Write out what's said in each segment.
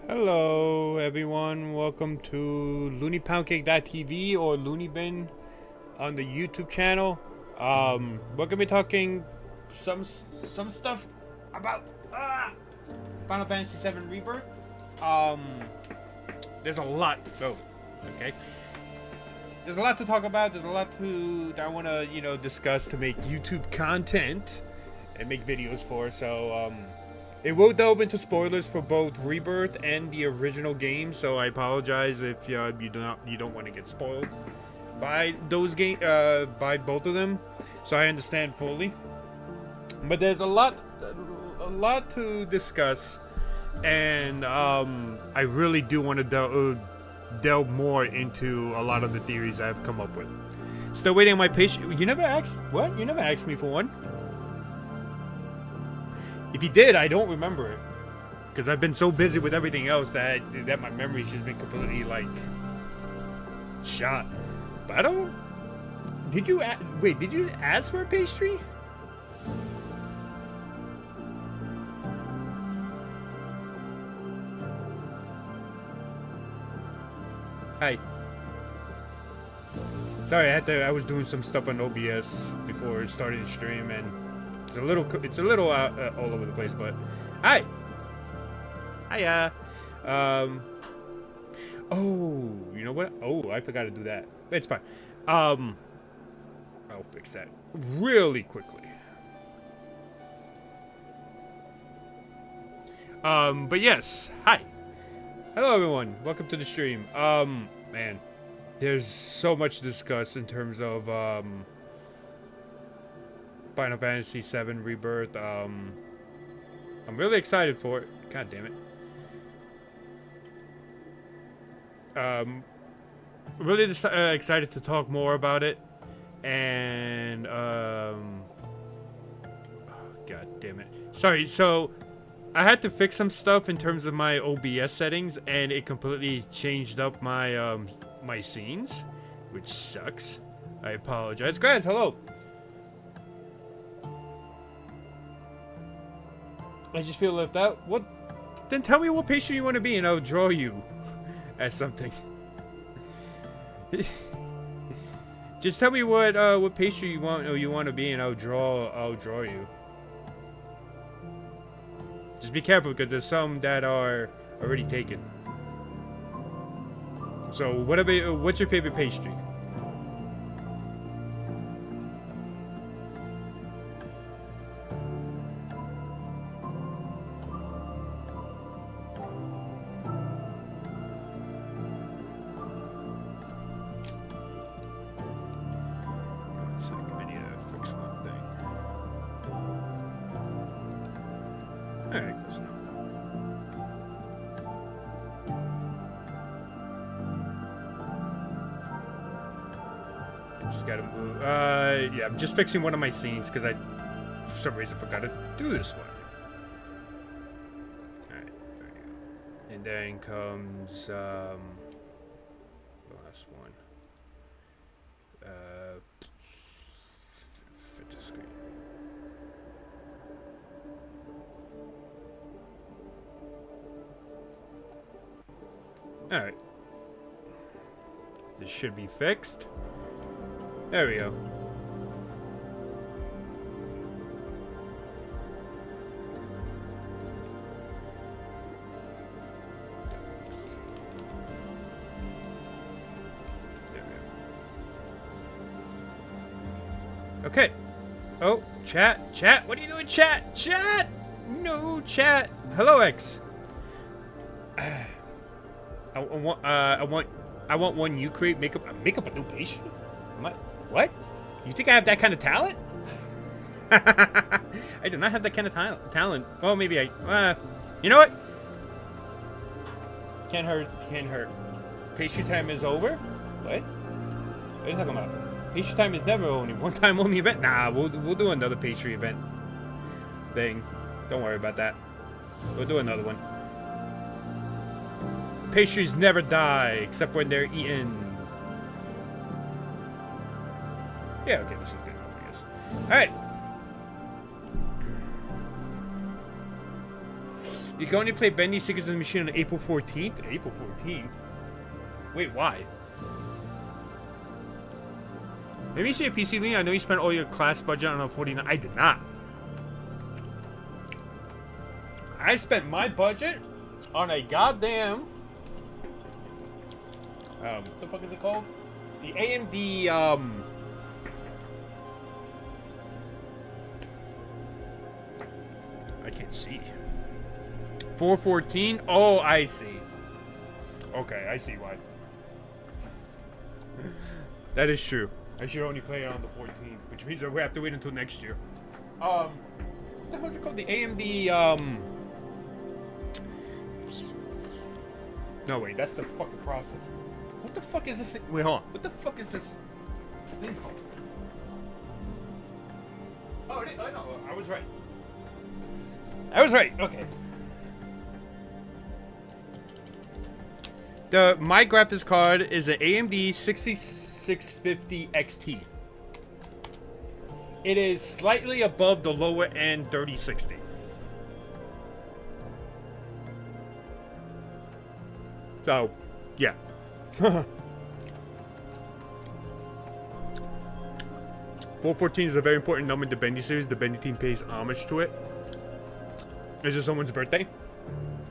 Hello everyone, welcome to LoonyPoundcake.tv or Loony Bin on the YouTube channel. We're gonna be talking some stuff about Final Fantasy VII Rebirth. There's a lot okay. There's a lot to talk about, there's a lot that I wanna, discuss to make YouTube content and make videos for, so it will delve into spoilers for both Rebirth and the original game, so I apologize if you don't want to get spoiled by those by both of them. So I understand fully, but there's a lot to discuss, and I really do want to delve more into a lot of the theories I've come up with. Still waiting on my patient. You never asked what? You never asked me for one. If you did, I don't remember it, because I've been so busy with everything else that my memory's just been completely shot. But I don't. Did you wait? Did you ask for a pastry? Hi. Sorry, I was doing some stuff on OBS before starting the stream, and it's a little all over the place, but hi. Hiya. Oh, you know what? Oh, I forgot to do that. It's fine. I'll fix that really quickly. But yes, hi. Hello everyone. Welcome to the stream. Man, there's so much to discuss in terms of Final Fantasy VII Rebirth. I'm really excited for it. God damn it. Really excited to talk more about it. And oh, God damn it. Sorry, so I had to fix some stuff in terms of my OBS settings, and it completely changed up my my scenes, which sucks. I apologize. Guys, hello. I just feel left out. What? Then tell me what pastry you want to be, and I'll draw you as something. Just tell me what pastry you want to be, and I'll draw you. Just be careful, because there's some that are already taken. So what's your favorite pastry? Yeah, I'm just fixing one of my scenes because I, for some reason, forgot to do this one. Alright, there you go. And then comes, the last one. Fit the screen. Alright. This should be fixed. There we go. Okay. Oh, chat. What are you doing, chat? No, chat. Hello, X. I want one you create. Make up a new patient. What? You think I have that kind of talent? I do not have that kind of talent. Well, maybe I. You know what? Can't hurt. Pastry time is over. What? What are you talking about? Pastry time is never only one time only event. Nah, we'll do another pastry event thing. Don't worry about that. We'll do another one. Pastries never die except when they're eaten. Yeah, okay, this is good enough, I guess. Alright. You can only play Bendy Secrets of the Machine on April 14th. April 14th? Wait, why? Let me see a PC Loony. I know you spent all your class budget on a 49. I did not. I spent my budget on a goddamn. What the fuck is it called? The AMD. I can't see. 414. Oh, I see. Okay, I see why. That is true. I should only play it on the 14th, which means that we have to wait until next year. What the hell is it called? The AMD, No, wait, that's the fucking process. What the fuck is this thing? Wait, hold on. What the fuck is this thing called? Oh, it is. I know. I was right. I was right. Okay. My graphics card is an AMD 6650 XT. It is slightly above the lower end 3060. So, yeah. 414 is a very important number in the Bendy series. The Bendy team pays homage to it. Is it someone's birthday?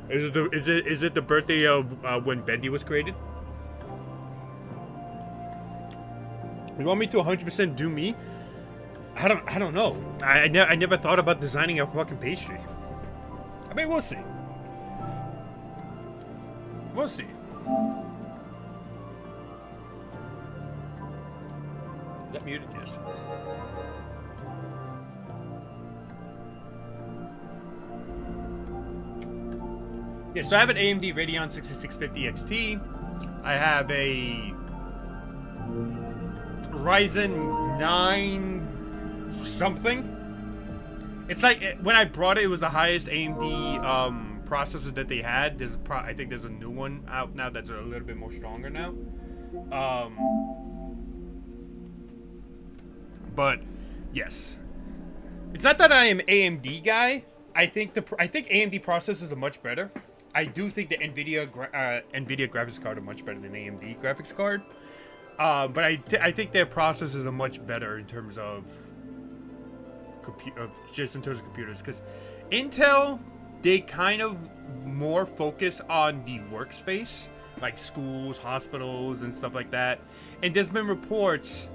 Is it the birthday of when Bendy was created? You want me to 100% do me? I don't know. I never thought about designing a fucking pastry. I mean, we'll see. We'll see. Is that muted? Yes. Yeah, so I have an AMD Radeon 6650 XT. I have a Ryzen 9 something. It's like when I brought it, it was the highest AMD processor that they had. I think there's a new one out now that's a little bit more stronger now. But yes, it's not that I am AMD guy. I think AMD processors are much better. I do think the NVIDIA graphics card are much better than AMD graphics card. But I think their processors are much better in terms of just in terms of computers, because Intel, they kind of more focus on the workspace, like schools, hospitals, and stuff like that. And there's been reports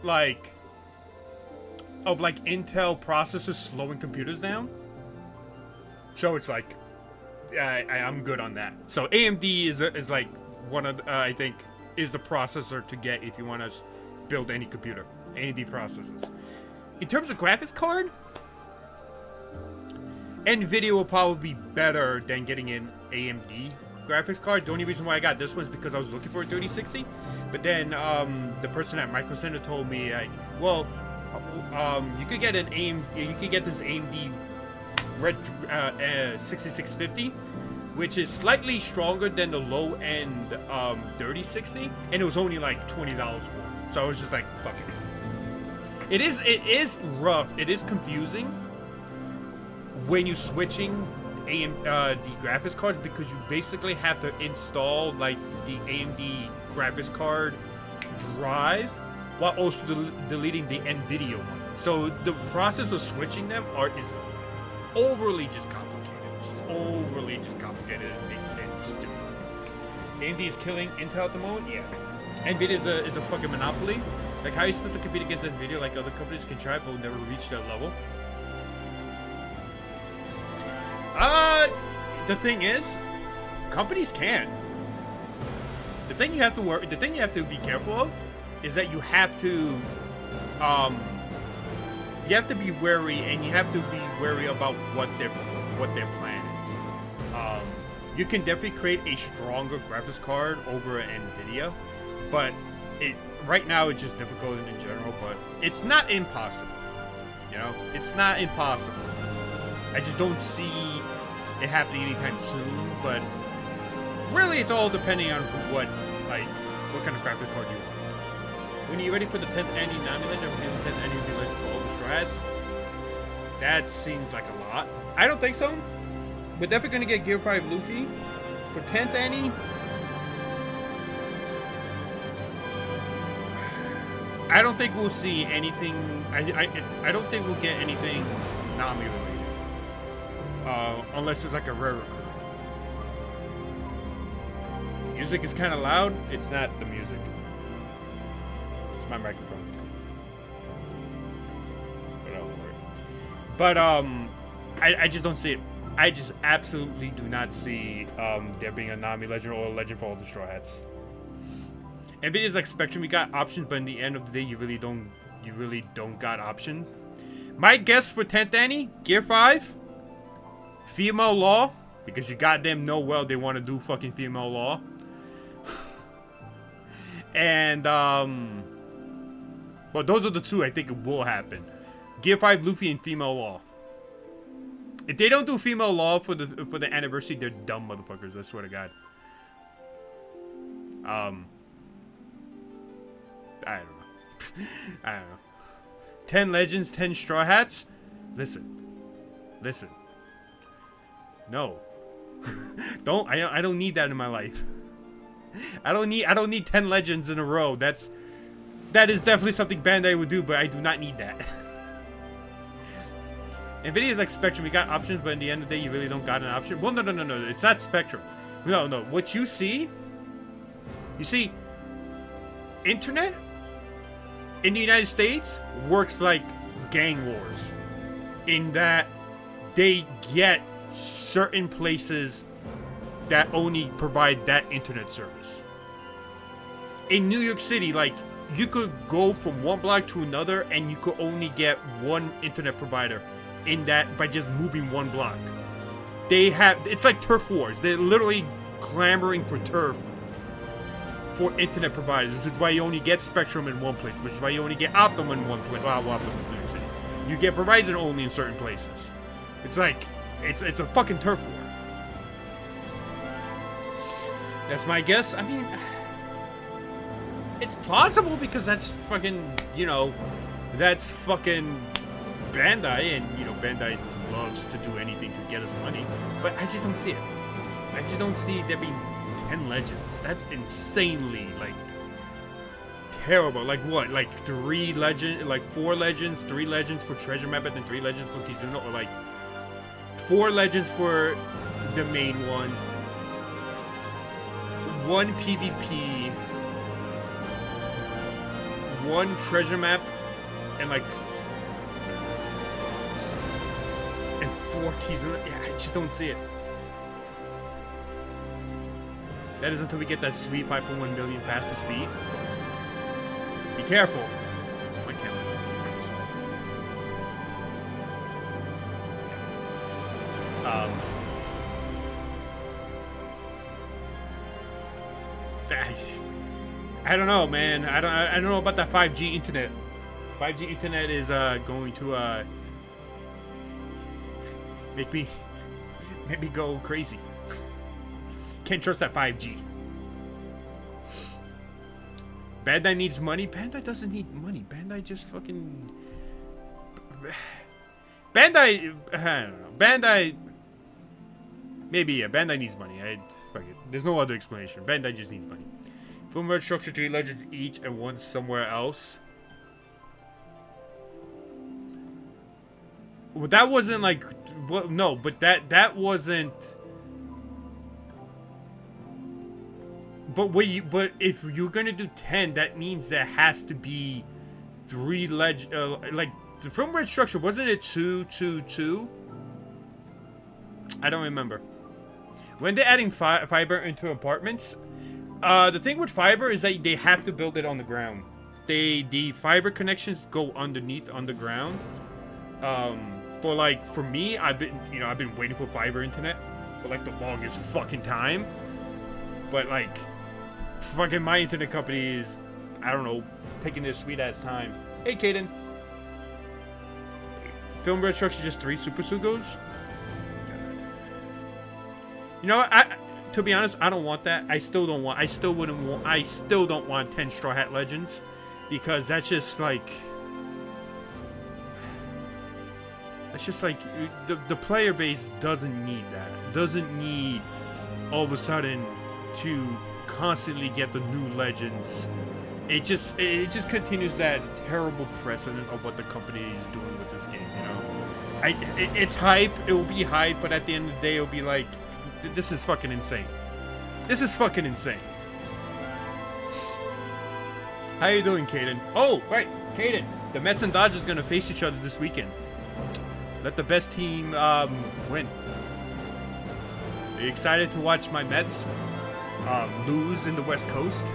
of Intel processors slowing computers down. So it's like, I'm good on that. So AMD is like one of I think is the processor to get if you want to build any computer. AMD processors. In terms of graphics card, NVIDIA will probably be better than getting an AMD graphics card. The only reason why I got this one is because I was looking for a 3060. But then the person at Micro Center told me, like, well, you could get this AMD Red 6650, which is slightly stronger than the low end 3060, and it was only like $20 more. So I was just like, fuck it. It is rough. It is confusing when you're switching the graphics cards, because you basically have to install like the AMD graphics card drive while also deleting the NVIDIA one. So the process of switching them is overly just complicated. And stupid. AMD is killing Intel at the moment. Yeah, NVIDIA is a fucking monopoly. Like, how are you supposed to compete against NVIDIA? Like, other companies can try, but will never reach that level. The thing is, companies can. The thing you have to be careful of is that you have to be wary, and you have to be wary about what their plan is. You can definitely create a stronger graphics card over NVIDIA, but right now it's just difficult in general. But it's not impossible. You know, it's not impossible. I just don't see it happening anytime soon. But really, it's all depending on what kind of graphics card you want. When you're ready for the 10th annual non-legend or the 10th annual legend for all the strats, that seems like a lot. I don't think so. We're definitely gonna get Gear 5 Luffy. For 10th Annie, I don't think we'll see anything. I don't think we'll get anything Nami related. Unless it's like a rare recruit. Music is kind of loud. It's not the music. It's my microphone. But don't worry. But I just don't see it. I just absolutely do not see there being a Nami legend or a legend for all the Straw Hats. If it is like Spectrum, we got options, but in the end of the day, you really don't got options. My guess for 10th Annie, Gear 5, female law, because you goddamn know well they want to do fucking female law. And well, those are the two I think it will happen. Gear 5 Luffy and female law. If they don't do female law for the anniversary, they're dumb motherfuckers, I swear to God. I don't know. I don't know. 10 legends, 10 straw hats. Listen. No. I don't need that in my life. I don't need 10 legends in a row. That is definitely something Bandai would do, but I do not need that. NVIDIA is like Spectrum. We got options, but in the end of the day, you really don't got an option. Well, no. It's not Spectrum. No. What you see, internet in the United States works like gang wars, in that they get certain places that only provide that internet service. In New York City, like, you could go from one block to another and you could only get one internet provider in that by just moving one block. It's like turf wars. They're literally clamoring for turf for internet providers, which is why you only get Spectrum in one place, which is why you only get Optimum in one place. Well, Optimum is New York City. You get Verizon only in certain places. It's like, it's a fucking turf war. That's my guess. I mean, it's plausible because that's fucking, that's fucking Bandai, and, Bandai loves to do anything to get us money, but I just don't see it. I just don't see there being 10 legends. That's insanely, terrible. Like what? Like 4 legends, 3 legends for Treasure Map, and then 3 legends for Kizuno, or 4 legends for the main one, 1 PvP, 1 Treasure Map, and 4 Kizuno. Yeah, I just don't see it. That is until we get that sweet 5.1 million faster speeds. Be careful. My camera's I don't know, man. I don't know about that 5G internet. 5G internet is going to make me go crazy. Can't trust that 5G. Bandai needs money. Bandai doesn't need money. Bandai just fucking... Bandai... I don't know. Bandai... Maybe, yeah. Bandai needs money. Fuck it. There's no other explanation. Bandai just needs money. Film Red Structure 3 legends each and 1 somewhere else. Well, that wasn't well, no, but that wasn't... But if you're gonna do 10, that means there has to be 3 the Film Red Structure, wasn't it 2, 2, 2? I don't remember. When they're adding fiber into apartments, the thing with fiber is that they have to build it on the ground. The fiber connections go underground. For me, I've been waiting for fiber internet for the longest fucking time. But fucking my internet company is, I don't know, taking their sweet ass time. Hey, Kaden. Film Red Structure just 3 Super Sugos? To be honest, I don't want that. I still don't want 10 Straw Hat Legends, because that's just that's it's just like the player base doesn't need that. Doesn't need all of a sudden to constantly get the new legends. It just continues that terrible precedent of what the company is doing with this game. You know, it's hype. It will be hype, but at the end of the day, it'll be like, this is fucking insane. This is fucking insane. How you doing, Caden? Oh, right, Caden. The Mets and Dodgers gonna face each other this weekend. Let the best team win. Are you excited to watch my Mets lose in the West Coast?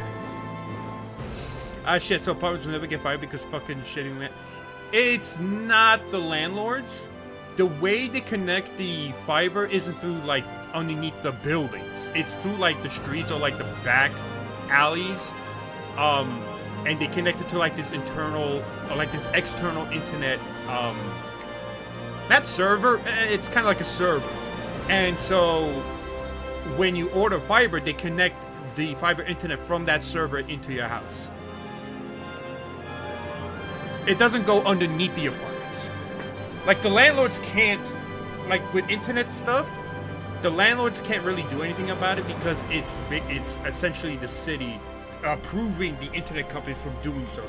Ah, shit. So apartments will never get fired because fucking shitting land. It's not the landlords. The way they connect the fiber isn't through like underneath the buildings. It's through like the streets or like the back alleys. And they connect it to like this internal or like this external internet not server, it's kind of like a server. And so when you order fiber, they connect the fiber internet from that server into your house. It doesn't go underneath the apartments. Like the landlords can't, like with internet stuff, the landlords can't really do anything about it because it's essentially the city approving the internet companies from doing so.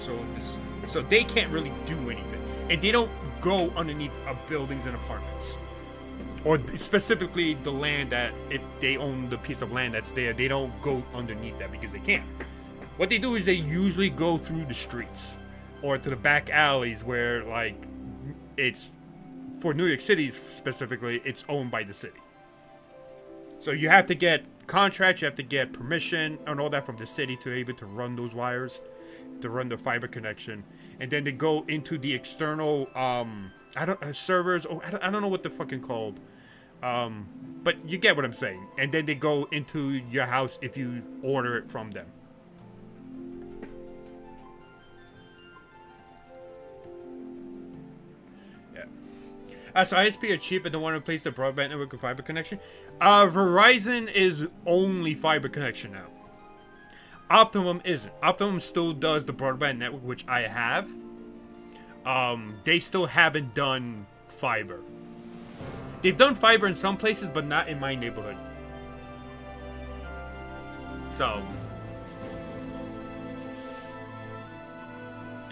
So they can't really do anything, and they don't go underneath buildings and apartments, or specifically the land that they own the piece of land that's there. They don't go underneath that because they can't. What they do is they usually go through the streets or to the back alleys where like it's for New York City specifically. It's owned by the city, so you have to get contracts, you have to get permission and all that from the city to be able to run those wires, to run the fiber connection, and then they go into the external servers. I don't know what they're fucking called, but you get what I'm saying. And then they go into your house if you order it from them. So ISP are cheap and don't want to replace the broadband network with fiber connection. Verizon is only fiber connection now. Optimum isn't. Optimum still does the broadband network, which I have. They still haven't done fiber. They've done fiber in some places, but not in my neighborhood. So,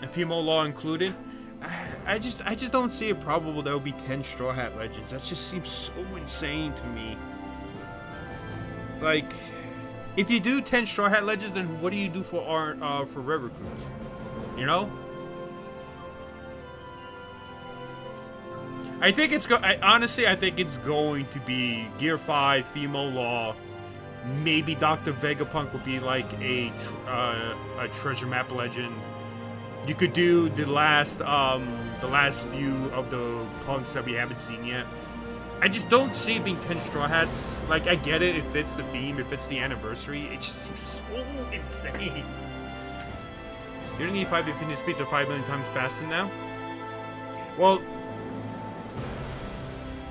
and PMO law included. I just don't see it probable there will be 10 Straw Hat Legends. That just seems so insane to me. Like, if you do 10 Straw Hat Legends, then what do you do for Red Recruits? You know? I think it's honestly, I think it's going to be Gear 5, Femo Law. Maybe Dr. Vegapunk will be like a treasure map legend. You could do the last few of the punks that we haven't seen yet. I just don't see it being 10 Straw Hats. Like, I get it, it fits the theme, it fits the anniversary. It just seems so insane. You don't need 5 infinite speeds are 5 million times faster now? Well,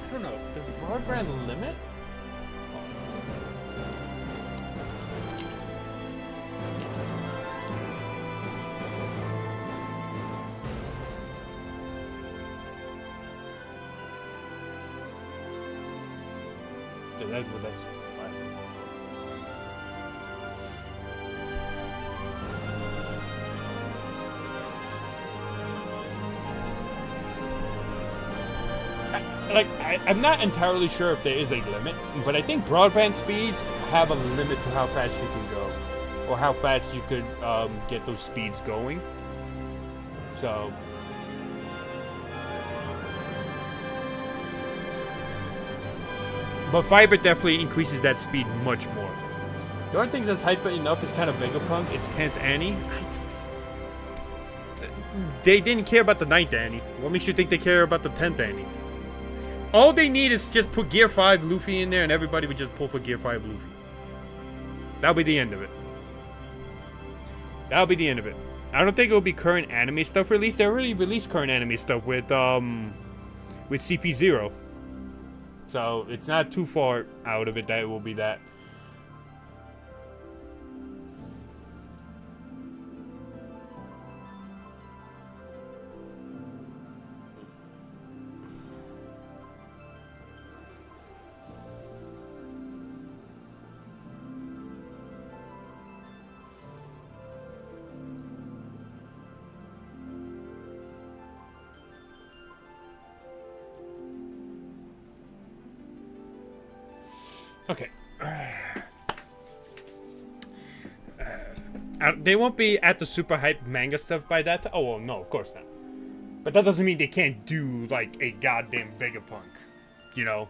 I don't know. Does broadband limit? That's fine. I'm not entirely sure if there is a limit, but I think broadband speeds have a limit to how fast you can go, or how fast you could get those speeds going. So. But fiber definitely increases that speed much more. The only thing that's hyper enough is kind of Vegapunk. It's 10th Annie. They didn't care about the 9th Annie. What makes you think they care about the 10th Annie? All they need is just put Gear 5 Luffy in there and everybody would just pull for Gear 5 Luffy. That'll be the end of it. That'll be the end of it. I don't think it'll be current anime stuff released. They already released current anime stuff with CP0. So it's not too far out of it that it will be that. Okay. They won't be at the super hype manga stuff by that time. Oh, well, no, of course not. But that doesn't mean they can't do, like, a goddamn Vegapunk. You know?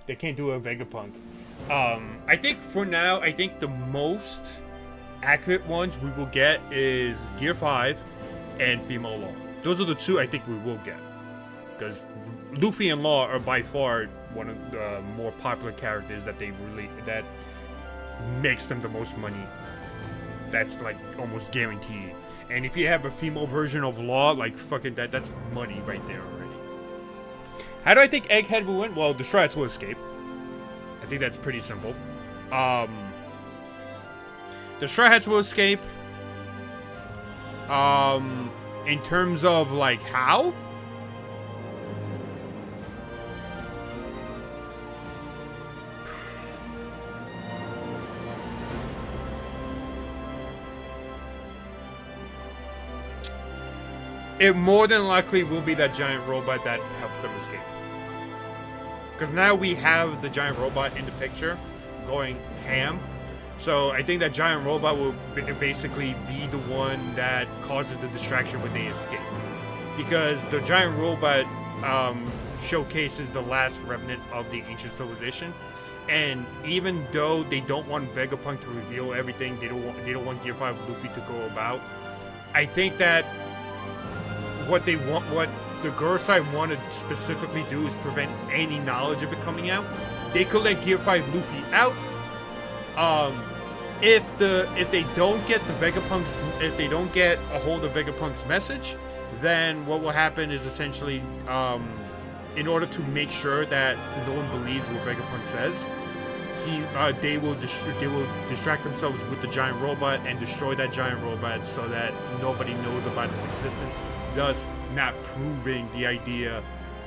They can't do a Vegapunk. I think for now, I think the most accurate ones we will get is Gear 5 and Female Law. Those are the two I think we will get. Because Luffy and Law are by far one of the more popular characters that that makes them the most money. That's like almost guaranteed. And if you have a female version of Law, like fucking that's money right there already. How do I think Egghead will win? Well, the Straw Hats will escape. I think that's pretty simple. The Straw Hats will escape. In terms of like how? It more than likely will be that giant robot that helps them escape. Because now we have the giant robot in the picture going ham. So I think that giant robot will basically be the one that causes the distraction when they escape. Because the giant robot showcases the last remnant of the ancient civilization. And even though they don't want Vegapunk to reveal everything, they don't want Gear 5 Luffy to go about, I think that what the Gorosei want to specifically do is prevent any knowledge of it coming out. They could let Gear 5 Luffy out. If they don't get if they don't get a hold of Vegapunk's message, then what will happen is essentially, in order to make sure that no one believes what Vegapunk says, they will distract themselves with the giant robot and destroy that giant robot so that nobody knows about its existence, thus not proving the idea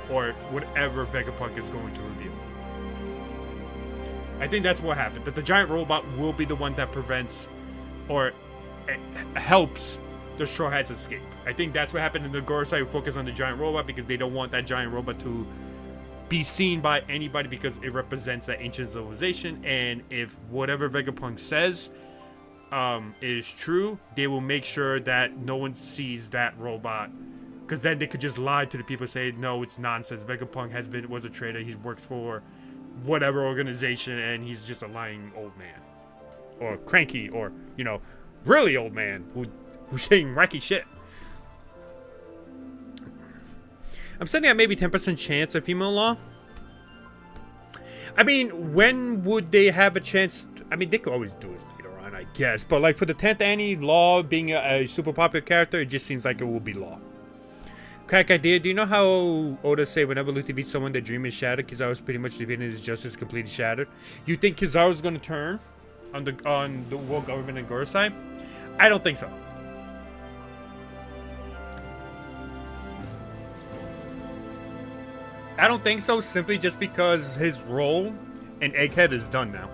or whatever Vegapunk is going to reveal. I think that's what happened. That the giant robot will be the one that prevents or helps the Straw Hats escape. I think that's what happened in the Gorosei focus on the giant robot because they don't want that giant robot to be seen by anybody because it represents that ancient civilization, and if whatever Vegapunk says is true, they will make sure that no one sees that robot, because then they could just lie to the people and say, no, it's nonsense. Vegapunk was a traitor. He works for whatever organization, and he's just a lying old man, or cranky, or really old man who's saying wacky shit. I'm setting at maybe 10% chance of Female Law. I mean, when would they have a chance? I mean, they could always do it later on, I guess. But like for the 10th Annie, Law being a super popular character, it just seems like it will be Law. Crack idea. Do you know how Oda say whenever Luffy defeats someone, their dream is shattered? Kizaru's pretty much defeated, his justice completely shattered. You think Kizaru's going to turn on the world government and Gorosei? I don't think so. I don't think so, simply just because his role in Egghead is done now.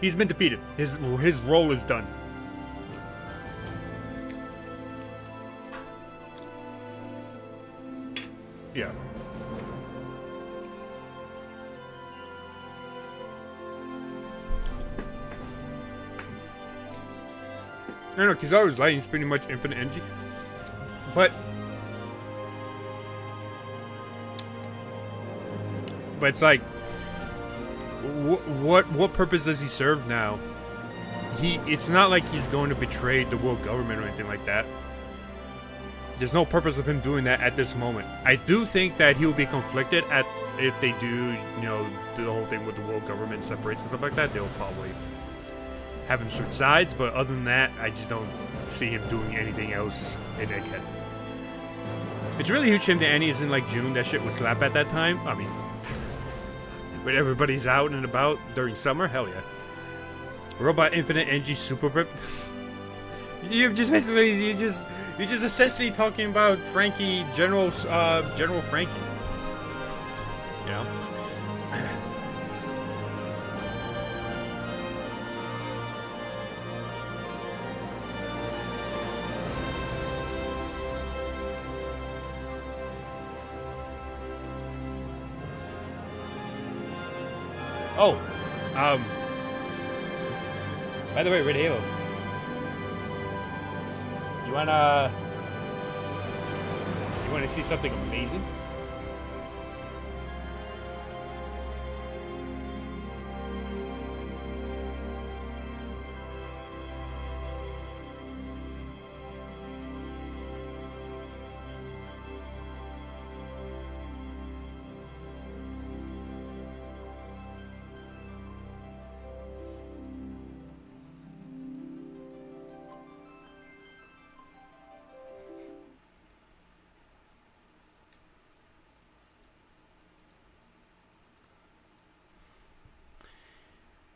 He's been defeated. His role is done. Yeah. I know, Kizaru's lighting is pretty much infinite energy. But it's like, what purpose does he serve now? It's not like he's going to betray the world government or anything like that. There's no purpose of him doing that at this moment. I do think that he will be conflicted if they do, do the whole thing with the world government separates and stuff like that. They'll probably have him switch sides, but other than that, I just don't see him doing anything else in Egghead. It's really huge shame that Annie is in like June. That shit would slap at that time. I mean, when everybody's out and about during summer, hell yeah. Robot Infinite Energy Super Rip. You're just basically you're just essentially talking about Frankie, General Frankie. You know? Oh, by the way, Red Halo. You wanna see something amazing?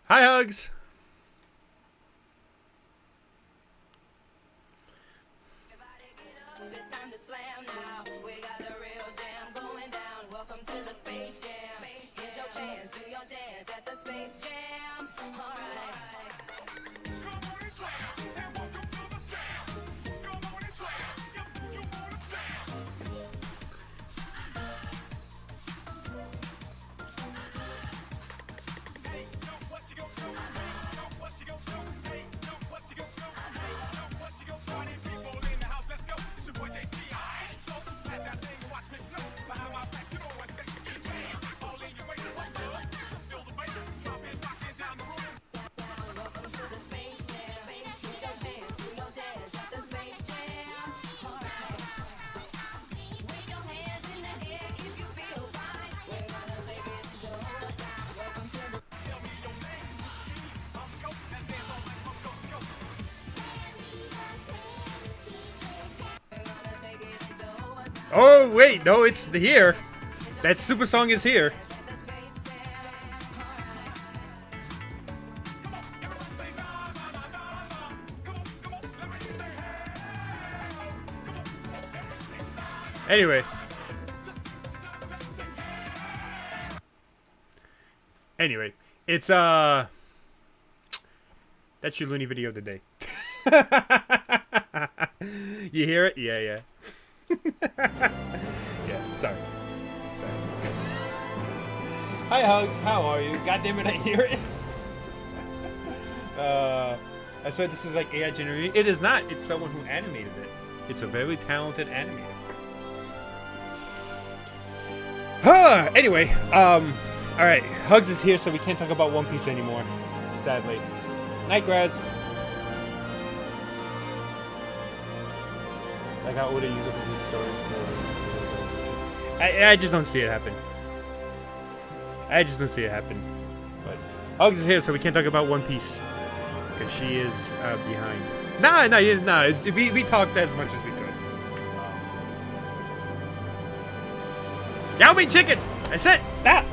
Hi, Hugs. It's time to slam now. We got the real jam going down. Welcome to the Space Jam. Here's your chance. Do your dance at the Space Jam. All right. Come on and slam. And welcome to the jam. Come on and slam. You want to jam. Hey, know what you gon' do? Hey, know what you gon' do? Hey, know what you gon' do? Hey, know what you gon' do? Party people in the house, let's go. It's your boy JC. So pass that thing and watch me flow. Behind my back, you know what's next to jam. All in your face, what's up? Just feel the bass, drop it, rockin' down the room. Welcome to the Space Jam. Here's your chance, do your dance at the Space Jam. All right. Wave your hands in the air if you feel fine. We're gonna take it to overtime. Welcome to the. Tell me your name. Go. Let's dance all night. Go. We're gonna take it into overtime. Oh wait, no, it's here. That super song is here. Anyway. It's that's your Loony video of the day. You hear it? Yeah. Yeah, sorry. Hi, Hugs. How are you? God damn it, I hear it. I swear this is like AI generated. It is not. It's someone who animated it. It's a very talented animator. Anyway, alright. Hugs is here, so we can't talk about One Piece anymore. Sadly. Night, Graz. Like how Oda used it for his story. I just don't see it happen. But Hugs is here, so we can't talk about One Piece. Because she is behind. No. We talked as much as we could. Yao Ming chicken! I said, stop!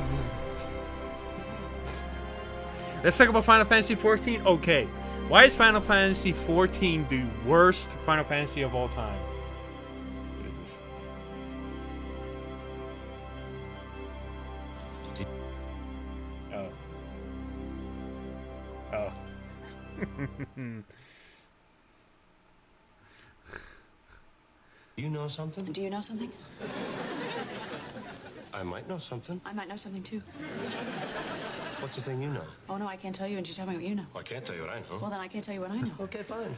Let's talk about Final Fantasy XIV. Okay. Why is Final Fantasy XIV the worst Final Fantasy of all time? What is this? Oh. You know something? Do you know something? I might know something. I might know something too. What's the thing you know? Oh no, I can't tell you, and you tell me what you know. Well, I can't tell you what I know. Well, then I can't tell you what I know. Okay, fine.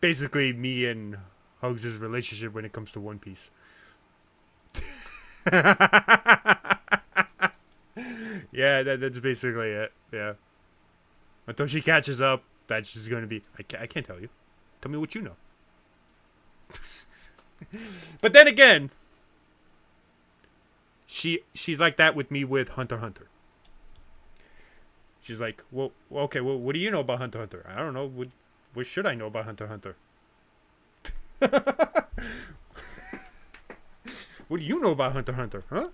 Basically, me and Hugs' relationship when it comes to One Piece. Yeah, that's basically it. Yeah. Until she catches up, that's just going to be... I can't tell you. Tell me what you know. But then again... She's like that with me with Hunter x Hunter. She's like, well, okay, well, what do you know about Hunter x Hunter? I don't know. What should I know about Hunter x Hunter? What do you know about Hunter x Hunter? Huh?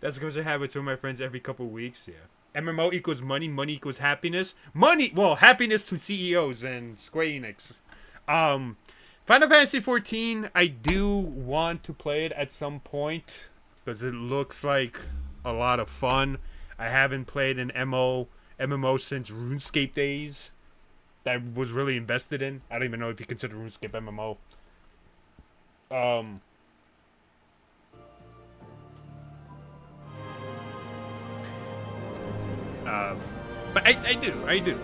That's because I have it to my friends every couple weeks. Yeah. MMO equals money. Money equals happiness. Happiness to CEOs and Square Enix. Final Fantasy XIV, I do want to play it at some point because it looks like a lot of fun. I haven't played an MMO since RuneScape days that I was really invested in. I don't even know if you consider RuneScape MMO. But I do.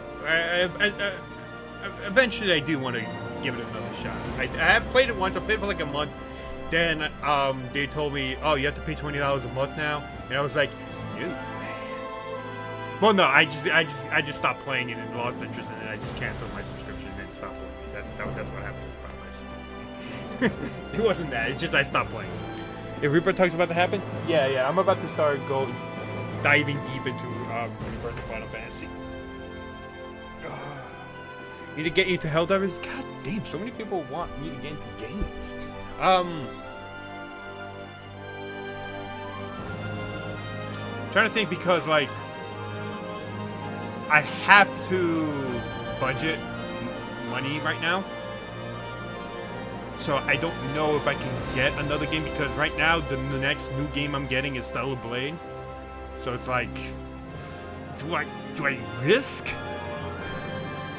Eventually, I do want to give it another shot. I have played it once. I played it for like a month. Then they told me, oh, you have to pay $20 a month now, and I was like, ew. Well, no, I just stopped playing it and lost interest in it. I just canceled my subscription and stopped playing it. That's what happened with Final Fantasy. It wasn't that. It's just I stopped playing. If Rebirth talks about to happen, yeah, I'm about to start diving deep into Rebirth of Final Fantasy. Need to get into Helldivers? God damn, so many people want me to get into games. Trying to think because like I have to budget money right now. So I don't know if I can get another game because right now the next new game I'm getting is Stellar Blade. So it's like, do I risk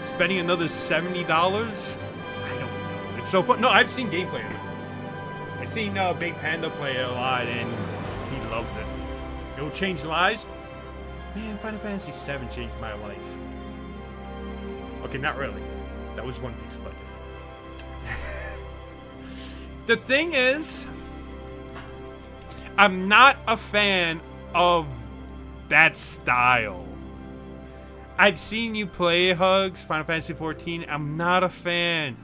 spending another $70? I don't know. It's so fun. No, I've seen gameplay of it. I've seen Big Panda play it a lot and he loves it. It'll change lives. Man, Final Fantasy VII changed my life. Okay, not really. That was one big split. The thing is, I'm not a fan of that style. I've seen you play Hugs, Final Fantasy XIV. I'm not a fan.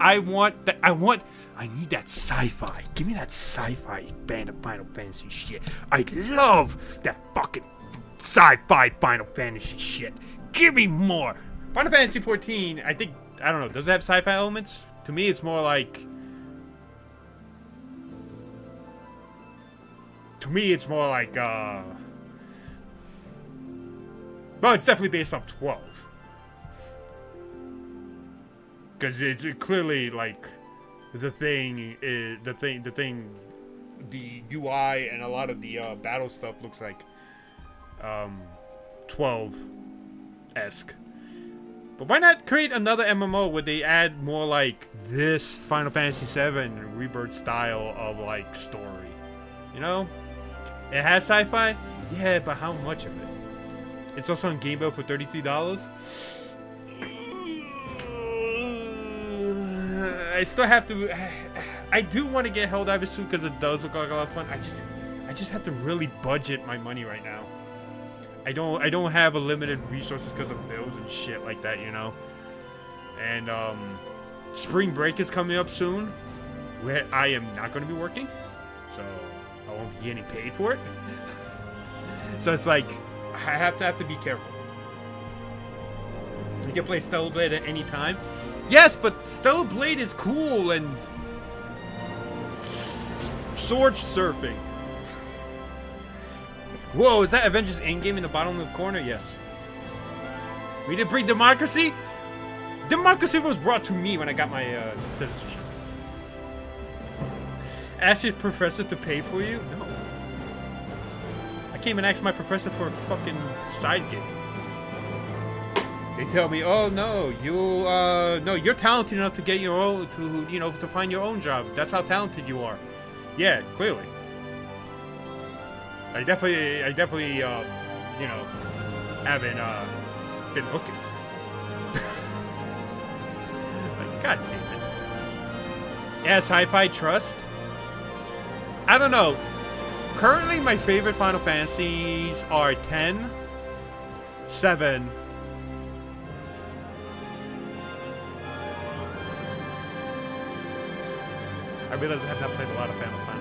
I need that sci-fi. Give me that sci-fi band of Final Fantasy shit. I love that fucking sci-fi Final Fantasy shit. Give me more. Final Fantasy XIV, I don't know, does it have sci-fi elements? To me, it's more like... well, it's definitely based off 12. Because it's clearly like the UI and a lot of the battle stuff looks like 12-esque. But why not create another MMO where they add more like this Final Fantasy VII Rebirth style of like story? You know? It has sci-fi? Yeah, but how much of it? It's also on Game Boy for $33. I still have to. I do want to get Helldivers 2 because it does look like a lot of fun. I just have to really budget my money right now. I don't have a limited resources because of bills and shit like that, you know. And spring break is coming up soon, where I am not going to be working, so I won't be getting paid for it. So it's like I have to be careful. You can play Stellar Blade at any time. Yes, but Stellar Blade is cool and sword surfing. Whoa, is that Avengers Endgame in the bottom left corner? Yes. We didn't bring democracy? Democracy was brought to me when I got my citizenship. Ask your professor to pay for you? No. I came and asked my professor for a fucking side gig. They tell me, oh no, you're talented enough to get your own, to find your own job. That's how talented you are. Yeah, clearly. I definitely, haven't been looking. Like, God damn it. Yeah, Sci-Fi Trust. I don't know. Currently, my favorite Final Fantasies are 10, 7. I realize I have not played a lot of Final Fantasies.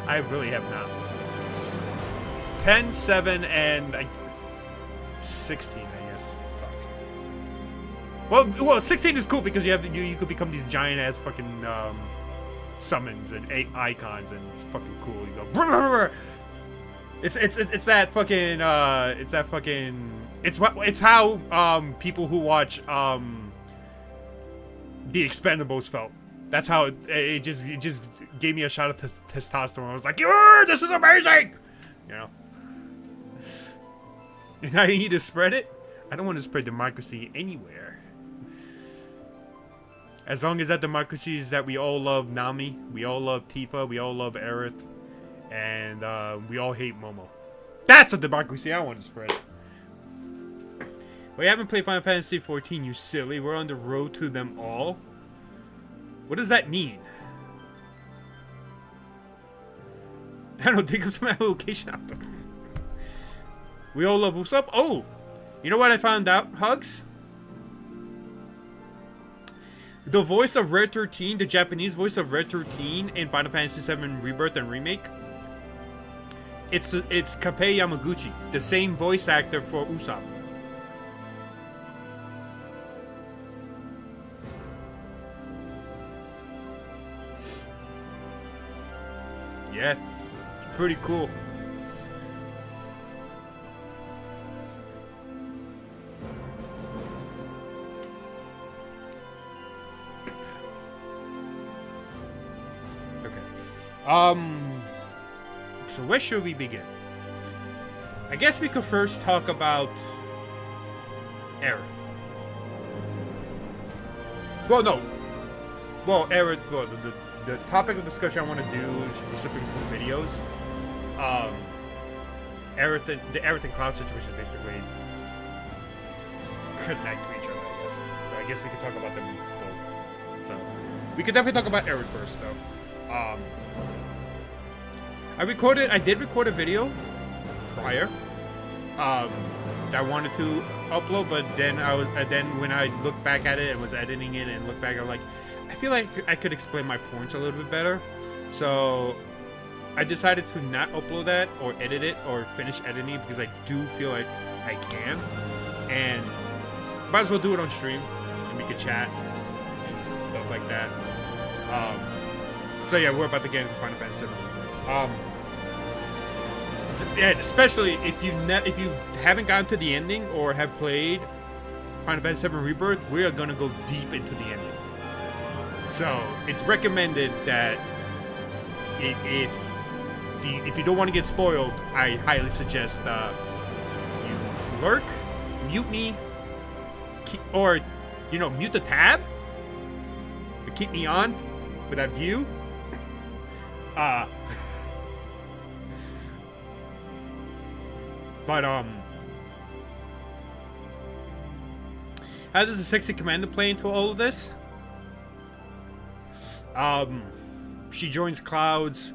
I really have not. 10, 7, and 16, I guess. Fuck. Well, 16 is cool because you could become these giant ass fucking summons and icons, and it's fucking cool. You go. Brr, brr, brr. It's that fucking it's how people who watch The Expendables felt. That's how it just gave me a shot of testosterone. I was like, yeah, this is amazing! You know? And now you need to spread it? I don't want to spread democracy anywhere. As long as that democracy is that we all love Nami, we all love Tifa, we all love Aerith, and we all hate Momo. That's the democracy I want to spread. We haven't played Final Fantasy 14, you silly. We're on the road to them all. What does that mean? I don't know, think of some location out there. We all love Usopp. Oh! You know what I found out, Hugs? The voice of Red 13, the Japanese voice of Red 13 in Final Fantasy 7 Rebirth and Remake, it's Kappei Yamaguchi, the same voice actor for Usopp. Yeah, it's pretty cool. So where should we begin? I guess we could first talk about Aerith. Well, no. Well, Aerith, well, the topic of discussion I want to do specifically for videos, Aerith and, the Aerith and Cloud situation basically connect to each other, I guess. So I guess we could talk about them both. So, we could definitely talk about Aerith first, though. I did record a video prior that I wanted to upload, but then when I looked back at it and was editing it and looked back, I'm like, I feel like I could explain my points a little bit better. So I decided to not upload that or edit it or finish editing it because I do feel like I can, and might as well do it on stream and we could chat and stuff like that. So yeah, we're about to get into Final Fantasy 7. Yeah, especially if you haven't gotten to the ending or have played Final Fantasy 7 Rebirth, we are gonna go deep into the ending. So it's recommended that if you don't want to get spoiled, I highly suggest you lurk, mute me, or mute the tab, but keep me on with that view. But how does the sexy commander play into all of this? She joins Cloud's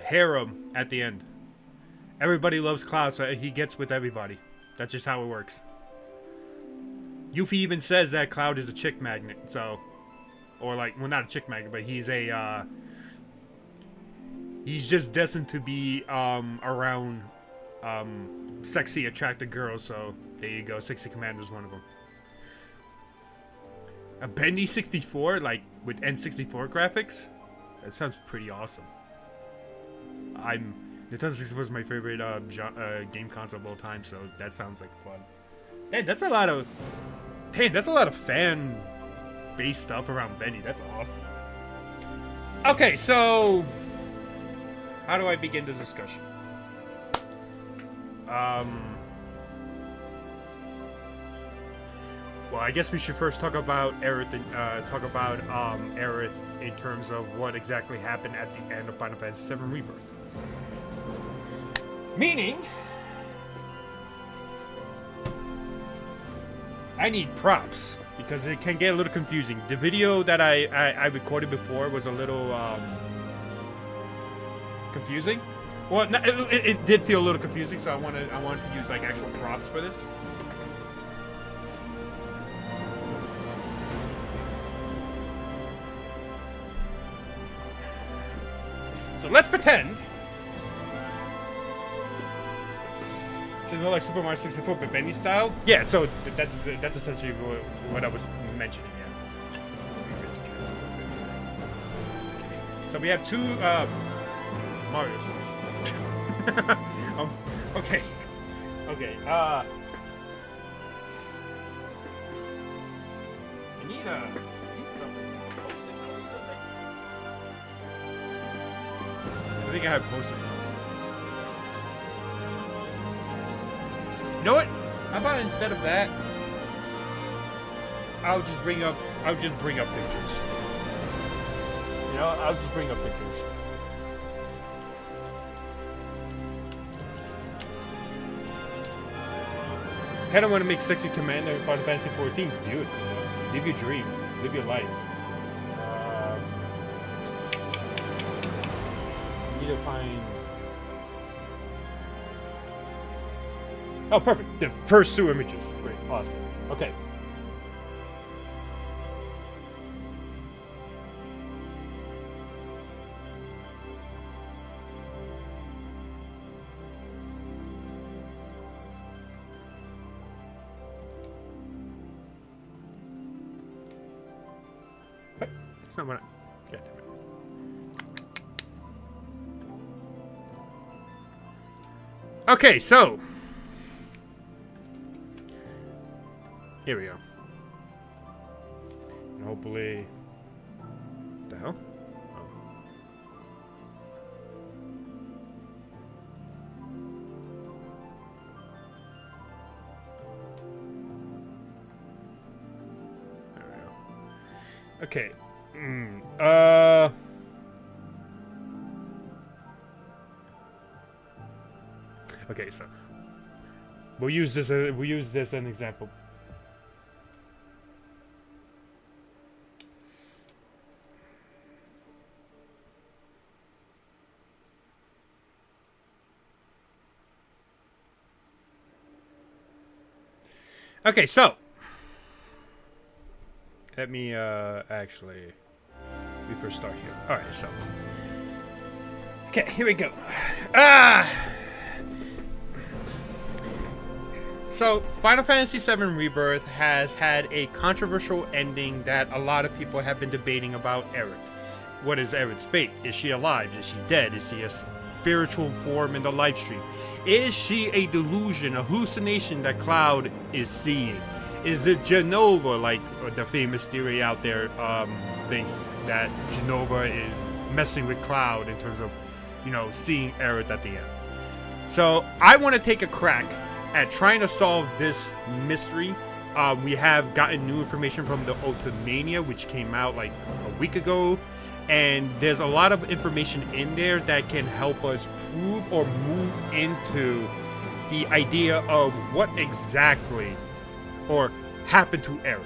harem at the end. Everybody loves Cloud, so he gets with everybody. That's just how it works. Ffvii even says that Cloud is a chick magnet, so, or like, well, not a chick magnet, but he's just destined to be around sexy, attractive girls. So there you go. Sexy Commander's one of them. A Bendy 64, like with N64 graphics. That sounds pretty awesome. Nintendo 64 is my favorite game console of all time, so that sounds like fun. Hey, that's a lot of fan-based stuff around Benny. That's awesome. Okay, so how do I begin the discussion? Well, I guess we should first talk about Aerith in terms of what exactly happened at the end of Final Fantasy VII Rebirth. Meaning, I need props because it can get a little confusing. The video that I recorded before was a little confusing. Well, it did feel a little confusing, so I wanted to use like actual props for this. So let's pretend. So you know, like Super Mario 64 but Bendy style? Yeah, so that's essentially what I was mentioning, yeah. Okay. So we have two Mario stories. Okay. Okay, I need something. Something. I think I have post-it notes. You know what? How about instead of that, I'll just bring up pictures. You know, I'll just bring up pictures. Kind of want to make sexy commander in Final Fantasy 14. Do it. Live your dream. Live your life. Need to find. Oh, perfect. The first 2 images. Great. Awesome. Okay. It's not what I... God damn it. Okay, so... Here we go. And hopefully... What the hell? Oh. There we go. Okay. Okay, so we'll use this as an example. Okay, so let me actually we first start here. All right, so okay, here we go. So Final Fantasy VII Rebirth has had a controversial ending that a lot of people have been debating about Aerith. What is Aerith's fate? Is she alive? Is she dead? Is she a spiritual form in the live stream? Is she a delusion, a hallucination that Cloud is seeing? Is it Genova, like the famous theory out there thinks that Genova is messing with Cloud in terms of, you know, seeing Aerith at the end. So I want to take a crack at trying to solve this mystery. We have gotten new information from the Ultimania, which came out like a week ago, and there's a lot of information in there that can help us prove or move into the idea of what exactly or happened to Aerith,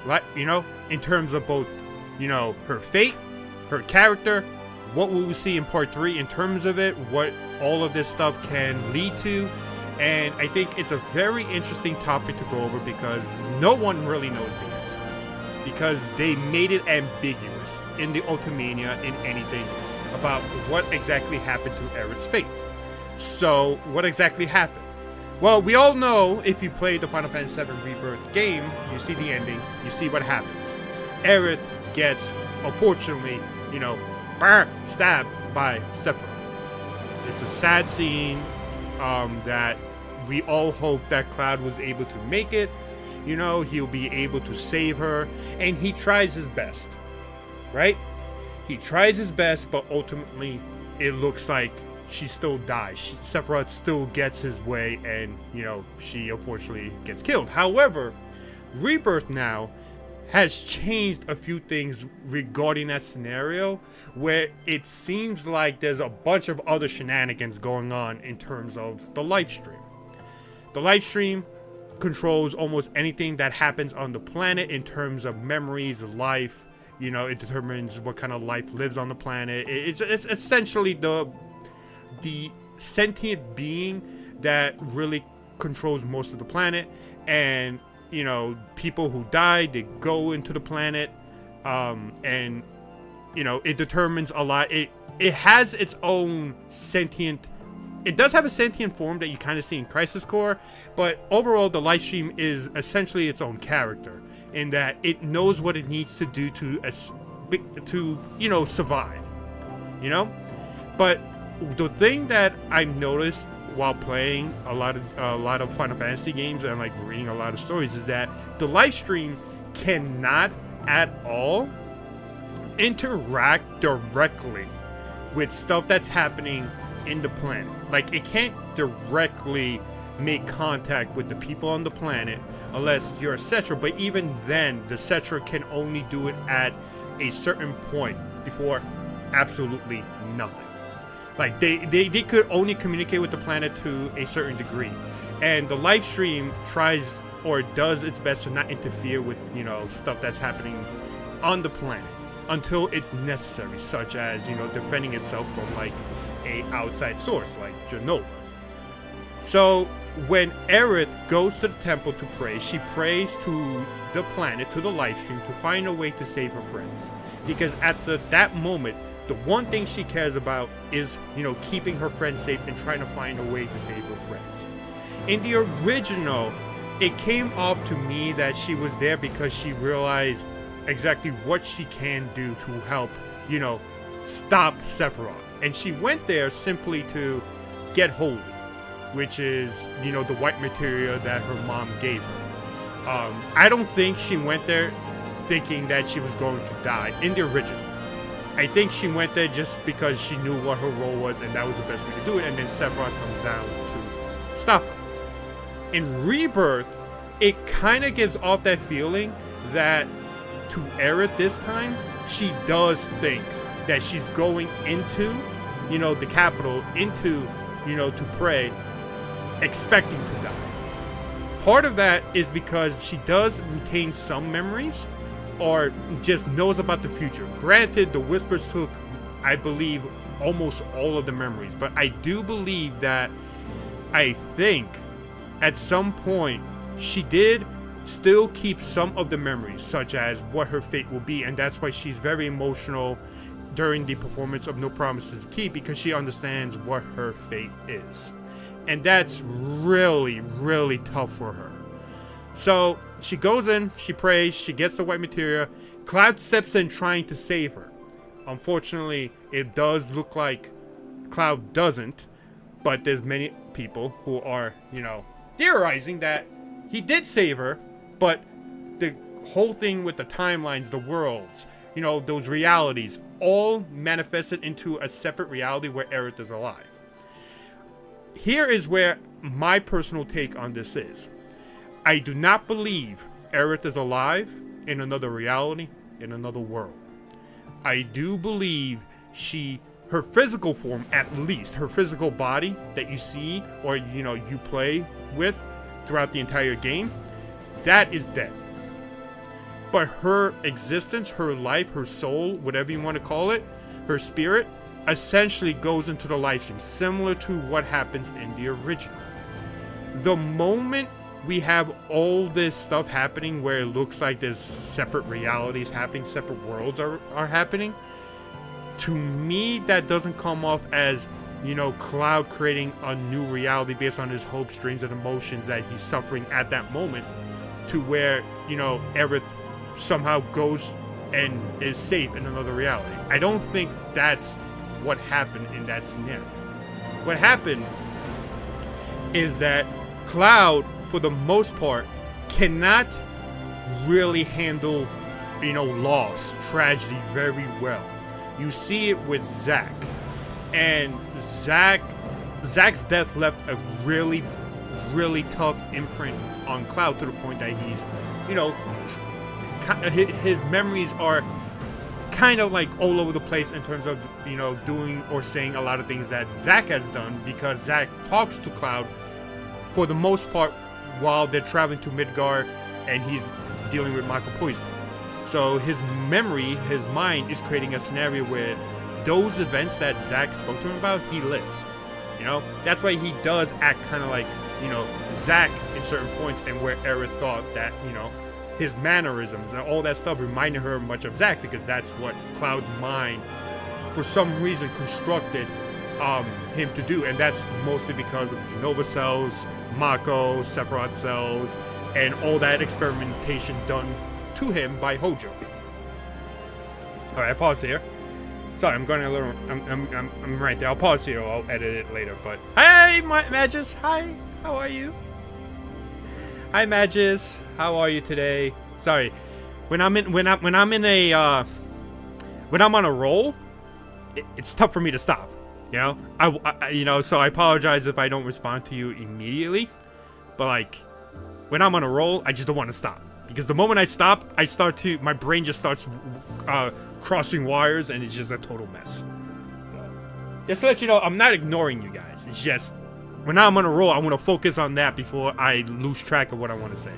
right? You know, in terms of both, you know, her fate, her character, what will we see in part 3 in terms of it, what all of this stuff can lead to. And I think it's a very interesting topic to go over because no one really knows the answer. Because they made it ambiguous in the Ultimania, in anything, about what exactly happened to Aerith's fate. So, what exactly happened? Well, we all know, if you played the Final Fantasy VII Rebirth game, you see the ending, you see what happens. Aerith gets, unfortunately, you know, stabbed by Sephiroth. It's a sad scene that we all hope that Cloud was able to make it. You know, he'll be able to save her, and he tries his best, right? He tries his best, but ultimately it looks like she still dies. Sephiroth still gets his way, and, you know, she unfortunately gets killed. However, Rebirth now has changed a few things regarding that scenario, where it seems like there's a bunch of other shenanigans going on in terms of the live stream. The live stream controls almost anything that happens on the planet in terms of memories, life. You know, it determines what kind of life lives on the planet. It's essentially the sentient being that really controls most of the planet. And, you know, people who die, they go into the planet, and, you know, it determines a lot. It has its own sentient. It does have a sentient form that you kind of see in Crisis Core, but overall the live stream is essentially its own character in that it knows what it needs to do to you know, survive, you know. But the thing that I noticed while playing a lot of Final Fantasy games and like reading a lot of stories is that the live stream cannot at all interact directly with stuff that's happening in the planet. Like, it can't directly make contact with the people on the planet unless you're a Cetra. But even then, the Cetra can only do it at a certain point before absolutely nothing. Like they could only communicate with the planet to a certain degree, and the live stream tries or does its best to not interfere with, you know, stuff that's happening on the planet until it's necessary, such as, you know, defending itself from like a outside source like Genova. So when Aerith goes to the temple to pray, she prays to the planet, to the live stream, to find a way to save her friends, because at that moment, the one thing she cares about is, you know, keeping her friends safe and trying to find a way to save her friends. In the original, it came off to me that she was there because she realized exactly what she can do to help, you know, stop Sephiroth. And she went there simply to get holy, which is, you know, the white materia that her mom gave her. I don't think she went there thinking that she was going to die in the original. I think she went there just because she knew what her role was and that was the best way to do it, and then Sephiroth comes down to stop her. In Rebirth, it kind of gives off that feeling that to Aerith this time, she does think that she's going into, you know, the capital, into, you know, to pray, expecting to die. Part of that is because she does retain some memories, or just knows about the future. Granted, the Whispers took, I believe, almost all of the memories, but I do believe that, I think, at some point, she did still keep some of the memories, such as what her fate will be, and that's why she's very emotional during the performance of No Promises to Keep, because she understands what her fate is. And that's really, really tough for her. So she goes in, she prays, she gets the white materia. Cloud steps in trying to save her. Unfortunately, it does look like Cloud doesn't, but there's many people who are, you know, theorizing that he did save her, but the whole thing with the timelines, the worlds, you know, those realities, all manifested into a separate reality where Aerith is alive. Here is where my personal take on this is. I do not believe Aerith is alive in another reality, in another world. I do believe her physical form, at least, her physical body that you see or, you know, you play with throughout the entire game, that is dead. But her existence, her life, her soul, whatever you want to call it, her spirit, essentially goes into the live stream, similar to what happens in the original. The moment we have all this stuff happening where it looks like there's separate realities happening, separate worlds are happening, to me that doesn't come off as, you know, Cloud creating a new reality based on his hopes, dreams, and emotions that he's suffering at that moment, to where, you know, Aerith somehow goes and is safe in another reality. I don't think that's what happened in that scenario. What happened is that Cloud, for the most part, cannot really handle, you know, loss, tragedy very well. You see it with Zack, and Zack's death left a really, really tough imprint on Cloud, to the point that he's, you know, his memories are kind of like all over the place in terms of, you know, doing or saying a lot of things that Zack has done, because Zack talks to Cloud for the most part while they're traveling to Midgar and he's dealing with Mako poison. So his memory, his mind is creating a scenario where those events that Zack spoke to him about, he lives. You know, that's why he does act kind of like, you know, Zack in certain points, and where Aerith thought that, you know, his mannerisms and all that stuff reminded her much of Zack, because that's what Cloud's mind, for some reason, constructed him to do. And that's mostly because of Genova cells, Mako, Sephiroth cells, and all that experimentation done to him by Hojo. Alright, I pause here. Sorry, I'm going a little. I'm right there. I'll pause here. I'll edit it later. But hey, Magus. Hi. How are you? Hi, Magus. How are you today? Sorry, when I'm on a roll, it's tough for me to stop. You know, I you know, so I apologize if I don't respond to you immediately. But like, when I'm on a roll, I just don't want to stop. Because the moment I stop, my brain just starts crossing wires, and it's just a total mess. So, just to let you know, I'm not ignoring you guys. It's just, when I'm on a roll, I want to focus on that before I lose track of what I want to say.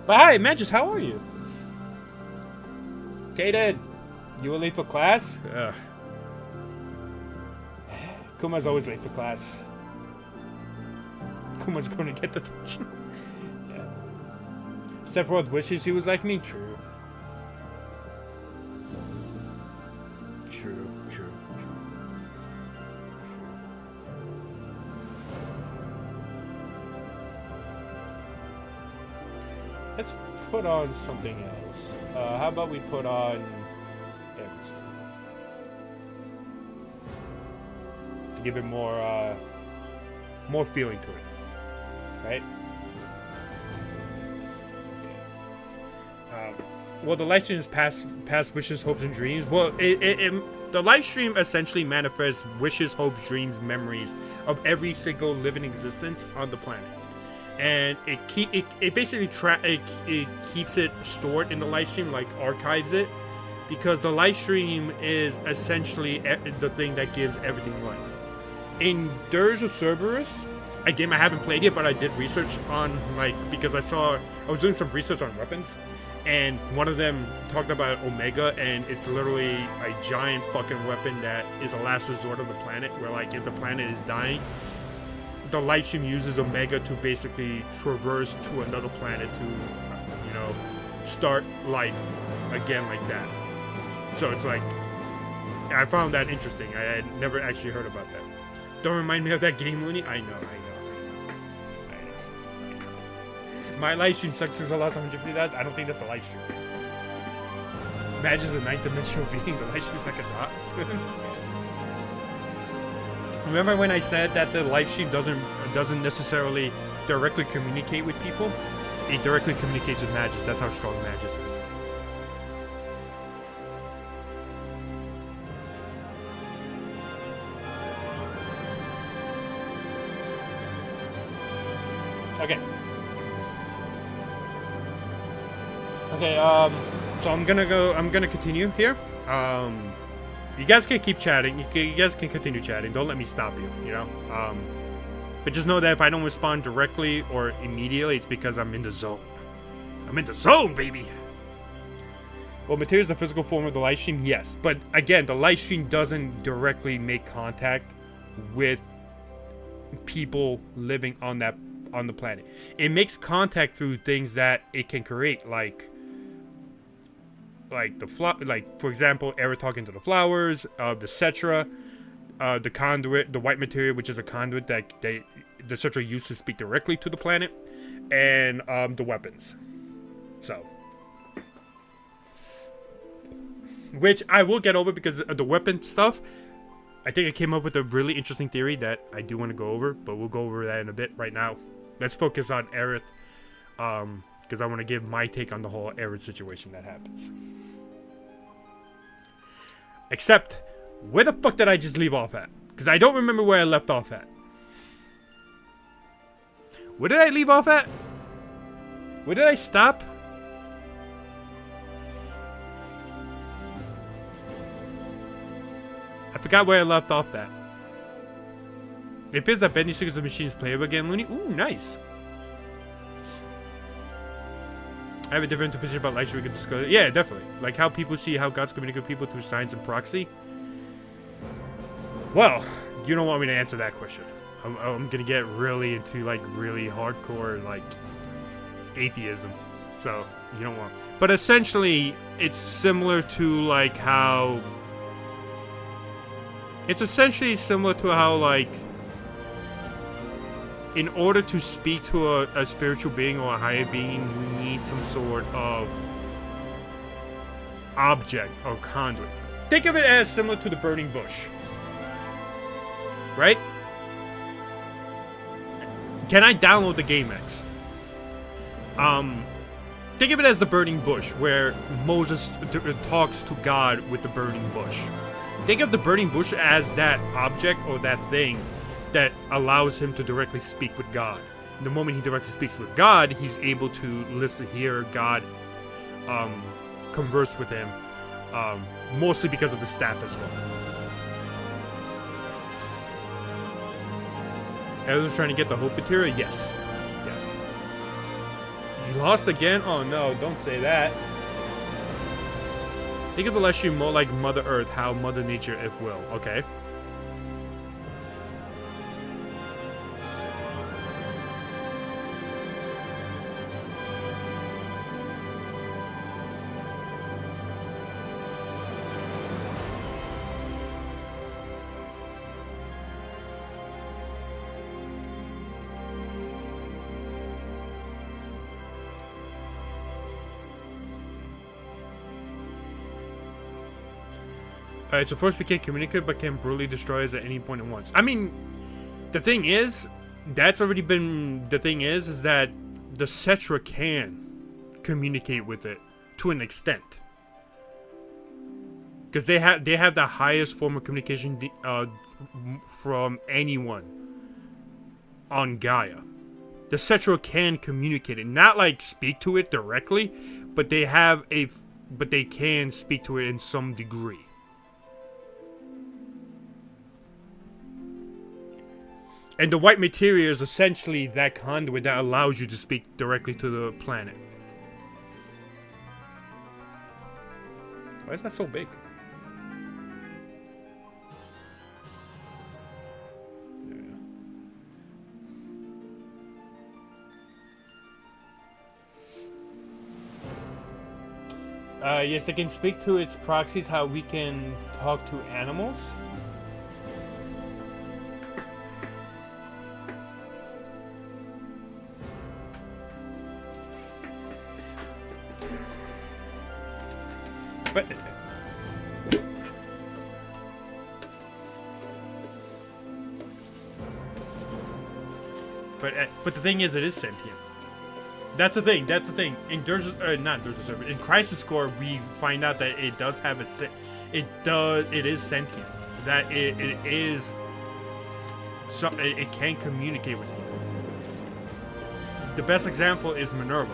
But hi, Mantis, how are you? Kaden, you were late for class? Kuma's always late for class. Kuma's going to get the attention. Yeah. Except for what wishes he was like me. True. True. Let's put on something else. How about we put on Aerith to give it more feeling to it, right? Well, the live stream is past wishes, hopes, and dreams. Well, the live stream essentially manifests wishes, hopes, dreams, memories of every single living existence on the planet. And it basically it keeps it stored in the live stream, like archives it, because the live stream is essentially the thing that gives everything life. In Dirge of Cerberus, a game I haven't played yet, but I did research on, like, because I was doing some research on weapons, and one of them talked about Omega, and it's literally a giant fucking weapon that is a last resort of the planet, where, like, if the planet is dying, the live stream uses Omega to basically traverse to another planet to, you know, start life again like that. So it's like, I found that interesting. I had never actually heard about that. Don't remind me of that game, Loony. I know. My live stream sucks because I lost 150,000. I don't think that's a live stream. Imagine the 9th dimensional being. The live stream is like a dot. Remember when I said that the live stream doesn't necessarily directly communicate with people? It directly communicates with Magus. That's how strong Magus is. Okay. So I'm gonna continue here. You guys can keep chatting. You guys can continue chatting. Don't let me stop you, you know? But just know that if I don't respond directly or immediately, it's because I'm in the zone. I'm in the zone, baby! Well, material is the physical form of the live stream? Yes. But again, the live stream doesn't directly make contact with people living on the planet. It makes contact through things that it can create, like for example, Aerith talking to the flowers, the Cetra, the conduit, the white material, which is a conduit that the Cetra used to speak directly to the planet, and the weapons. So, which I will get over because of the weapon stuff. I think I came up with a really interesting theory that I do want to go over, but we'll go over that in a bit. Right now, let's focus on Aerith, because I want to give my take on the whole Aerith situation that happens. Except, where the fuck did I just leave off at? Because I don't remember where I left off at. Where did I leave off at? Where did I stop? I forgot where I left off at. It appears that Bendy Stickers of Machine is playable again, Loony. Ooh, nice. I have a different interpretation about life, so we can discuss it. Yeah, definitely. Like how people see how gods communicate with people through science and proxy. Well, you don't want me to answer that question. I'm gonna get really into like really hardcore like atheism. So you don't want. But essentially, it's similar to like how. It's essentially similar to how like. In order to speak to a spiritual being or a higher being, you need some sort of object or conduit. Think of it as similar to the burning bush. Right? Can I download the GameX? Think of it as the burning bush, where Moses talks to God with the burning bush. Think of the burning bush as that object or that thing that allows him to directly speak with God. the moment he directly speaks with God, he's able to listen, hear God converse with him, mostly because of the staff as well. Everyone's trying to get the hope material? Yes. Yes. You lost again? Oh no, don't say that. Think of the last stream more like Mother Earth, how Mother Nature it will. Okay. Alright, so first we can communicate, but can brutally destroy us at any point at once. I mean, the thing is, that's already been... The thing is that the Cetra can communicate with it to an extent. Because they have the highest form of communication from anyone on Gaia. The Cetra can communicate it. Not like speak to it directly, but they can speak to it in some degree. And the white materia is essentially that conduit that allows you to speak directly to the planet. Why is that so big? Yes, they can speak to its proxies, how we can talk to animals. But the thing is, it is sentient. That's the thing. That's the thing. In in Crisis Core, we find out that it does have it is sentient. That it is. So it can communicate with people. The best example is Minerva.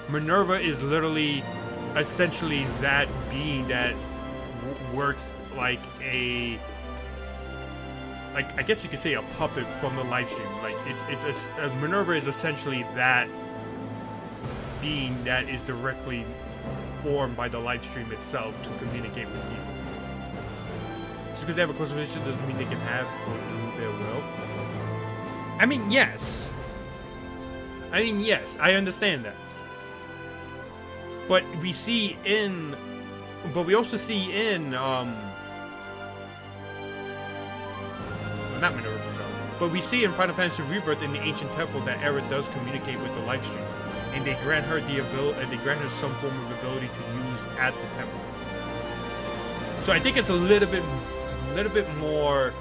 Minerva is literally, essentially, that being that works like a. Like, I guess you could say a puppet from the live stream. Like Minerva is essentially that being that is directly formed by the live stream itself to communicate with people. Just because they have a close relationship doesn't mean they can have or do their will. I mean, yes, I understand that. But we also see in not Minerva, but we see in Final Fantasy Rebirth in the Ancient Temple that Aerith does communicate with the live stream, and they grant her the ability. They grant her some form of ability to use at the temple. So I think it's a little bit more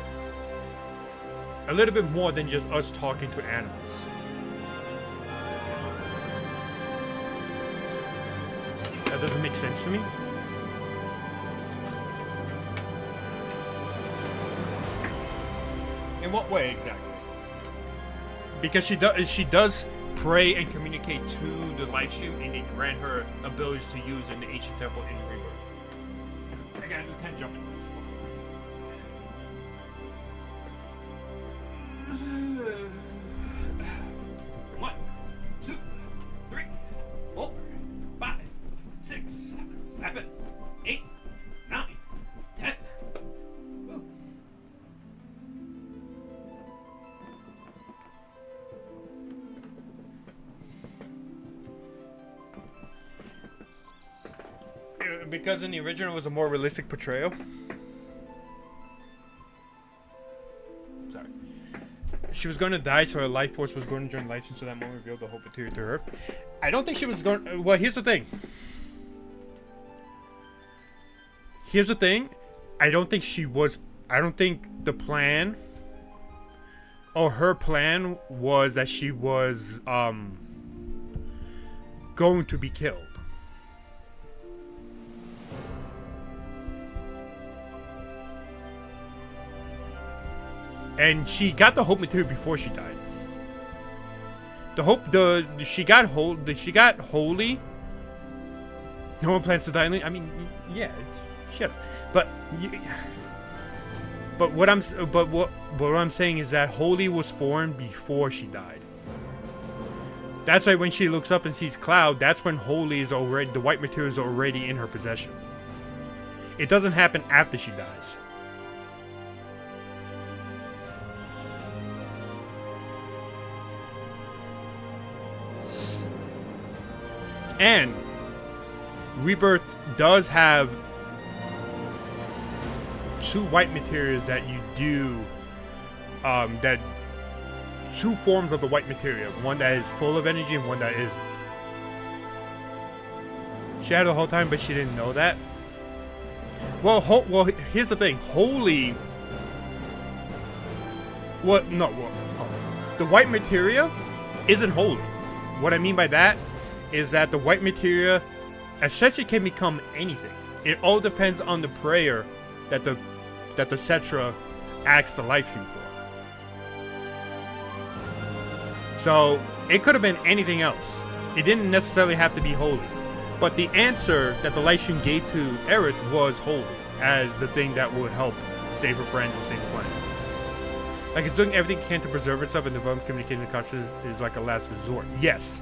than just us talking to animals. That doesn't make sense to me. In what way exactly? Because she does pray and communicate to the live stream, and they grant her abilities to use in the Ancient Temple in Rebirth. I gotta do 10 jumping ones. 1, 2, 3, 4, 5, 6, 7, 8, 9, 10. Because in the original it was a more realistic portrayal. Sorry. She was going to die, so her life force was going to join life, and so that moment revealed the whole material to her. I don't think she was going. Well, here's the thing. I don't think she was. I don't think the plan or her plan was that she was going to be killed. And she got the hope material before she died. She got holy. No one plans to die. I mean, yeah, shit. But what I'm saying is that holy was formed before she died. That's why when she looks up and sees Cloud, that's when holy is already, the white material is already in her possession. It doesn't happen after she dies. And Rebirth does have 2 white materials that you do, that 2 forms of the white material. One that is full of energy and one that isn't. She had it the whole time, but she didn't know that. Well, here's the thing. Holy... the white materia isn't holy. What I mean by that is that the white materia essentially can become anything. It all depends on the prayer that the Cetra asks the life stream for. So it could have been anything else. It didn't necessarily have to be holy. But the answer that the life stream gave to Aerith was holy as the thing that would help save her friends and save the planet. Like, it's doing everything it can to preserve itself and develop communication and consciousness is like a last resort. Yes.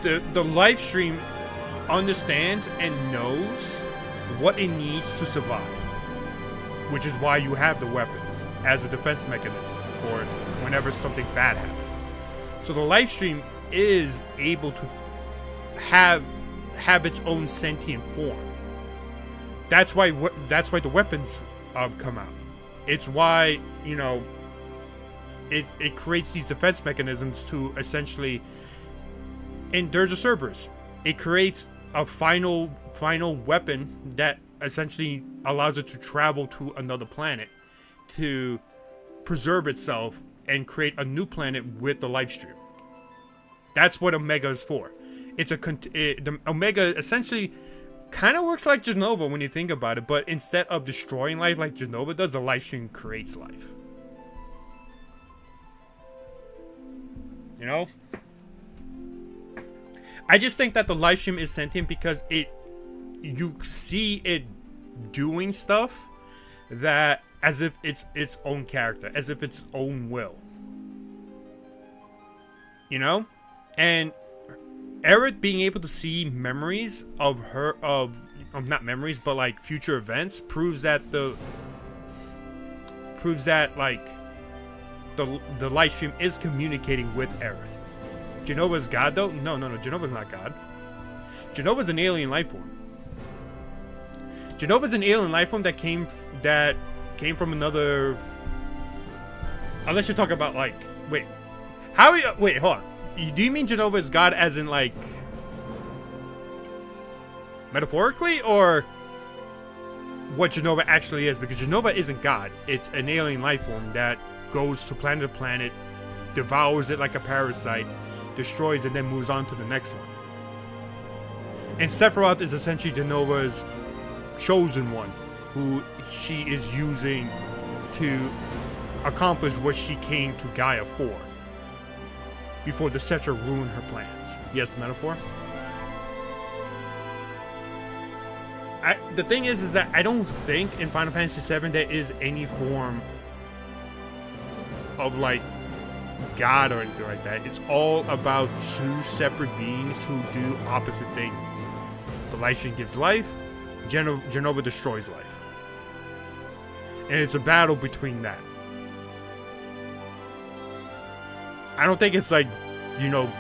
The live stream understands and knows what it needs to survive, which is why you have the weapons as a defense mechanism for whenever something bad happens. So the live stream is able to have its own sentient form. That's why the weapons come out. It's why, you know, it creates these defense mechanisms to essentially. And there's a Cerberus. It creates a final weapon that essentially allows it to travel to another planet to preserve itself and create a new planet with the life stream. That's what Omega is for. The Omega essentially kind of works like Genova when you think about it, but instead of destroying life like Genova does, the life stream creates life. You know? I just think that the live stream is sentient because you see it doing stuff that as if it's its own character, as if its own will. You know? And Aerith being able to see memories of not memories, but like future events proves that like the live stream is communicating with Aerith. Genova's God, though? No. Genova's not God. Genova's an alien life form. Genova's an alien life form that came from another. Unless you're talking about like, wait, hold on. Do you mean Genova is God as in like metaphorically, or what Genova actually is? Because Genova isn't God. It's an alien life form that goes to planet to planet, devours it like a parasite, destroys it, then moves on to the next one. And Sephiroth is essentially Genova's chosen one, who she is using to accomplish what she came to Gaia for, before the Cetra ruin her plans. Yes, metaphor? The thing is that I don't think in Final Fantasy VII there is any form of like God or anything like that. It's all about 2 separate beings who do opposite things. The life stream gives life, Genova destroys life. And it's a battle between that. I don't think it's like, you know,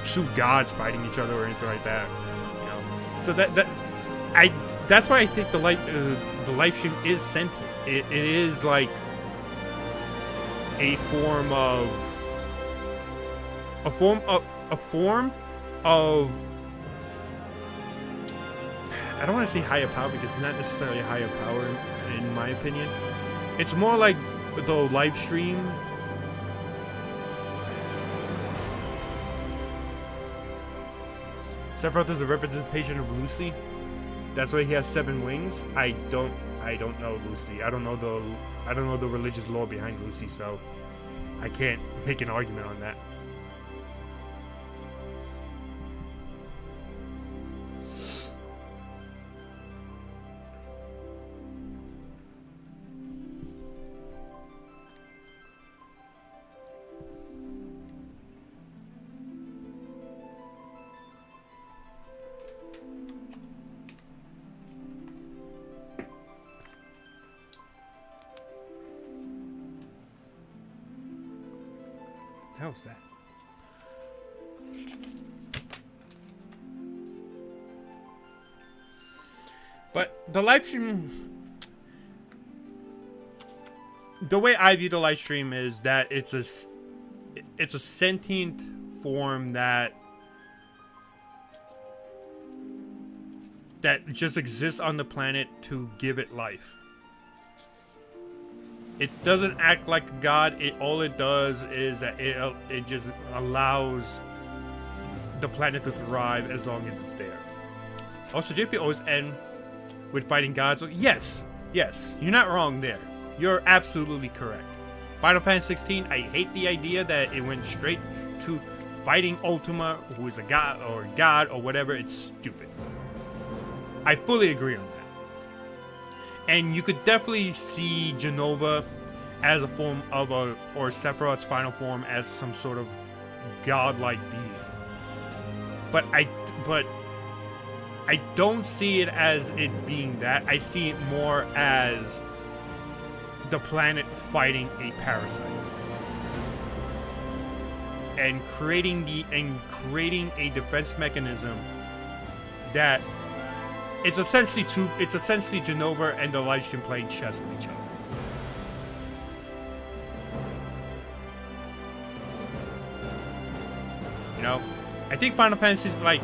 2 gods fighting each other or anything like that. You know, so that's why I think the life stream is sentient. It is like a form of I don't want to say higher power because it's not necessarily a higher power in my opinion. It's more like the live stream. Sephiroth is a representation of Lucy. That's why he has 7 wings. I don't know Lucy. I don't know the religious lore behind Lucy, so I can't make an argument on that. hell's that? But the live stream, the way I view the live stream is that it's a sentient form that just exists on the planet to give it life. It doesn't act like a god. All it does is that it just allows the planet to thrive as long as it's there. Also, JP always end with fighting gods. So yes, you're not wrong there. You're absolutely correct. Final Fantasy 16, I hate the idea that it went straight to fighting Ultima, who is a god or whatever. It's stupid. I fully agree on that. And you could definitely see Genova as a form of or Sephiroth's final form as some sort of godlike being. But I don't see it as it being that. I see it more as the planet fighting a parasite. And creating a defense mechanism that it's essentially Genova and the livestream playing chess with each other. You know, I think Final Fantasy is like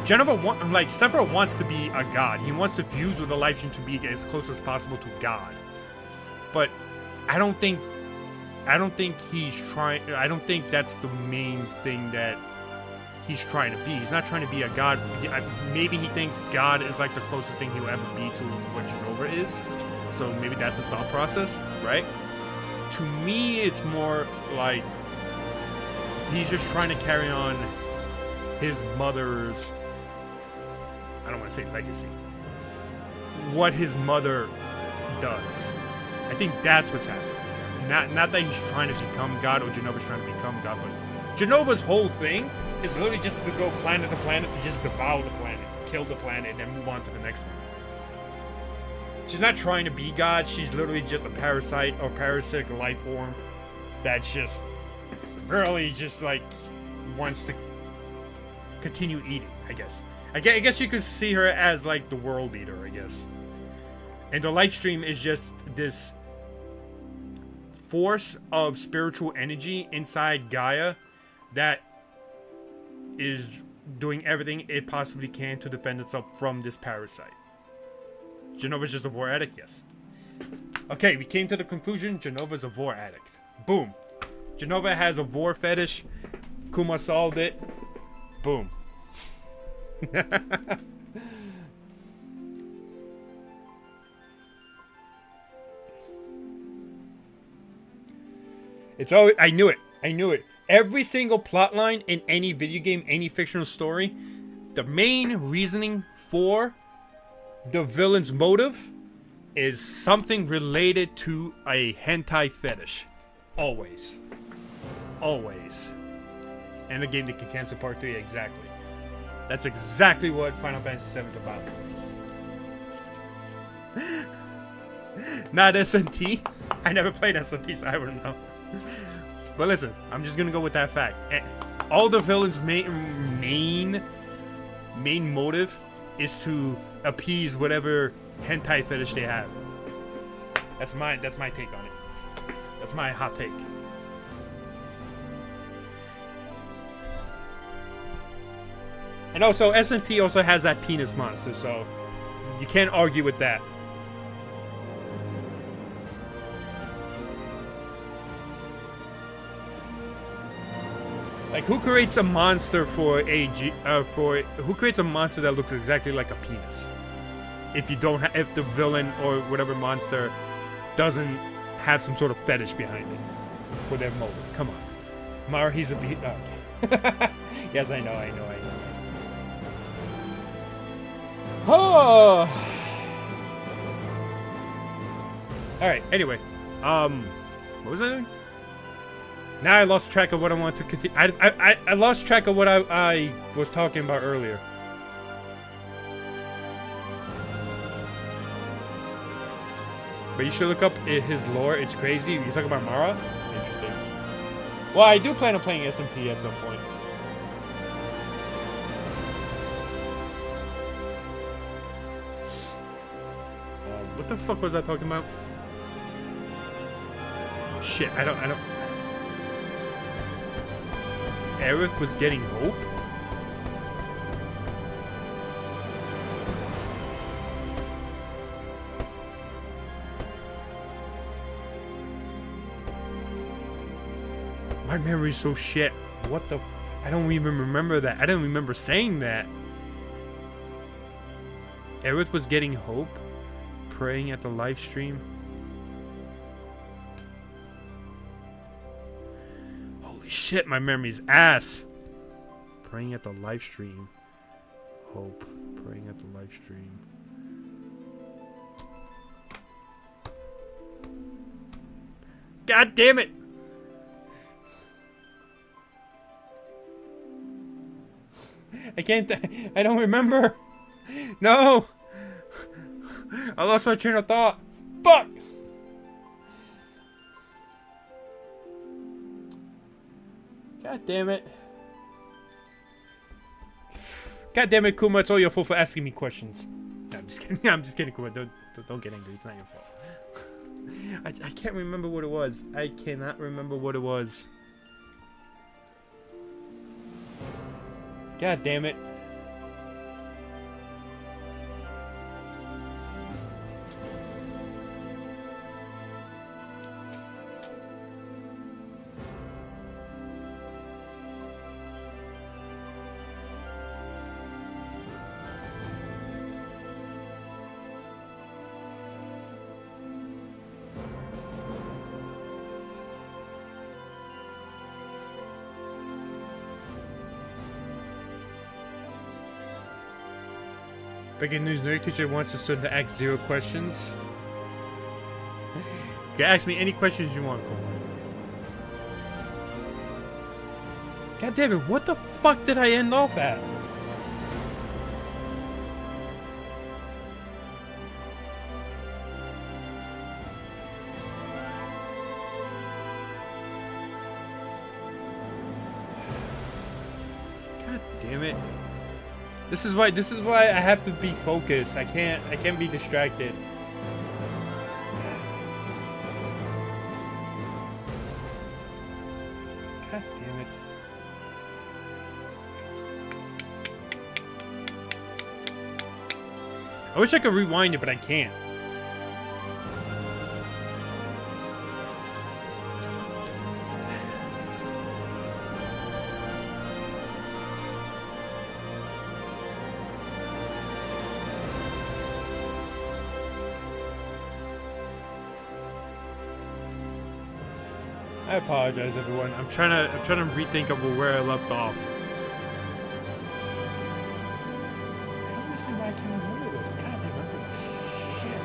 Sephiroth wants to be a god. He wants to fuse with the livestream to be as close as possible to God. But I don't think he's trying. I don't think that's the main thing that he's trying to be. He's not trying to be a god. Maybe he thinks God is like the closest thing he'll ever be to what Genova is. So maybe that's his thought process, right? To me, it's more like he's just trying to carry on his mother's, I don't want to say legacy, what his mother does. I think that's what's happening here. Not that he's trying to become God or Genova's trying to become God, but Genova's whole thing is literally just to go planet to planet to just devour the planet, kill the planet, and then move on to the next one. She's not trying to be God. She's literally just a parasite or parasitic life form that's just really just like wants to continue eating, I guess. I guess you could see her as like the world eater, I guess. And the light stream is just this force of spiritual energy inside Gaia that is doing everything it possibly can to defend itself from this parasite. Genova's just a vor addict, yes. Okay, we came to the conclusion Genova's a vor addict. Boom. Genova has a vor fetish. Kuma solved it. Boom. It's always, I knew it. Every single plotline in any video game, any fictional story, the main reasoning for the villain's motive is something related to a hentai fetish. Always. Always. And a game that can cancel Part 3, exactly. That's exactly what Final Fantasy 7 is about. Not SMT. I never played SMT, so I wouldn't know. But listen, I'm just gonna go with that fact. All the villains' main motive is to appease whatever hentai fetish they have. That's my take on it. That's my hot take. And also, SMT also has that penis monster, so you can't argue with that. Like, who creates a monster who creates a monster that looks exactly like a penis? If the villain or whatever monster doesn't have some sort of fetish behind it for their motive. Come on. Mara, he's a beat. Oh, okay. Yes, I know. Oh. Alright, anyway. What was I doing? Now I lost track of what I want to continue. I lost track of what I was talking about earlier. But you should look up his lore. It's crazy. You talk about Mara? Interesting. Well, I do plan on playing SMP at some point. What the fuck was I talking about? Shit, I don't. Aerith was getting hope? My memory's so shit. What the? I don't even remember that. I don't remember saying that. Aerith was getting hope? Praying at the live stream? Holy shit, my memory's ass. Praying at the live stream. Hope. Praying at the live stream. God damn it! I can't. I don't remember. No! I lost my train of thought. Fuck! God damn it. God damn it, Kuma. It's all your fault for asking me questions. No, I'm just kidding. I'm just kidding, Kuma. Don't get angry. It's not your fault. I can't remember what it was. I cannot remember what it was. God damn it. Breaking news, no teacher wants his son to ask 0 questions. You can ask me any questions you want, Cole. God damn it, what the fuck did I end off at? God damn it. This is why I have to be focused. I can't be distracted. God damn it. I wish I could rewind it, but I can't. I apologize, everyone. I'm trying to rethink of where I left off. I don't understand why I can't remember this. God, I remember shit.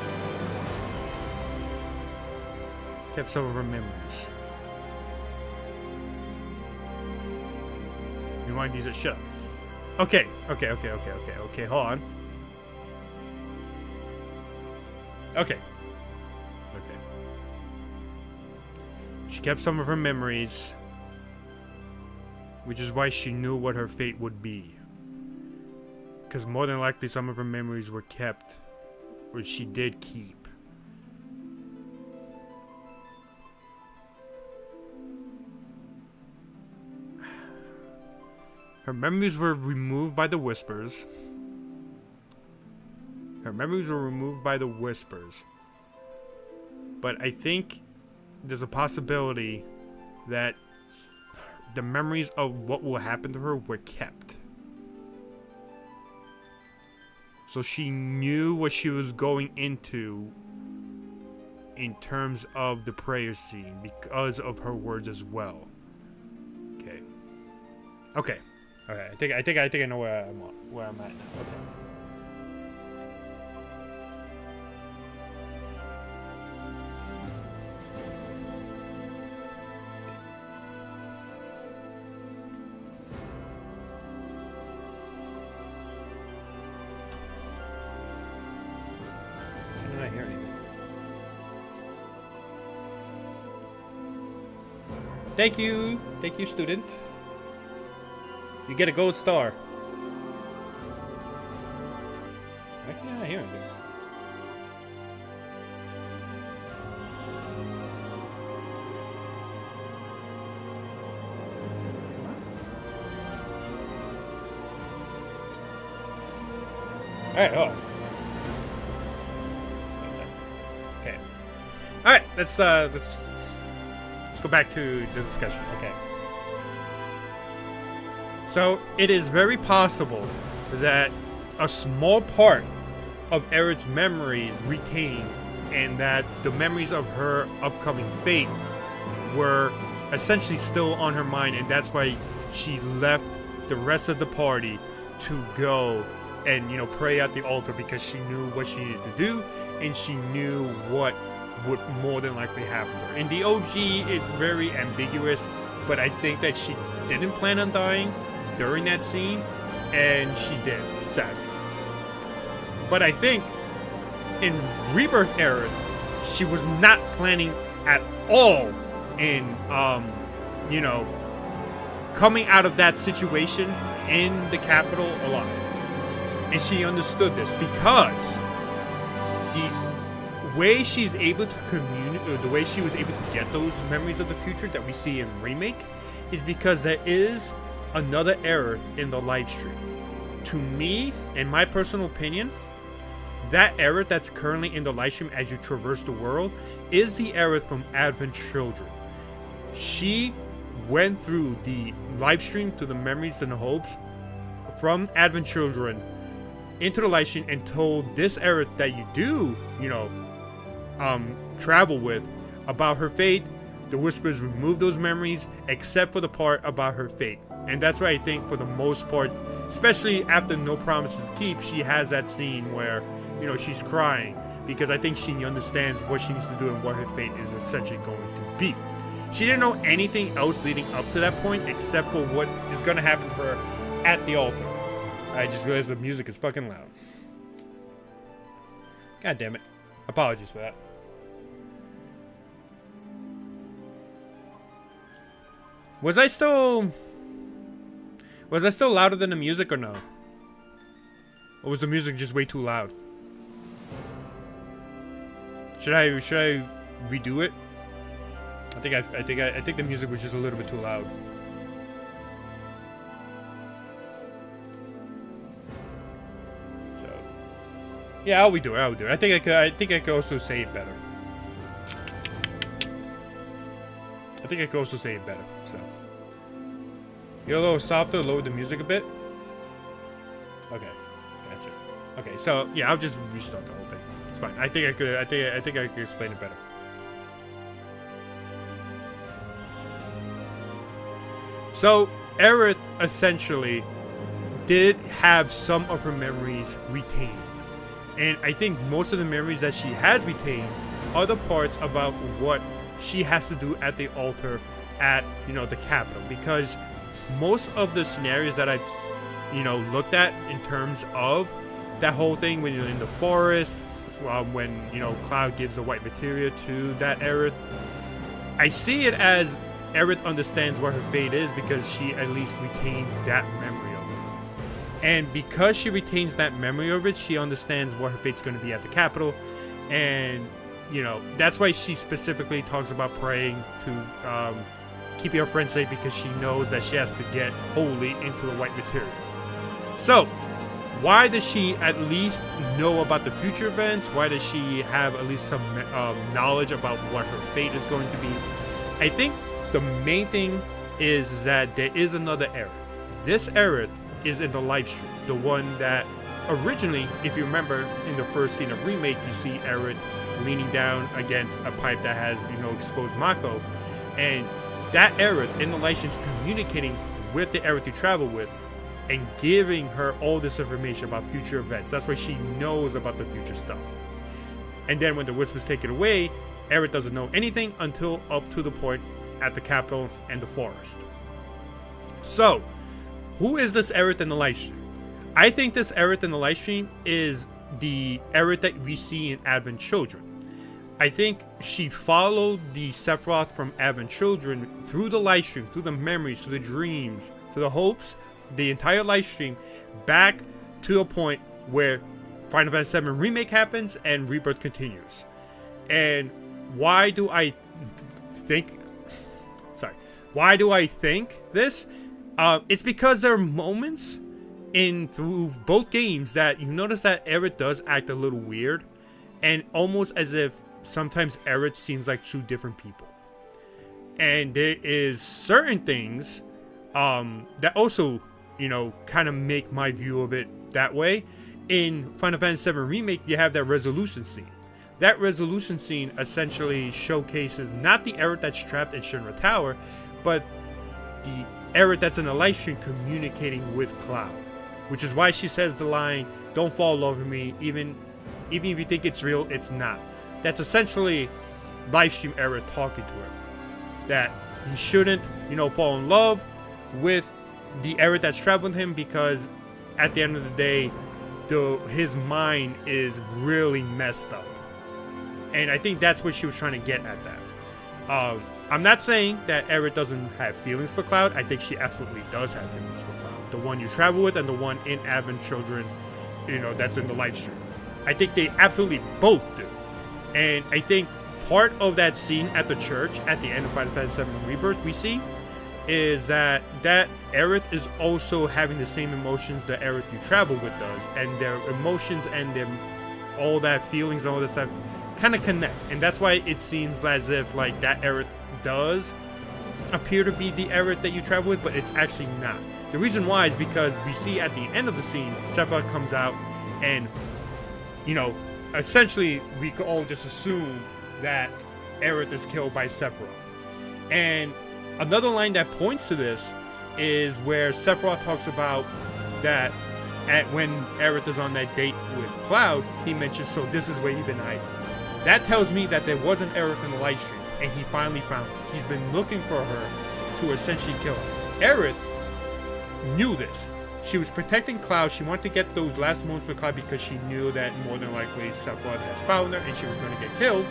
Kept some of her memories. Rewind these at shut. Okay. Hold on. Okay. She kept some of her memories, which is why she knew what her fate would be. Because more than likely some of her memories were kept, or she did keep. Her memories were removed by the whispers. But I think there's a possibility that the memories of what will happen to her were kept. So she knew what she was going into in terms of the prayer scene because of her words as well. Okay. I think I know where I'm at now. Okay. I didn't hear anything. Thank you, student. You get a gold star. Why can I not hear him? Alright, oh. Okay. Alright, let's go back to the discussion. Okay. So it is very possible that a small part of Aerith's memories retained, and that the memories of her upcoming fate were essentially still on her mind, and that's why she left the rest of the party to go and, you know, pray at the altar, because she knew what she needed to do, and she knew what would more than likely happen to her. In the OG, it's very ambiguous, but I think that she didn't plan on dying during that scene, and she did, sadly. But I think in Rebirth Aerith, she was not planning at all in, you know, coming out of that situation in the capital alive. And she understood this because the way she's able to communicate, the way she was able to get those memories of the future that we see in Remake, is because there is another Aerith in the live stream. To me, in my personal opinion, that Aerith that's currently in the live stream as you traverse the world is the Aerith from Advent Children. She went through the live stream to the memories and the hopes from Advent Children into the live stream and told this Aerith that you do, you know, travel with about her fate. The Whispers removed those memories except for the part about her fate. And that's why I think for the most part, especially after No Promises to Keep, she has that scene where, you know, she's crying because I think she understands what she needs to do and what her fate is essentially going to be. She didn't know anything else leading up to that point except for what is going to happen to her at the altar. I just realized the music is fucking loud. God damn it. Apologies for that. Was I still louder than the music or no? Or was the music just way too loud? Should I redo it? I think the music was just a little bit too loud. So yeah, I'll redo it. I think I could also say it better. I think I could also say it better. So you're a little softer, lower the music a bit. Okay, gotcha. Okay, so yeah, I'll just restart the whole thing. It's fine. I think I could explain it better. So Aerith essentially did have some of her memories retained, and I think most of the memories that she has retained are the parts about what she has to do at the altar at, you know, the capital, because most of the scenarios that I've, you know, looked at in terms of that whole thing when you're in the forest, when, you know, Cloud gives the white materia to that Aerith, I see it as Aerith understands what her fate is because she at least retains that memory of it. And because she retains that memory of it, she understands what her fate's going to be at the capital. And, you know, that's why she specifically talks about praying to keep your friend safe, because she knows that she has to get wholly into the white materia. So, why does she at least know about the future events? Why does she have at least some knowledge about what her fate is going to be? I think the main thing is that there is another Aerith. This Aerith is in the live stream. The one that originally, if you remember, in the first scene of Remake, you see Aerith leaning down against a pipe that has, you know, exposed Mako. And that Aerith in the live stream is communicating with the Aerith you travel with and giving her all this information about future events. That's why she knows about the future stuff. And then when the Whispers take it away, Aerith doesn't know anything until up to the point at the capital and the forest. So, who is this Aerith in the live stream? I think this Aerith in the live stream is the Aerith that we see in Advent Children. I think she followed the Sephiroth from Advent Children through the live stream, through the memories, through the dreams, through the hopes, the entire live stream, back to a point where Final Fantasy VII Remake happens and Rebirth continues. And why do I think this? It's because there are moments through both games that you notice that Aerith does act a little weird, and almost as if sometimes Aerith seems like two different people. And there is certain things that also, kind of make my view of it that way. In Final Fantasy VII Remake, you have that resolution scene. That resolution scene essentially showcases not the Aerith that's trapped in Shinra Tower, but the Aerith that's in the live stream communicating with Cloud. Which is why she says the line, "Don't fall in love with me, even if you think it's real, it's not." That's essentially live stream Aerith talking to her. That he shouldn't, fall in love with the Aerith that's trapped with him, because at the end of the day, his mind is really messed up. And I think that's what she was trying to get at that. I'm not saying that Aerith doesn't have feelings for Cloud. I think she absolutely does have feelings for Cloud. The one you travel with and the one in Advent Children, that's in the live stream. I think they absolutely both do. And I think part of that scene at the church at the end of Final Fantasy VII Rebirth we see is that Aerith is also having the same emotions the Aerith you travel with does, and their emotions and all that feelings and all this stuff kind of connect. And that's why it seems as if like that Aerith does appear to be the Aerith that you travel with, but it's actually not. The reason why is because we see at the end of the scene, Sephiroth comes out, and essentially we could all just assume that Aerith is killed by Sephiroth. And another line that points to this is where Sephiroth talks about that when Aerith is on that date with Cloud, he mentions, "So this is where you've been hiding." That tells me that there was an Aerith in the live stream, and he finally found her. He's been looking for her to essentially kill her. Aerith knew this. She was protecting Cloud. She wanted to get those last moments with Cloud because she knew that more than likely Sephiroth has found her and she was going to get killed.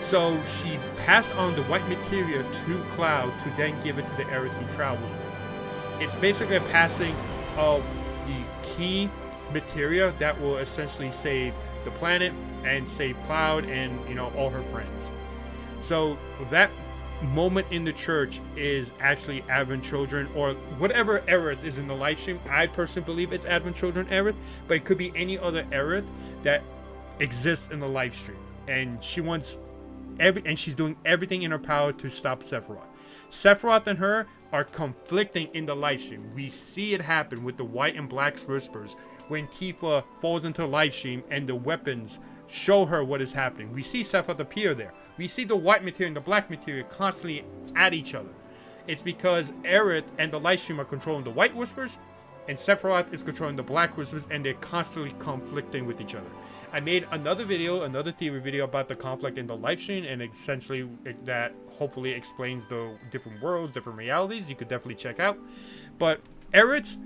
So she passed on the white materia to Cloud to then give it to the Aerith he travels with. It's basically a passing of the key materia that will essentially save the planet and save Cloud and all her friends. So that moment in the church is actually Advent Children, or whatever Aerith is in the live stream. I personally believe it's Advent Children Aerith, but it could be any other Aerith that exists in the live stream. And she wants and she's doing everything in her power to stop Sephiroth. Sephiroth and her are conflicting in the live stream. We see it happen with the white and black whispers when Tifa falls into the live stream and the weapons show her what is happening. We see Sephiroth appear there. We see the white material and the black material constantly at each other. It's because Aerith and the live stream are controlling the white whispers, and Sephiroth is controlling the black whispers, and they're constantly conflicting with each other. I made another theory video about the conflict in the live stream, and essentially that hopefully explains the different worlds, different realities. You could definitely check out. But Aerith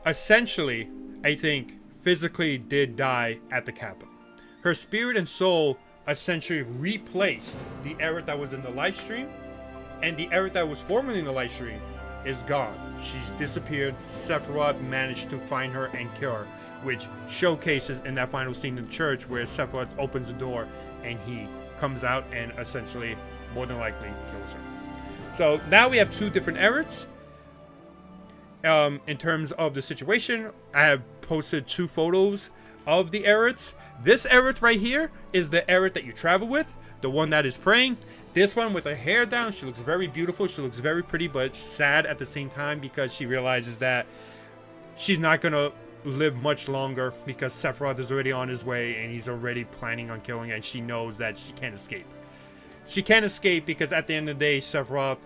essentially, I think, physically did die at the Kappa. Her spirit and soul essentially replaced the Aerith that was in the live stream, and the Aerith that was formerly in the live stream is gone. She's disappeared. Sephiroth managed to find her and kill her, which showcases in that final scene in the church where Sephiroth opens the door and he comes out and essentially, more than likely, kills her. So now we have two different Aeriths. In terms of the situation, I have posted two photos of the Aeriths. This Aerith right here is the Aerith that you travel with, the one that is praying. This one with her hair down, she looks very beautiful, she looks very pretty, but sad at the same time because she realizes that she's not going to live much longer because Sephiroth is already on his way and he's already planning on killing her, and she knows that she can't escape. She can't escape because at the end of the day, Sephiroth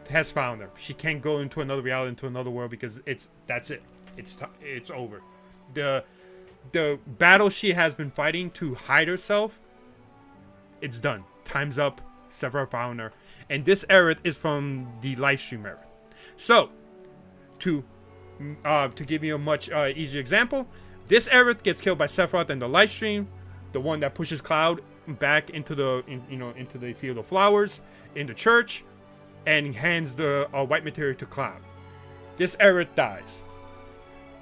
has found her. She can't go into another reality, into another world, because that's it. It's over. The battle she has been fighting to hide herself, it's done. Time's up. Sephiroth found her. And this Aerith is from the live stream Aerith. So, to give you a much easier example, This Aerith gets killed by Sephiroth in the live stream, the one that pushes Cloud back into the into the field of flowers in the church, and hands the white materia to Cloud. This Aerith dies.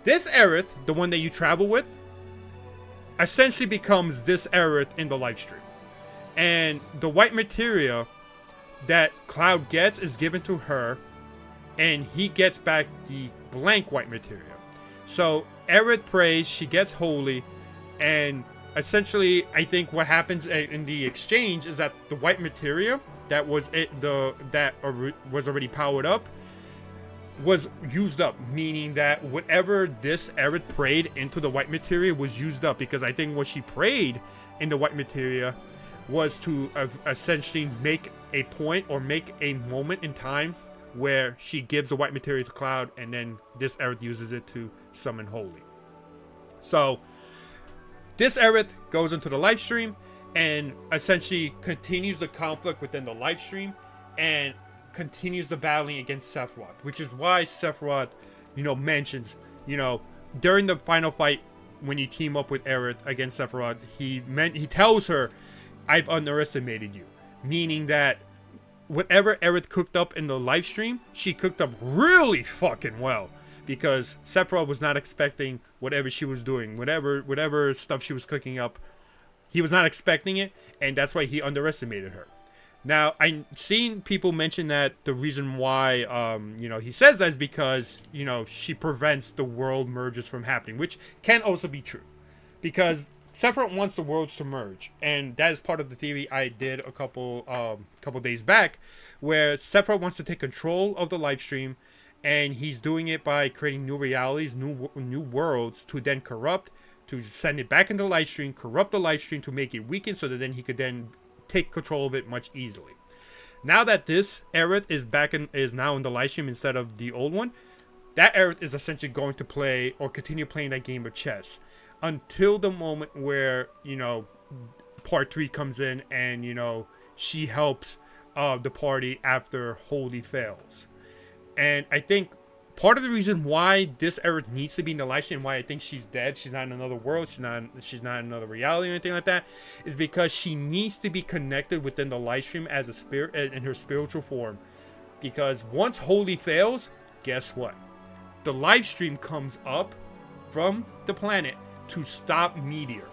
This Aerith, the one that you travel with, essentially becomes this Aerith in the live stream, and the white materia that Cloud gets is given to her, and he gets back the blank white materia. So Aerith prays, she gets holy, and essentially I think what happens in the exchange is that the white materia that was was already powered up was used up, meaning that whatever this Aerith prayed into the white materia was used up, because I think what she prayed in the white materia was to essentially make a point or make a moment in time where she gives the white materia to Cloud, and then this Aerith uses it to summon Holy. So this Aerith goes into the live stream and essentially continues the conflict within the live stream and continues the battling against Sephiroth, which is why Sephiroth, mentions, during the final fight when you team up with Aerith against Sephiroth, he tells her, "I've underestimated you," meaning that whatever Aerith cooked up in the live stream, she cooked up really fucking well, because Sephiroth was not expecting whatever she was doing, whatever stuff she was cooking up. He was not expecting it, and that's why he underestimated her. Now, I've seen people mention that the reason why, he says that is because, she prevents the world merges from happening, which can also be true, because Sephiroth wants the worlds to merge, and that is part of the theory I did a couple days back, where Sephiroth wants to take control of the live stream, and he's doing it by creating new realities, new worlds to then corrupt, to send it back into the live stream, corrupt the live stream to make it weaken, so that then he could then take control of it much easily. Now that this Aerith is now in the live stream instead of the old one, that Aerith is essentially going to play or continue playing that game of chess until the moment where, part 3 comes in and, she helps the party after Holy fails. And I think part of the reason why this Aerith needs to be in the live stream, why I think she's dead, she's not in another world, she's not in another reality or anything like that, is because she needs to be connected within the live stream as a spirit, in her spiritual form. Because once Holy fails, guess what? The live stream comes up from the planet to stop Meteor.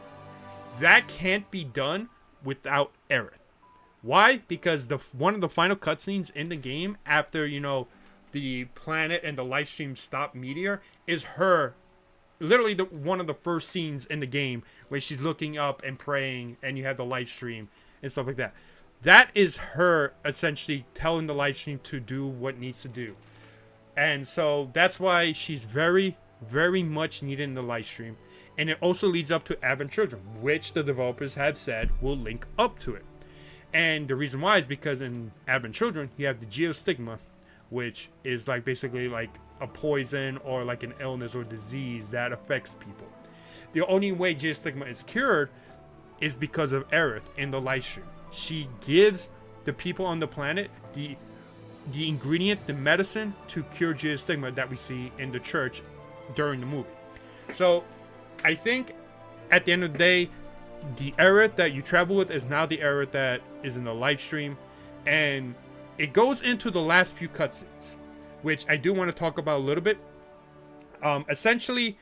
That can't be done without Aerith. Why? Because one of the final cutscenes in the game after, the planet and the live stream stop Meteor is her, literally one of the first scenes in the game where she's looking up and praying, and you have the live stream and stuff like that. That is her essentially telling the live stream to do what needs to do. And so that's why she's very, very much needed in the live stream. And it also leads up to Advent Children, which the developers have said will link up to it. And the reason why is because in Advent Children, you have the Geostigma, which is basically like a poison or like an illness or disease that affects people. The only way Geostigma is cured is because of Aerith in the live stream. She gives the people on the planet the ingredient, the medicine to cure Geostigma that we see in the church during the movie. So I think at the end of the day, the Aerith that you travel with is now the Aerith that is in the live stream, and it goes into the last few cutscenes, which I do want to talk about a little bit. Essentially,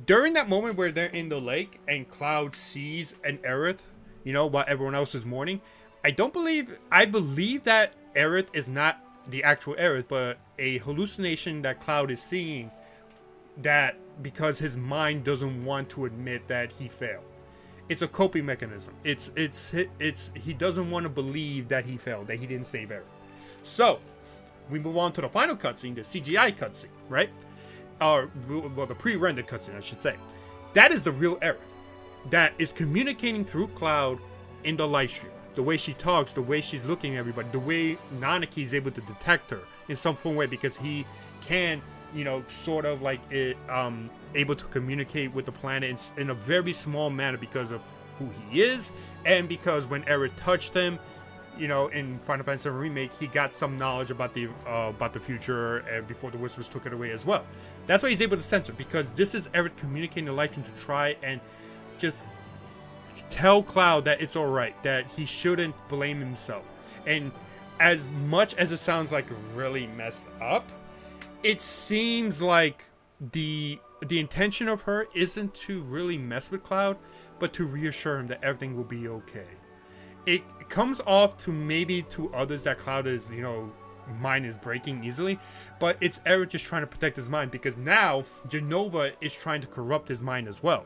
during that moment where they're in the lake and Cloud sees an Aerith, while everyone else is mourning, I believe that Aerith is not the actual Aerith, but a hallucination that Cloud is seeing, that because his mind doesn't want to admit that he failed. It's a coping mechanism. He doesn't want to believe that he failed, that he didn't save Aerith. So we move on to the final cutscene, the CGI cutscene, right? The pre-rendered cutscene, I should say. That is the real Aerith that is communicating through Cloud in the live stream. The way she talks, the way she's looking at everybody, the way Nanaki is able to detect her in some form way, because he can, sort of able to communicate with the planet in a very small manner because of who he is, and because when Aerith touched him, in Final Fantasy VII Remake, he got some knowledge about the future, and before the Whispers took it away as well. That's why he's able to sense it, because this is Aerith communicating to Life Stream to try and just tell Cloud that it's alright, that he shouldn't blame himself. And as much as it sounds like really messed up, it seems like the intention of her isn't to really mess with Cloud, but to reassure him that everything will be okay. It comes off to maybe to others that Cloud is, mind is breaking easily, but it's Aerith just trying to protect his mind, because now Jenova is trying to corrupt his mind as well.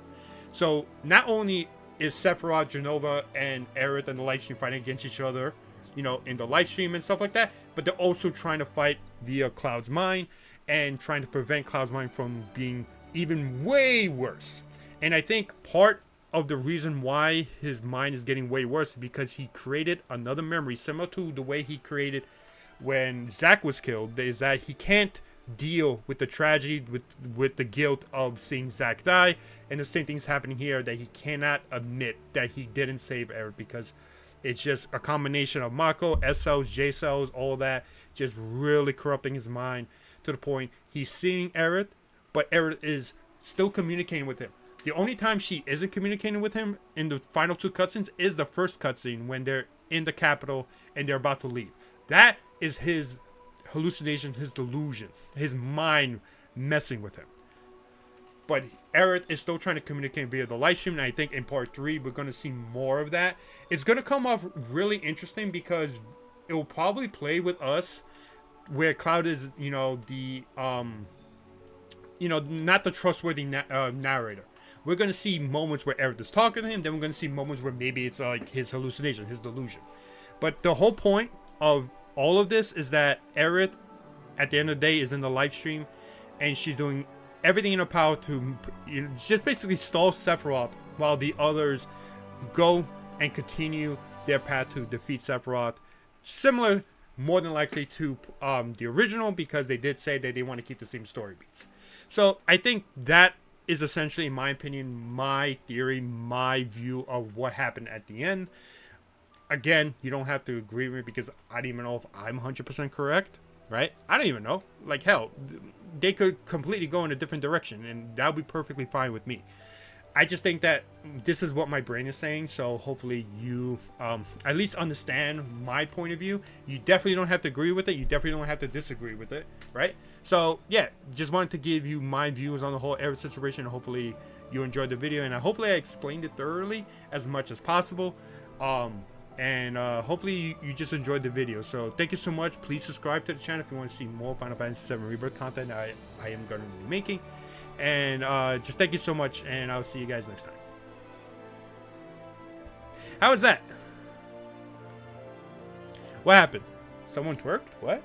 So not only is Sephiroth, Jenova, and Aerith and the live stream fighting against each other, in the live stream and stuff like that, but they're also trying to fight via Cloud's mind and trying to prevent Cloud's mind from being even way worse. And I think part of the reason why his mind is getting way worse is because he created another memory similar to the way he created when Zack was killed, is that he can't deal with the tragedy, with the guilt of seeing Zack die, and the same thing's happening here, that he cannot admit that he didn't save Aerith, because it's just a combination of Mako, S cells, J cells, all that, just really corrupting his mind to the point he's seeing Aerith, but Aerith is still communicating with him. The only time she isn't communicating with him in the final two cutscenes is the first cutscene when they're in the capital and they're about to leave. That is his hallucination, his delusion, his mind messing with him. But Aerith is still trying to communicate via the live stream, and I think in part 3 we're going to see more of that. It's going to come off really interesting because it will probably play with us where Cloud is, not the trustworthy narrator. We're going to see moments where Aerith is talking to him, then we're going to see moments where maybe it's like his hallucination, his delusion. But the whole point of all of this is that Aerith, at the end of the day, is in the live stream, and she's doing everything in her power to just basically stall Sephiroth while the others go and continue their path to defeat Sephiroth. Similar, more than likely, to the original, because they did say that they want to keep the same story beats. So I think that is essentially, in my opinion, my theory, my view of what happened at the end. Again, you don't have to agree with me, because I don't even know if I'm 100% correct, right? I don't even know. Like, hell, they could completely go in a different direction, and that would be perfectly fine with me. I just think that this is what my brain is saying, so hopefully you at least understand my point of view. You definitely don't have to agree with it. You definitely don't have to disagree with it, right? So, yeah, just wanted to give you my views on the whole Aerith situation. Hopefully you enjoyed the video, and hopefully I explained it thoroughly as much as possible. And hopefully you just enjoyed the video. So thank you so much. Please subscribe to the channel if you want to see more Final Fantasy VII Rebirth content I am going to be making. And just thank you so much, and I'll see you guys next time. How was that? What happened? Someone twerked? What?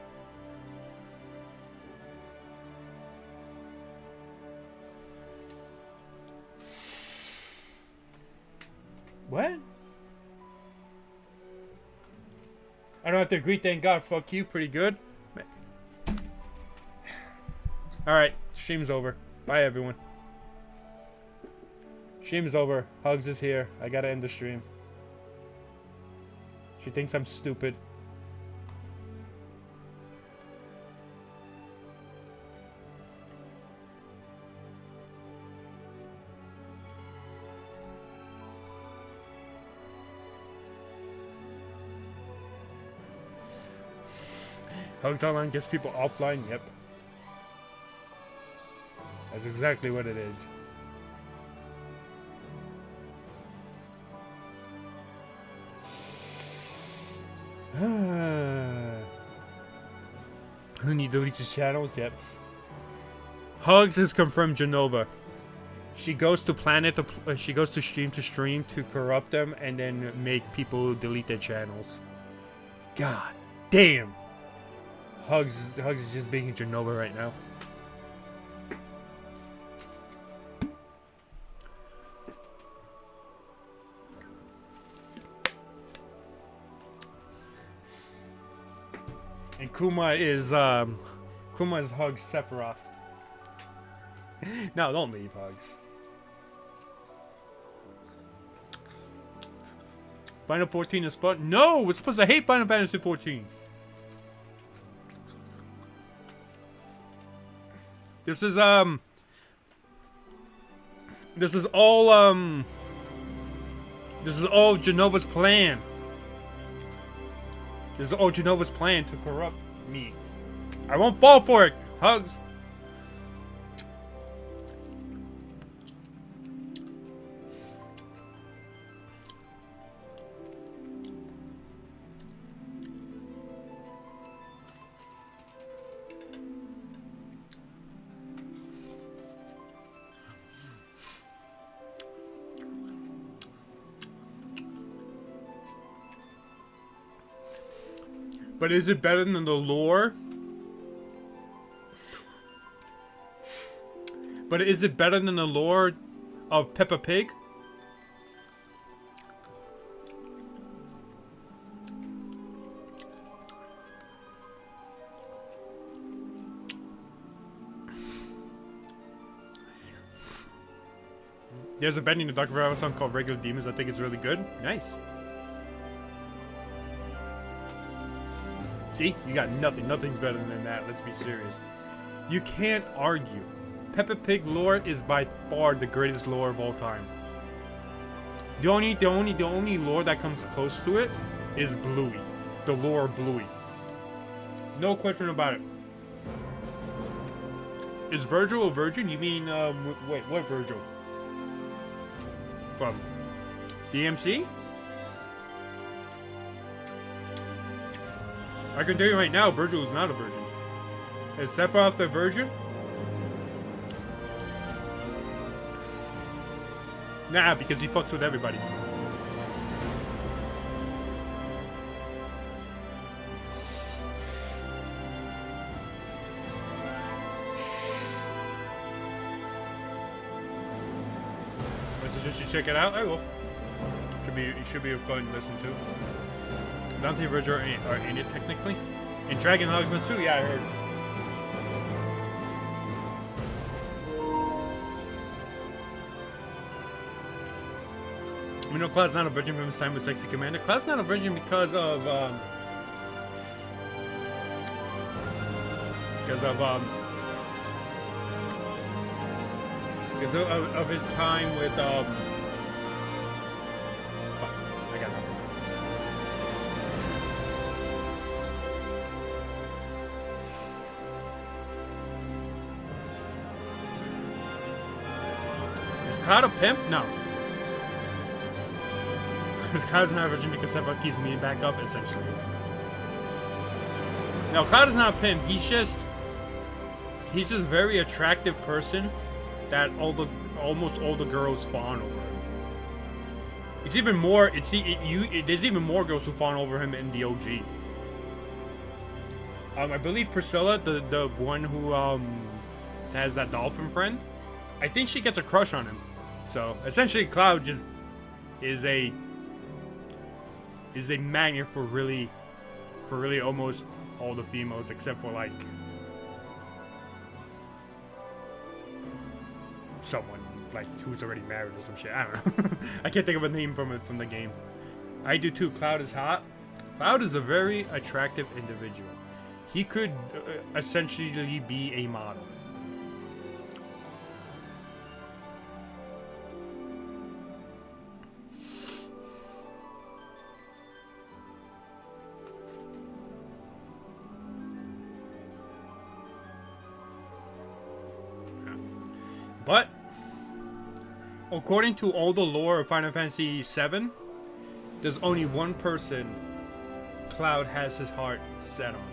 What? I don't have to agree, thank God. Fuck you, pretty good. Alright, stream's over. Bye, everyone. Stream's over. Hugs is here. I gotta end the stream. She thinks I'm stupid. Hugs online gets people offline? Yep. That's exactly what it is. Loony deletes his channels? Yep. Hugs has confirmed Jenova. She goes to she goes to stream to corrupt them and then make people delete their channels. God damn. Hugs is just being Jenova right now. And Kuma is Hugs Sephiroth. No, don't leave, Hugs. Final 14 is fun. No, we're supposed to hate Final Fantasy 14. This is all Genova's plan. This is all Genova's plan to corrupt me. I won't fall for it. Hugs. But is it better than the lore? But is it better than the lore of Peppa Pig? There's a bending the Dark Forever song called Regular Demons. I think it's really good. Nice. See? You got nothing. Nothing's better than that. Let's be serious. You can't argue. Peppa Pig lore is by far the greatest lore of all time. The only lore that comes close to it is Bluey. The lore of Bluey. No question about it. Is Virgil a virgin? You mean, wait, what Virgil? From DMC? I can tell you right now, Virgil is not a virgin. Is Sephiroth the virgin? Nah, because he fucks with everybody. I suggest you check it out. I will. It should be a fun listen to. Dante and Virgil are in it technically. And Dragon Logsman too, yeah, I heard. We know Cloud's not a virgin from his time with Sexy Commander. Cloud's not a virgin because of his time with I got nothing. Is Cloud a pimp? No. Cloud's not a virgin because Sephiroth keeps me back up, essentially. No, Cloud is not a pimp. He's just a very attractive person that almost all the girls fawn over him. It's even more. There's even more girls who fawn over him in the OG. I believe Priscilla, the one who has that dolphin friend, I think she gets a crush on him. So essentially, Cloud just is a magnet for really almost all the females except for like someone like who's already married or some shit. I don't know. I can't think of a name from the game. I do too. Cloud is hot. Cloud is a very attractive individual. He could essentially be a model. But according to all the lore of Final Fantasy VII, there's only one person Cloud has his heart set on.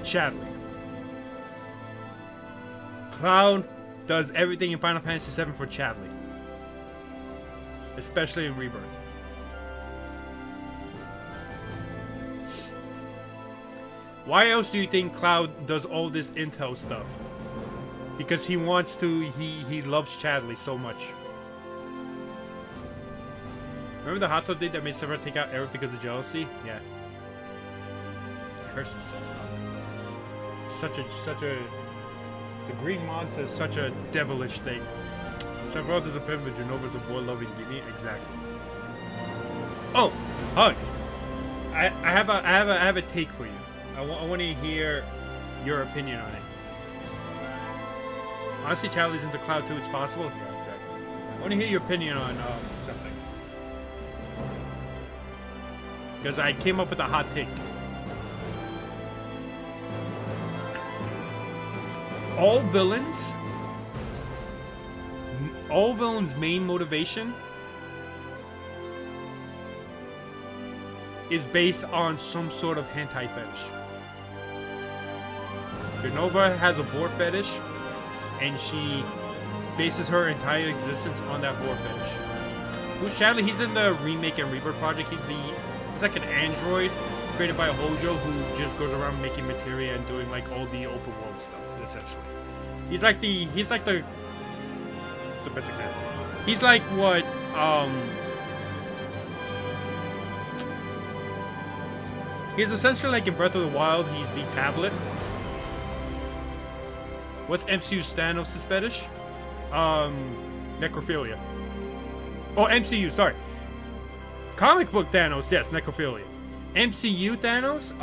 Chadley. Cloud does everything in Final Fantasy VII for Chadley. Especially in Rebirth. Why else do you think Cloud does all this intel stuff? Because he wants to, he loves Chadley so much. Remember the hot tub date that made Sephiroth take out Aerith because of jealousy? Yeah. Curse is such a, the green monster is such a devilish thing. Sephiroth is a pimp, but Jenova's a boy-loving genie. Exactly. Oh, Hugs. I have a take for you. I want to hear your opinion on it. Honestly, Charlie's into Cloud too. It's possible. Yeah, exactly. I want to hear your opinion on something. Because I came up with a hot take. All villains' main motivation is based on some sort of hentai fetish. Jenova has a vor fetish, and she bases her entire existence on that vor fetish. Who's Chadley? He's in the remake and Rebirth project. He's like an android created by a Hojo who just goes around making materia and doing like all the open world stuff, essentially. He's like the what's the best example? He's like what he's essentially like in Breath of the Wild, he's the tablet. What's MCU's Thanos' fetish? Necrophilia. Oh, MCU, sorry. Comic book Thanos, yes, necrophilia. MCU Thanos,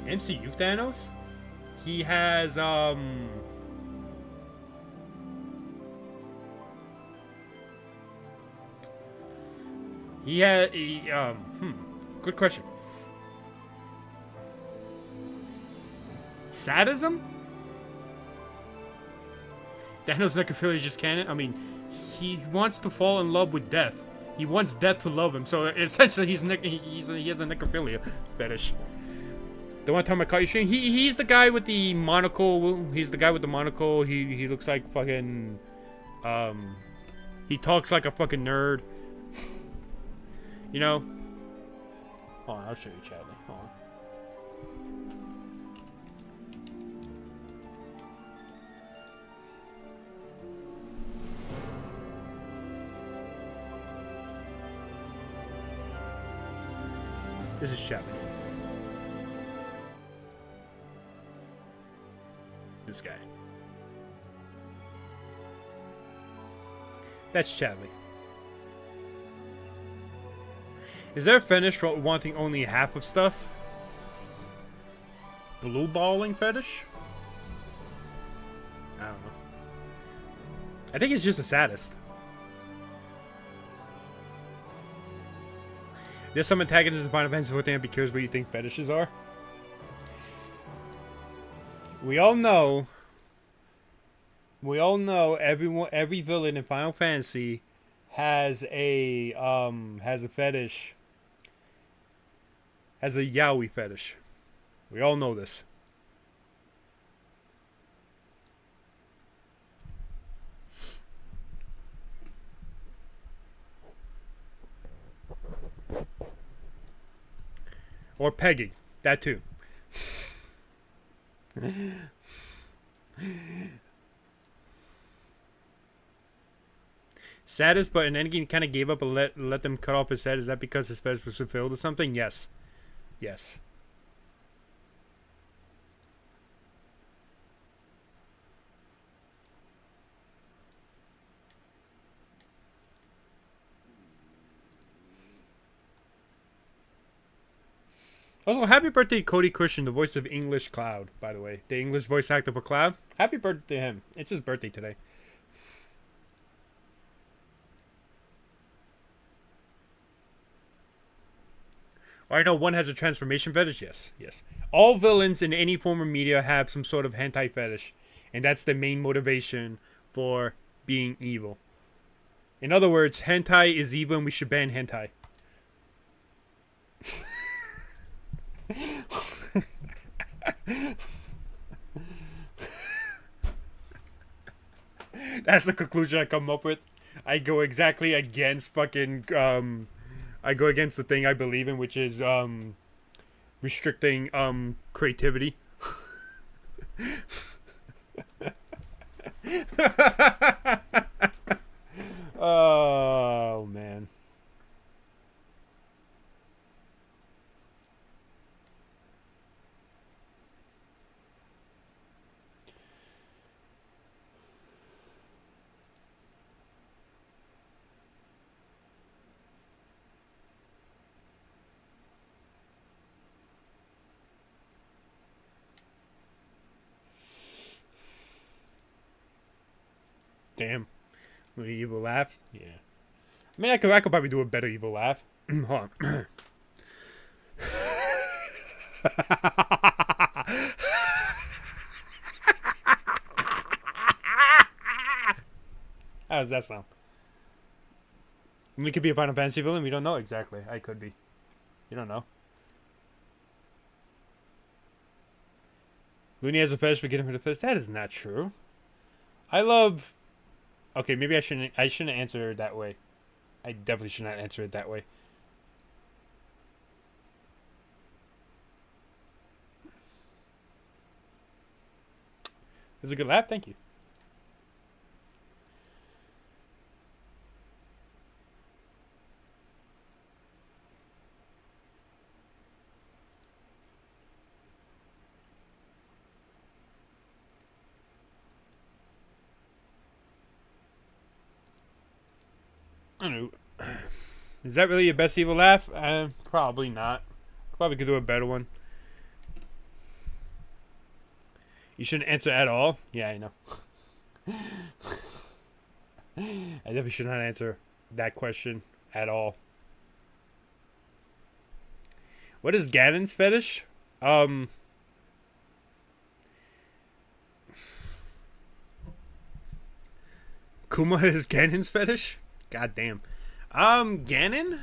MCU Thanos? He has, good question. Sadism? Thanos' necrophilia is just canon? I mean, he wants to fall in love with death. He wants death to love him. So essentially, he has a necrophilia fetish. The one time I caught you shooting, he's the guy with the monocle. He's the guy with the monocle. He looks like fucking. He talks like a fucking nerd. You know. Hold on, I'll show you, Chadley. Hold on. This is Chadley. This guy. That's Chadley. Is there a fetish for wanting only half of stuff? Blue balling fetish? I don't know. I think he's just a sadist. There's some antagonists in Final Fantasy 14. I'd be curious what you think fetishes are. We all know every villain in Final Fantasy has a fetish, has a yaoi fetish. We all know this. Or pegging, that too. Sadist, but in Endgame kind of gave up and let them cut off his head. Is that because his fetish was fulfilled or something? Yes. Yes. Also, happy birthday, Cody Cushion, the voice of English Cloud, by the way. The English voice actor for Cloud. Happy birthday to him. It's his birthday today. I know one has a transformation fetish. Yes, yes. All villains in any form of media have some sort of hentai fetish. And that's the main motivation for being evil. In other words, hentai is evil and we should ban hentai. That's the conclusion I come up with. I go exactly against fucking I go against the thing I believe in, which is restricting creativity. Oh man. Damn. With an evil laugh? Yeah. I mean, I could probably do a better evil laugh. Hold on. How does that sound? We could be a Final Fantasy villain. We don't know exactly. I could be. You don't know. Loony has a fetish for getting rid of fetish. That is not true. I love. Okay, maybe I shouldn't answer it that way. I definitely should not answer it that way. It was a good laugh. Thank you. I don't know. Is that really your best evil laugh? Probably not. Probably could do a better one. You shouldn't answer at all? Yeah, I know. I definitely should not answer that question at all. What is Ganon's fetish? Kuma is Ganon's fetish? God damn. Ganon?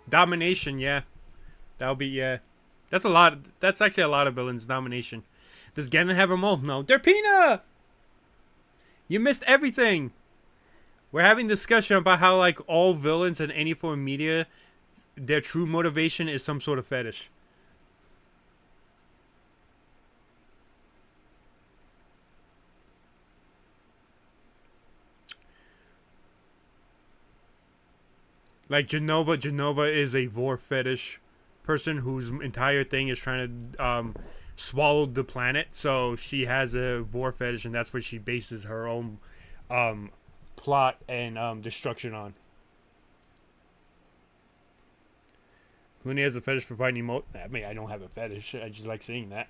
Domination, yeah. That'll be, yeah. That's a lot. That's actually a lot of villains. Domination. Does Ganon have a mole? No. Derpina! You missed everything. We're having discussion about how, like, all villains in any form of media, their true motivation is some sort of fetish. Like Genova is a vor fetish person whose entire thing is trying to swallow the planet. So she has a vor fetish, and that's what she bases her own plot and destruction on. Loony has a fetish for fighting emote. I mean, I don't have a fetish. I just like seeing that.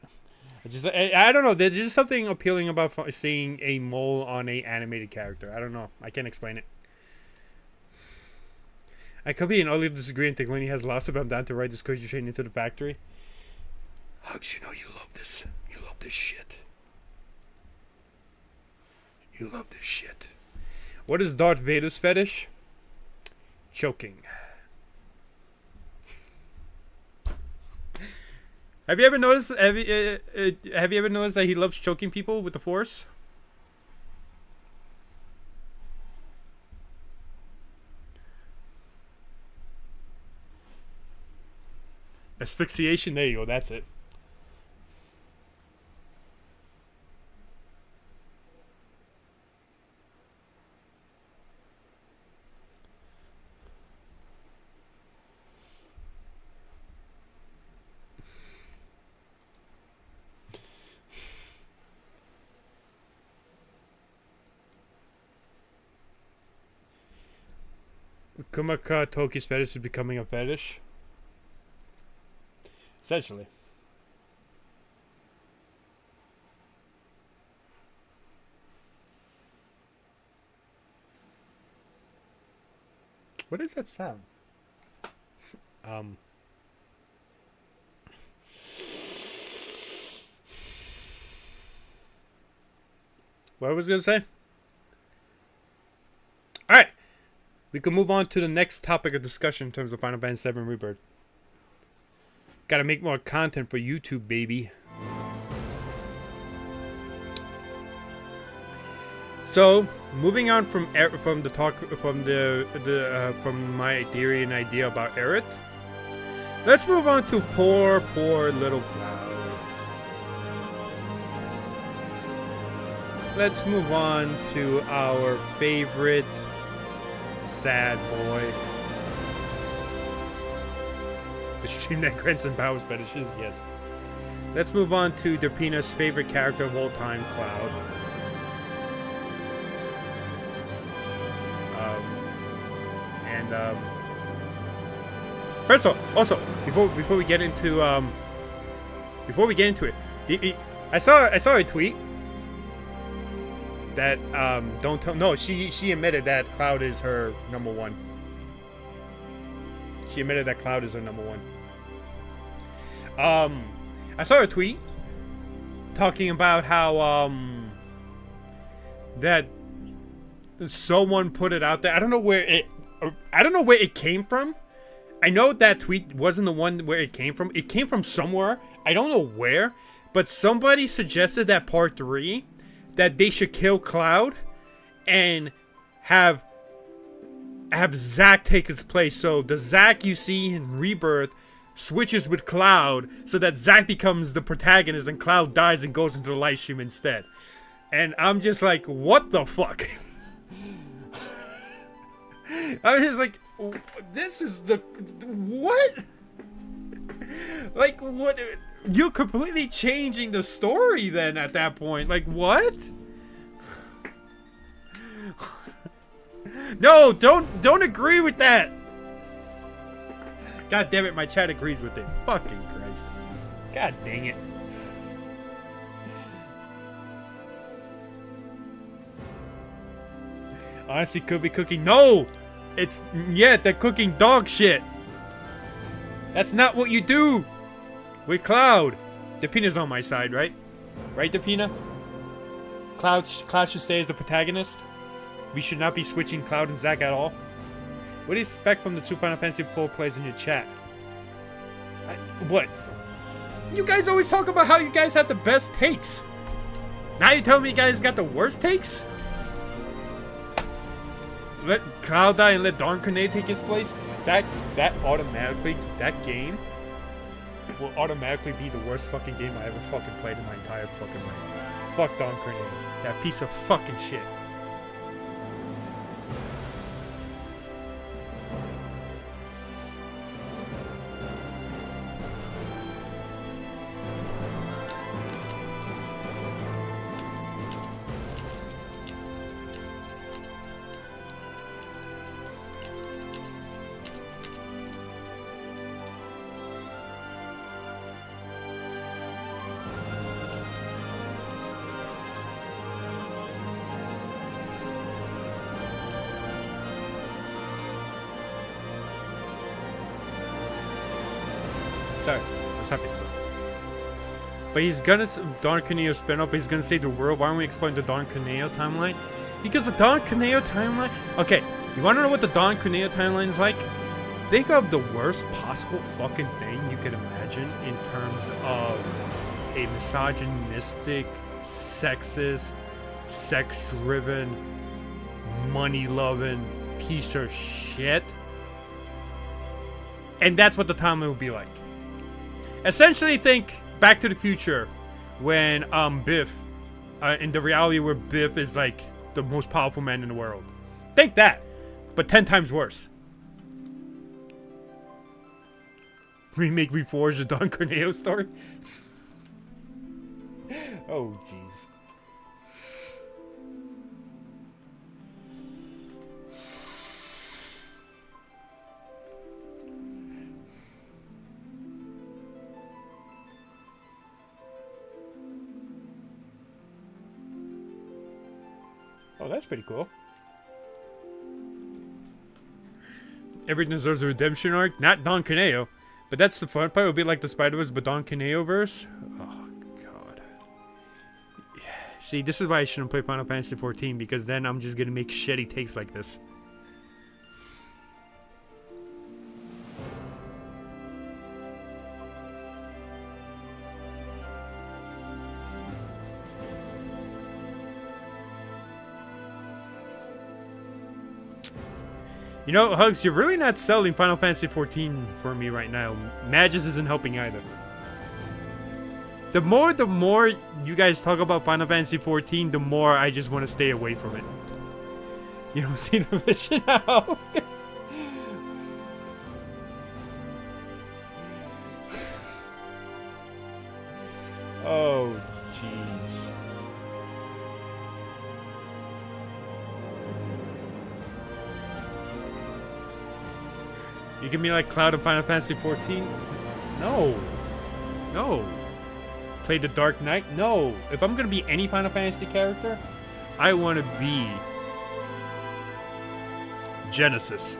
I don't know. There's just something appealing about seeing a mole on a animated character. I don't know. I can't explain it. I could be an ugly disagree and think Loony has lost it, but I'm down to ride this crazy train into the factory. Hugs, you know you love this. You love this shit. You love this shit. What is Darth Vader's fetish? Choking. Have you ever noticed? Have you ever noticed that he loves choking people with the Force? Asphyxiation. There you go. That's it. Kumaka Toki's fetish is becoming a fetish. Essentially. What is that sound? What was I gonna say? Alright. We can move on to the next topic of discussion in terms of Final Fantasy VII Rebirth. Gotta make more content for YouTube, baby. So, moving on from my theory and idea about Aerith, let's move on to poor little Cloud. Let's move on to our favorite sad boy. The stream that grants and powers fetishes, yes. Let's move on to Derpina's favorite character of all time, Cloud. First of all, also before we get into before we get into it, I saw a tweet that don't tell. No, she admitted that Cloud is her number one. She admitted that Cloud is her number one. I saw a tweet talking about how that someone put it out there. I don't know where it came from. I know that tweet wasn't the one where it came from. It came from somewhere. I don't know where, but somebody suggested that part 3 that they should kill Cloud and have Zack take his place. So the Zack you see in Rebirth switches with Cloud so that Zack becomes the protagonist and Cloud dies and goes into the live stream instead. And I'm just like, what the fuck? I'm just like, this is the what? Like, what? You're completely changing the story then at that point. Like, what? No, don't agree with that. God damn it, my chat agrees with it. Fucking Christ. God dang it. Honestly, could be cooking. No! It's, yeah, they're cooking dog shit. That's not what you do with Cloud. Depina's on my side, right? Right, Depina? Cloud should stay as the protagonist. We should not be switching Cloud and Zack at all. What do you expect from the 2 Final Fantasy IV plays in your chat? What? You guys always talk about how you guys have the best takes. Now you tell me you guys got the worst takes? Let Cloud die and let Dawn Grenade take his place? That automatically, that game will automatically be the worst fucking game I ever fucking played in my entire fucking life. Fuck Dawn Grenade. That piece of fucking shit. Sorry, that's not basically. But he's gonna Don Corneo spin up. He's gonna save the world. Why don't we explain the Don Corneo timeline? Because the Don Corneo timeline. Okay, you want to know what the Don Corneo timeline is like? Think of the worst possible fucking thing you could imagine in terms of a misogynistic, sexist, sex-driven, money-loving piece of shit. And that's what the timeline would be like. Essentially, think Back to the Future when Biff, in the reality where Biff is like the most powerful man in the world. Think that, but 10 times worse. Remake, reforge the Don Corneo story. Oh, jeez. Oh, that's pretty cool. Everything deserves a redemption arc. Not Don Corneo. But that's the fun part. It would be like the Spider-Verse, but Don Corneo verse. Oh, God. See, this is why I shouldn't play Final Fantasy XIV, because then I'm just going to make shitty takes like this. You know, Hugs, you're really not selling Final Fantasy XIV for me right now. Magus isn't helping either. The more you guys talk about Final Fantasy XIV, the more I just want to stay away from it. You don't see the vision now? Oh, jeez. You can be like Cloud in Final Fantasy XIV? No. No. Play the Dark Knight? No. If I'm gonna be any Final Fantasy character, I want to be Genesis.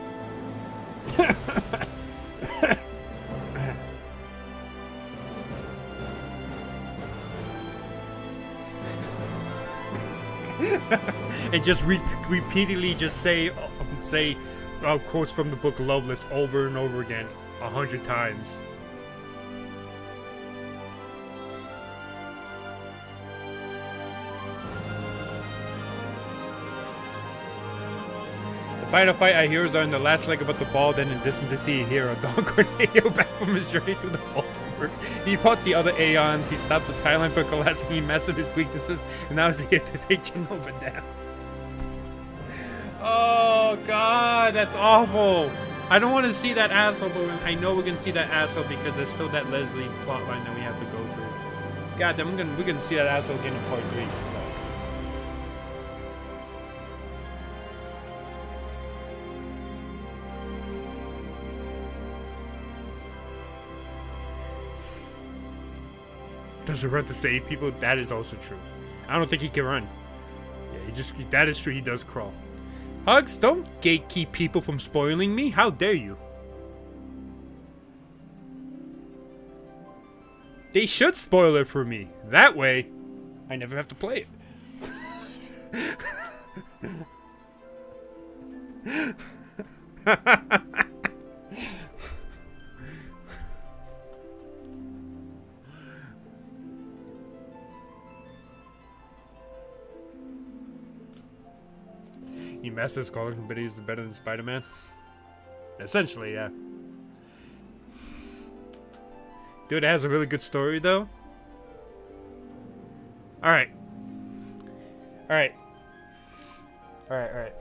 And just repeatedly just say quotes from the book Loveless over and over again 100 times. The final fight I hear is on the last leg about the ball, then in the distance I see a hero, Don Cornelio, back from his journey through the multiverse. He fought the other Aeons, he stopped the timeline from collapsing, he mastered his weaknesses, and now he's here to take Genova down. Oh god, that's awful. I don't want to see that asshole, but I know we're gonna see that asshole because there's still that Leslie plotline that we have to go through. God damn, we're gonna see that asshole again in part 3. Does he run to save people? That is also true. I don't think he can run. Yeah, that is true, he does crawl. Hugs, don't gatekeep people from spoiling me. How dare you? They should spoil it for me. That way, I never have to play it. He masters calling abilities better than Spider-Man? Essentially, yeah. Dude, it has a really good story, though. Alright. Alright. Alright.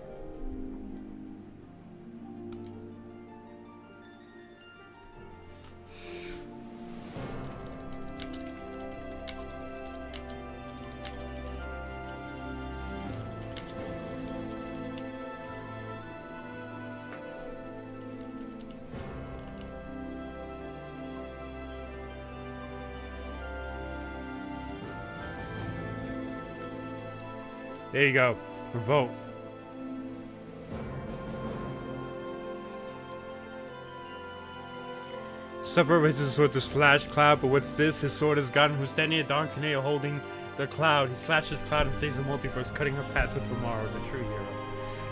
There you go. Vote. Suffer raises his sword to slash Cloud, but what's this? His sword is gone. Who's standing at Don Caneo holding the Cloud? He slashes Cloud and saves the multiverse, cutting a path to tomorrow, the true hero.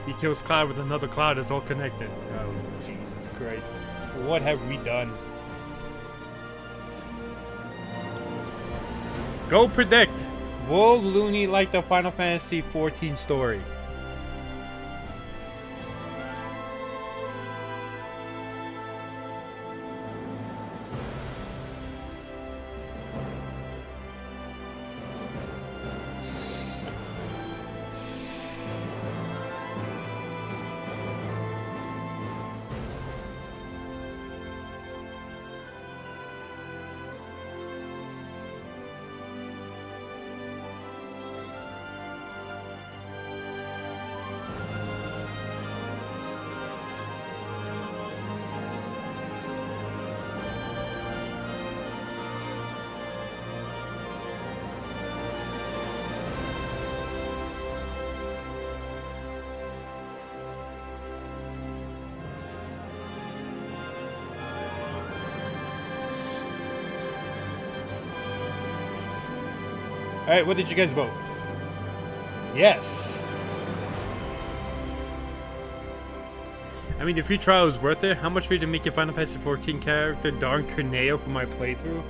He kills Cloud with another Cloud that's all connected. Oh, Jesus Christ. What have we done? Go predict! Will Loony like the Final Fantasy XIV story? Alright, what did you guys vote? Yes. I mean, the free trial is worth it. How much for you to make your Final Fantasy XIV character Darn Corneo for my playthrough?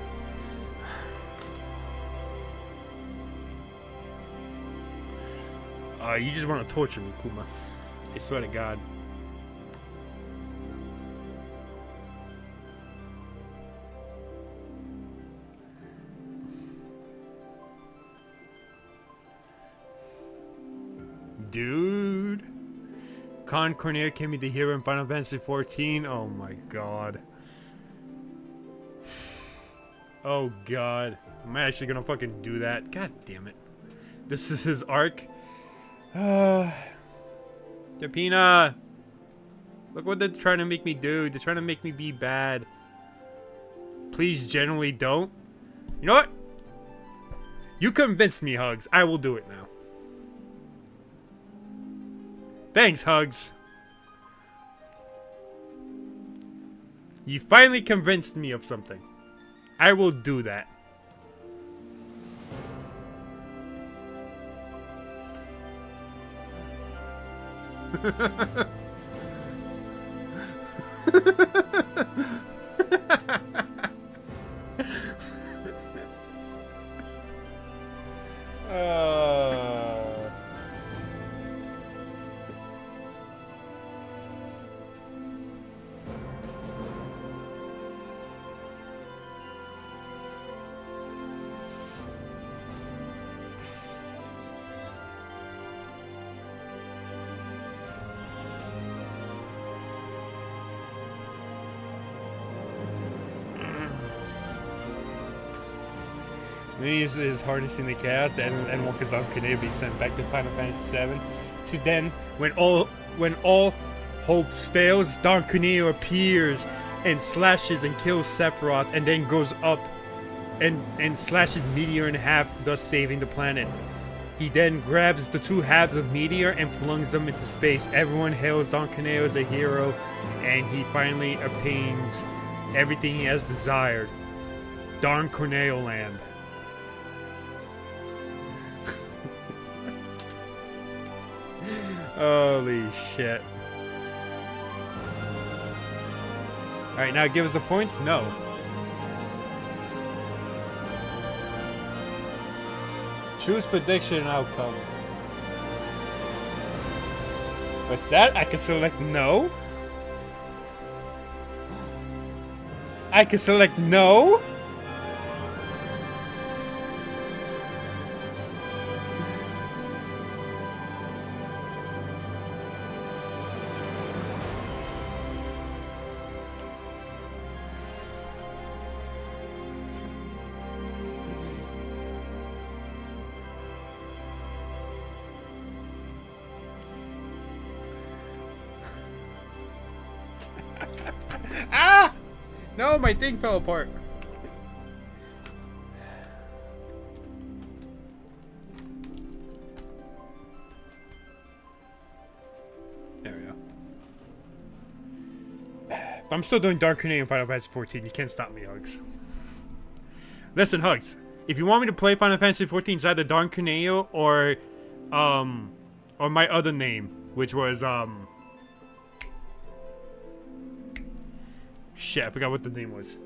You just want to torture me, Kuma. I swear to God. Dude. Con Corneo can be the hero in Final Fantasy XIV. Oh my god. Oh god. Am I actually gonna fucking do that? God damn it. This is his arc. Japina. Look what they're trying to make me do. They're trying to make me be bad. Please generally don't. You know what? You convinced me, Hugs. I will do it now. Thanks, Hugs. You finally convinced me of something. I will do that. Loony is harnessing the chaos, and Wonka's can be sent back to Final Fantasy VII. To then, when all hope fails, Don Corneo appears and slashes and kills Sephiroth, and then goes up and slashes Meteor in half, thus saving the planet. He then grabs the two halves of Meteor and flings them into space. Everyone hails Don Corneo as a hero, and he finally obtains everything he has desired. Don Corneo Land. Holy shit. Alright, now give us the points? No. Choose prediction and outcome. What's that? I can select no? I can select no? Ah! No, my thing fell apart. There we go. But I'm still doing Dark Corneo in Final Fantasy 14. You can't stop me, Hugs. Listen, Hugs. If you want me to play Final Fantasy 14, it's either Dark Corneo or my other name, which was shit, I forgot what the name was.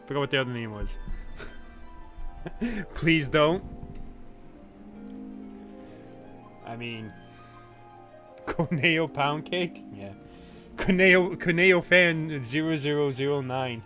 Forgot what the other name was. Please don't. I mean, Corneo Pound Cake? Yeah. Corneo Fan 0009.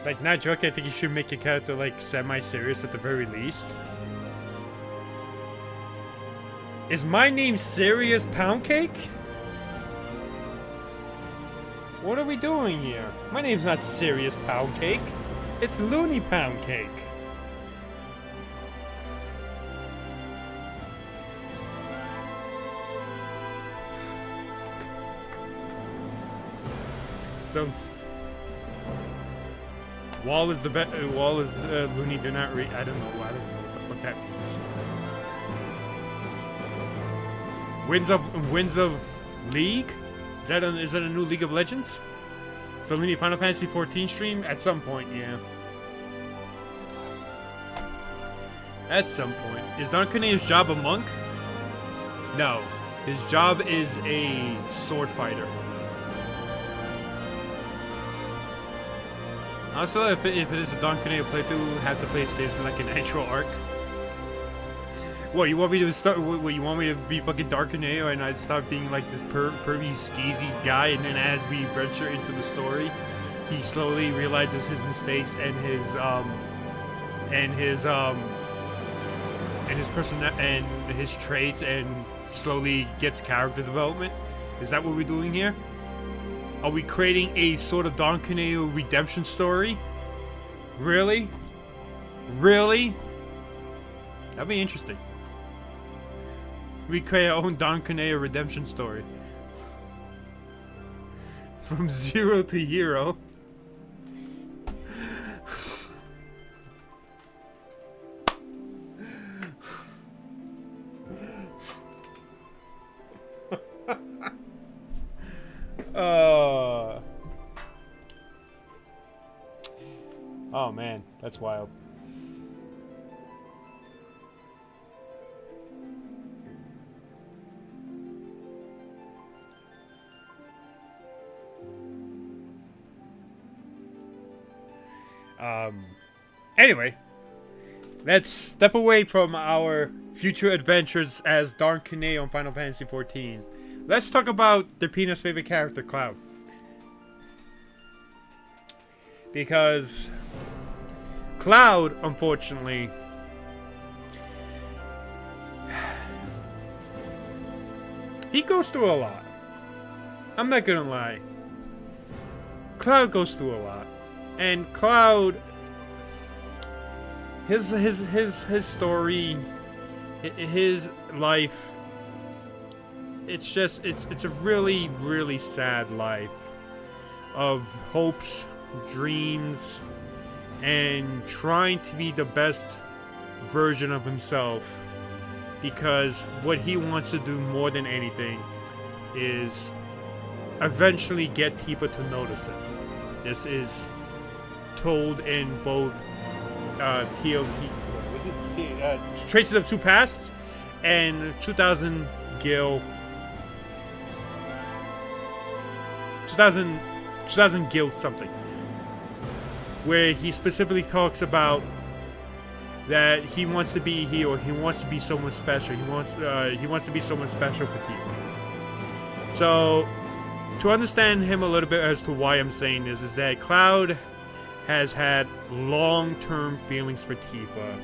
Like, not joking, I think you should make your character, like, semi-serious at the very least. Is my name Serious Pound Cake? What are we doing here? My name's not Serious Pound Cake. It's Loony Pound Cake. So... Wall is the Loony do not read. I don't know what the fuck that means. Winds of League? Is that a new League of Legends? So Loony Final Fantasy 14 stream at some point, yeah. At some point. Is Don Corneo's job a monk? No. His job is a sword fighter. Also, if it is a Don Corneo playthrough, we'll have to play saves in like an actual arc. What, you want me to start? What, you want me to be fucking Darkaneo and I'd start being like this pervy, skeezy guy, and then as we venture into the story, he slowly realizes his mistakes and his person and his traits, and slowly gets character development. Is that what we're doing here? Are we creating a sort of Don Caneo redemption story? Really? Really? That'd be interesting. We create our own Don Caneo redemption story. From 0 to hero. Oh man, that's wild. Anyway, let's step away from our future adventures as Darn Kane on Final Fantasy XIV. Let's talk about Derpina's favorite character, Cloud. Because Cloud, unfortunately, he goes through a lot. I'm not gonna lie. Cloud goes through a lot. And Cloud, his story, his life, it's a really, really sad life of hopes, dreams, and trying to be the best version of himself, because what he wants to do more than anything is eventually get Tifa to notice him. This is told in both Traces of Two Pasts and 2000 Guild something, where he specifically talks about that he wants to be a hero. He wants to be someone special. He wants to be someone special for Tifa. So, to understand him a little bit as to why I'm saying this is that Cloud has had long-term feelings for Tifa,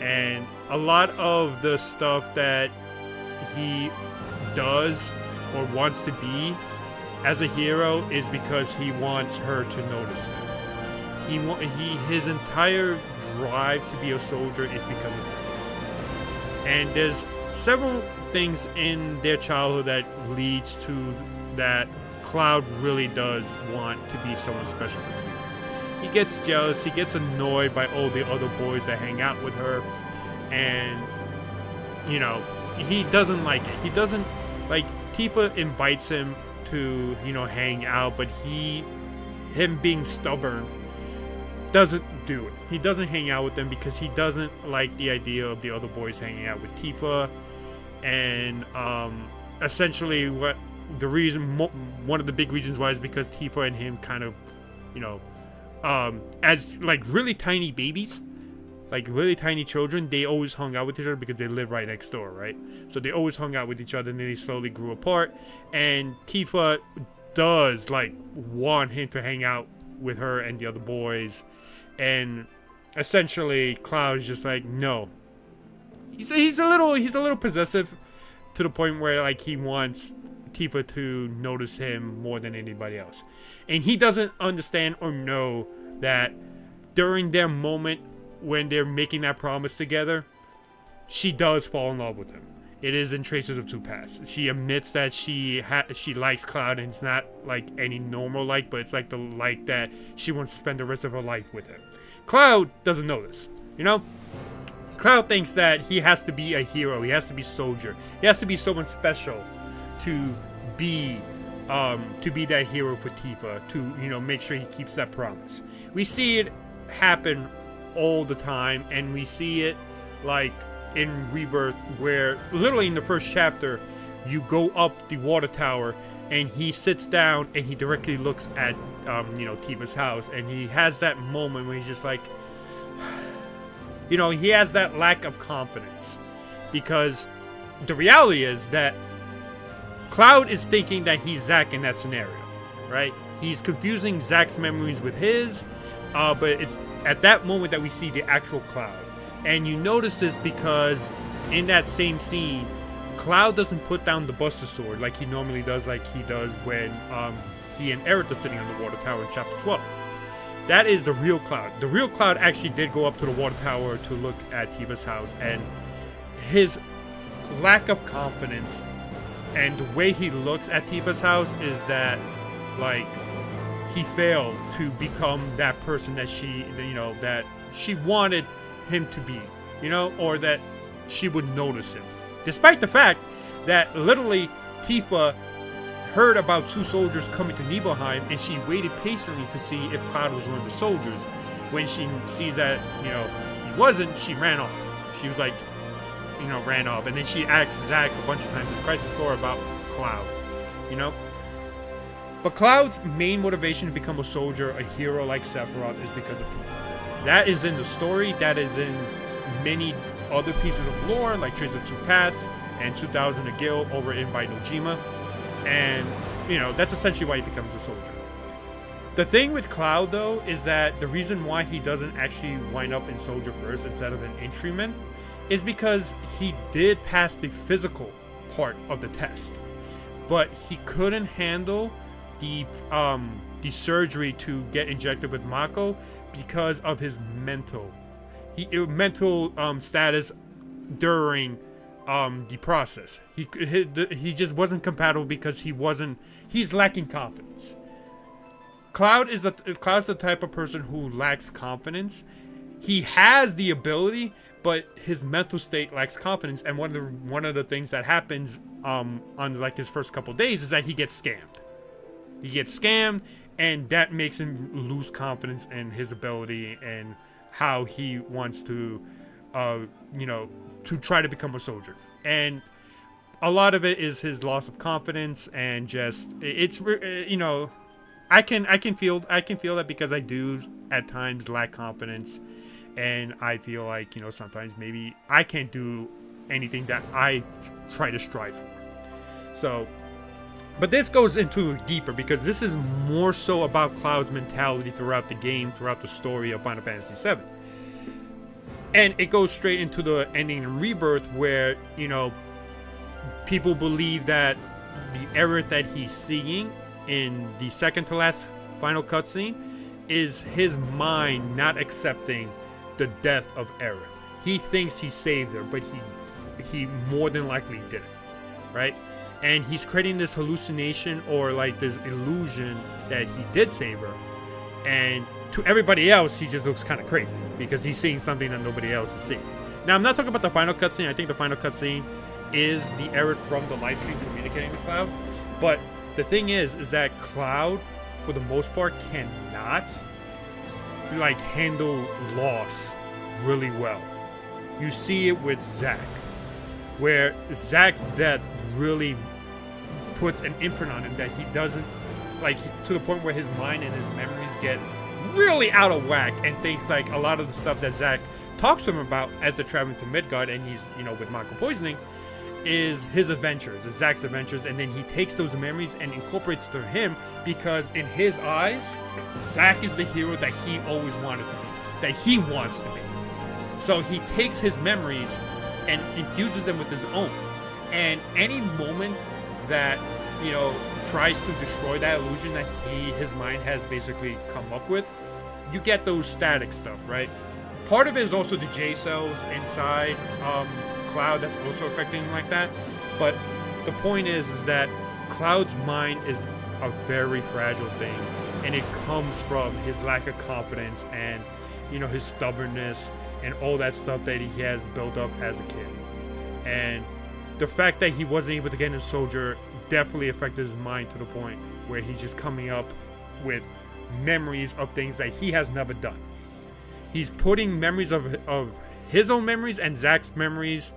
and a lot of the stuff that he does or wants to be as a hero is because he wants her to notice him. His entire drive to be a soldier is because of her. And there's several things in their childhood that leads to that Cloud really does want to be someone special for Tifa. He gets jealous, he gets annoyed by all the other boys that hang out with her, and, you know, he doesn't like it. He doesn't, like, Tifa invites him to, you know, hang out, but him being stubborn doesn't do it. He doesn't hang out with them because he doesn't like the idea of the other boys hanging out with Tifa, and, essentially one of the big reasons why is because Tifa and him kind of, you know, as like really tiny babies, like really tiny children, they always hung out with each other because they live right next door, right? So they always hung out with each other, and then they slowly grew apart. And Tifa does like want him to hang out with her and the other boys, and essentially Cloud's just like, no. He's a little possessive to the point where like he wants Tifa to notice him more than anybody else. And he doesn't understand or know that during their moment when they're making that promise together, she does fall in love with him. It is in Traces of Two Pasts. She admits that she likes Cloud, and it's not like any normal like, but it's like the like that she wants to spend the rest of her life with him. Cloud doesn't know this, you know? Cloud thinks that he has to be a hero, he has to be a soldier, he has to be someone special to be that hero for Tifa, to, you know, make sure he keeps that promise. We see it happen all the time, and we see it like in Rebirth, where literally in the first chapter you go up the water tower and he sits down and he directly looks at you know, Tifa's house, and he has that moment where he's just like, you know, he has that lack of confidence because the reality is that Cloud is thinking that he's Zack in that scenario, right? He's confusing Zack's memories with his, but it's at that moment that we see the actual Cloud. And you notice this because in that same scene, Cloud doesn't put down the Buster Sword like he normally does, like he does when he and Aerith are sitting on the water tower in chapter 12. That is the real Cloud. The real Cloud actually did go up to the water tower to look at Tifa's house, and his lack of confidence and the way he looks at Tifa's house is that, like, he failed to become that person that that she wanted him to be, or that she would notice him. Despite the fact that literally Tifa heard about 2 soldiers coming to Nibelheim, and she waited patiently to see if Cloud was one of the soldiers. When she sees that, he wasn't, she ran off. She was like, ran off. And then she asked Zack a bunch of times in Crisis Core about Cloud, But Cloud's main motivation to become a soldier, a hero like Sephiroth, is because of Tifa. That is in the story, that is in many other pieces of lore, like Trace of Two Paths and 2000 a Gil overwritten by Nojima. And, that's essentially why he becomes a soldier. The thing with Cloud, though, is that the reason why he doesn't actually wind up in soldier first instead of an infantryman is because he did pass the physical part of the test. But he couldn't handle the surgery to get injected with Mako because of his mental status during the process. He just wasn't compatible because he's lacking confidence. Cloud's the type of person who lacks confidence. He has the ability, but his mental state lacks confidence. And one of the things that happens on like his first couple days is that he gets scammed. He gets scammed, and that makes him lose confidence in his ability and how he wants to, to try to become a soldier. And a lot of it is his loss of confidence, and just I can feel that because I do at times lack confidence, and I feel like sometimes maybe I can't do anything that I try to strive for. So, but this goes into deeper because this is more so about Cloud's mentality throughout the game, throughout the story of Final Fantasy VII. And it goes straight into the ending in Rebirth where, people believe that the Aerith that he's seeing in the second to last final cutscene is his mind not accepting the death of Aerith. He thinks he saved her, but he more than likely didn't, right? And he's creating this hallucination or like this illusion that he did save her. And to everybody else, he just looks kind of crazy because he's seeing something that nobody else is seeing. Now, I'm not talking about the final cutscene. I think the final cutscene is the Aerith from the live stream communicating to Cloud. But the thing is that Cloud, for the most part, cannot handle loss really well. You see it with Zack, where Zack's death really puts an imprint on him that he doesn't to the point where his mind and his memories get really out of whack, and thinks like a lot of the stuff that Zack talks to him about as they're traveling to Midgard and he's with Mako poisoning is his adventures, is Zack's adventures, and then he takes those memories and incorporates to him because in his eyes, Zack is the hero that he always wanted to be, that he wants to be. So he takes his memories and infuses them with his own. And any moment that, tries to destroy that illusion that his mind has basically come up with, you get those static stuff, right? Part of it is also the J cells inside Cloud that's also affecting him like that. But the point is that Cloud's mind is a very fragile thing, and it comes from his lack of confidence and his stubbornness and all that stuff that he has built up as a kid. And the fact that he wasn't able to get in a soldier definitely affected his mind to the point where he's just coming up with memories of things that he has never done. He's putting memories of his own memories and Zack's memories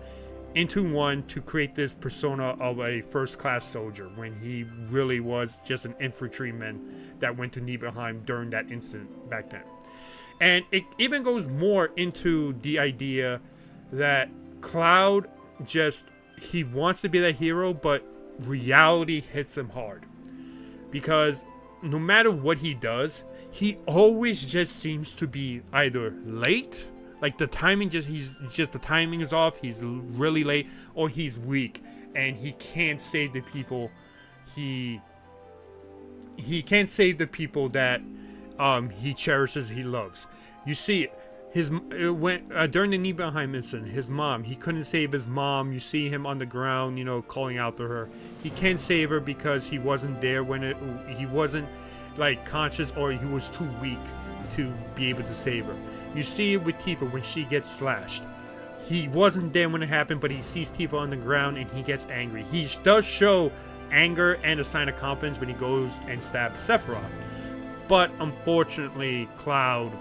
into one to create this persona of a first-class soldier when he really was just an infantryman that went to Nibelheim during that incident back then. And it even goes more into the idea that Cloud, just, he wants to be that hero, but reality hits him hard. Because no matter what he does, he always just seems to be either late, like the timing the timing is off, he's really late, or he's weak and he can't save the people he can't save the people that he cherishes, he loves. You see during the Nibelheim incident, his mom, he couldn't save his mom. You see him on the ground, you know, calling out to her. He can't save her because he wasn't there when he wasn't like conscious, or he was too weak to be able to save her. You see it with Tifa when she gets slashed. He wasn't there when it happened, but he sees Tifa on the ground and he gets angry. He does show anger and a sign of confidence when he goes and stabs Sephiroth. But unfortunately, Cloud,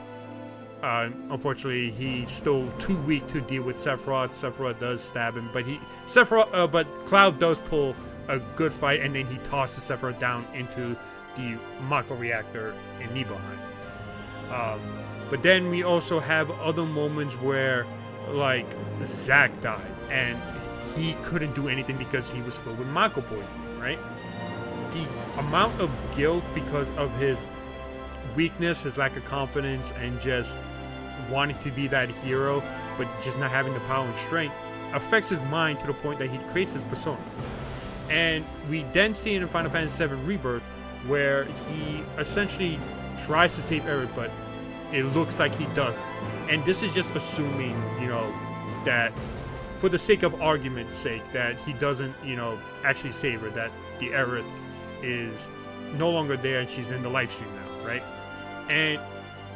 he's still too weak to deal with Sephiroth. Sephiroth does stab him, but Cloud does pull a good fight, and then he tosses Sephiroth down into the Mako reactor in Nibelheim. But then we also have other moments where, like, Zack died, and he couldn't do anything because he was filled with Mako poisoning, right? The amount of guilt because of his weakness, his lack of confidence, and just wanting to be that hero, but just not having the power and strength, affects his mind to the point that he creates his persona. And we then see it in Final Fantasy VII Rebirth, where he essentially tries to save Aerith, but it looks like he doesn't. And this is just assuming, you know, that for the sake of argument's sake, that he doesn't, you know, actually save her, that the Aerith is no longer there and she's in the live stream now, right? And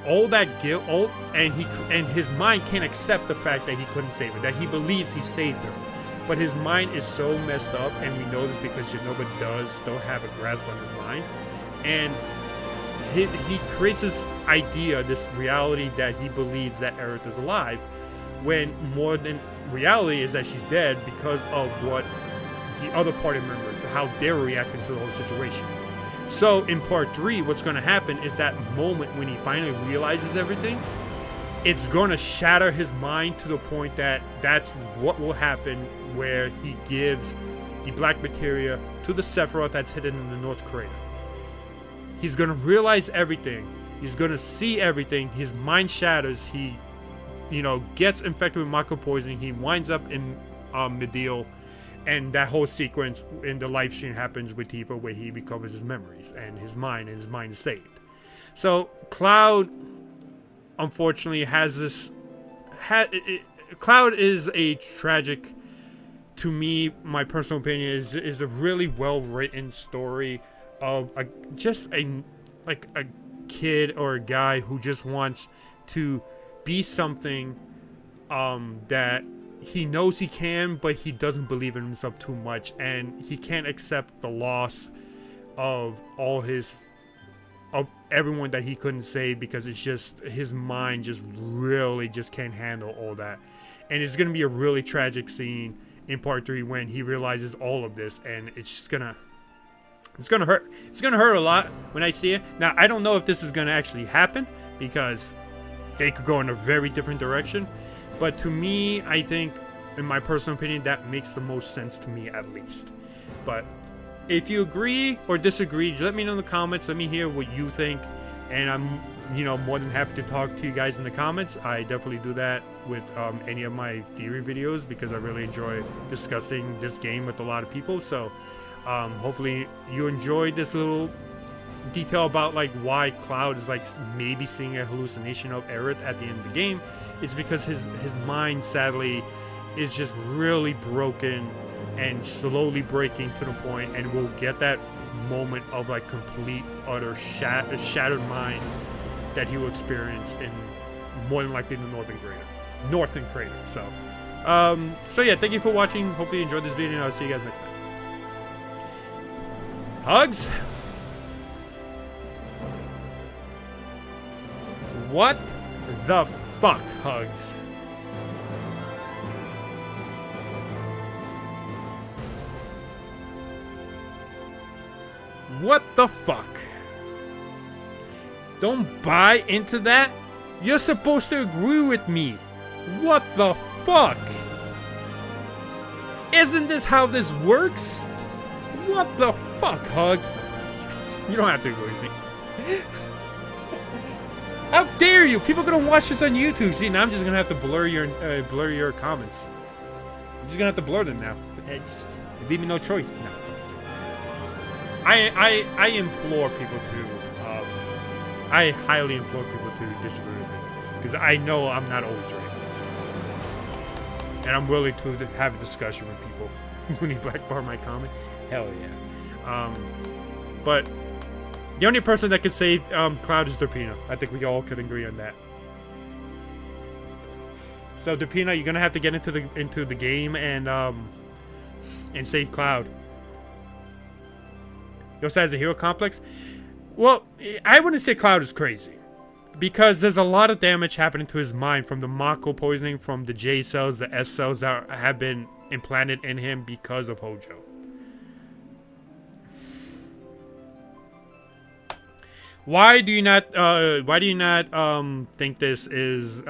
all that guilt, and his mind can't accept the fact that he couldn't save her, that he believes he saved her. But his mind is so messed up, and we know this because Jenova does still have a grasp on his mind. And he creates this idea, this reality that he believes that Aerith is alive, when more than reality is that she's dead because of what the other party members, how they're reacting to the whole situation. So in part 3, what's going to happen is that moment when he finally realizes everything, it's going to shatter his mind to the point that that's what will happen, where he gives the black materia to the Sephiroth that's hidden in the North Crater. He's going to realize everything. He's going to see everything. His mind shatters. He, you know, gets infected with Mako poisoning. He winds up in Mideel. And that whole sequence in the live stream happens with Tifa, where he recovers his memories and his mind is saved. So Cloud, unfortunately, has this. Cloud is a tragic, to me, my personal opinion, is a really well written story of a kid or a guy who just wants to be something that he knows he can, but he doesn't believe in himself too much, and he can't accept the loss of everyone that he couldn't save, because it's just his mind just really just can't handle all that. And it's gonna be a really tragic scene in part 3 when he realizes all of this, and it's gonna hurt. It's gonna hurt a lot when I see it. Now, I don't know if this is gonna actually happen, because they could go in a very different direction. But to me, I think, in my personal opinion, that makes the most sense to me, at least. But if you agree or disagree, just let me know in the comments. Let me hear what you think. And I'm, more than happy to talk to you guys in the comments. I definitely do that with any of my theory videos, because I really enjoy discussing this game with a lot of people. So hopefully you enjoyed this little detail about like why Cloud is like maybe seeing a hallucination of Aerith at the end of the game. It's because his mind, sadly, is just really broken and slowly breaking to the point, and we'll get that moment of like complete utter shattered mind that he will experience in more than likely the northern crater. So yeah, thank you for watching. Hopefully you enjoyed this video, and I'll see you guys next time. Hugs. What the fuck, Hugs? What the fuck? Don't buy into that? You're supposed to agree with me. What the fuck? Isn't this how this works? What the fuck, Hugs? You don't have to agree with me. How dare you? People are gonna watch this on YouTube. See, now I'm just gonna have to blur your comments. I'm just gonna have to blur them now. Leave me no choice. No. I implore people to. I highly implore people to disagree with me because I know I'm not always right, and I'm willing to have a discussion with people. Loony blackbar my comment. Hell yeah. But the only person that could save Cloud is Derpina. I think we all could agree on that. So Derpina, you're gonna have to get into the game and save Cloud. He also has a hero complex. Well, I wouldn't say Cloud is crazy, because there's a lot of damage happening to his mind from the Mako poisoning, from the J cells, the S cells that have been implanted in him because of Hojo. Why do you not think this is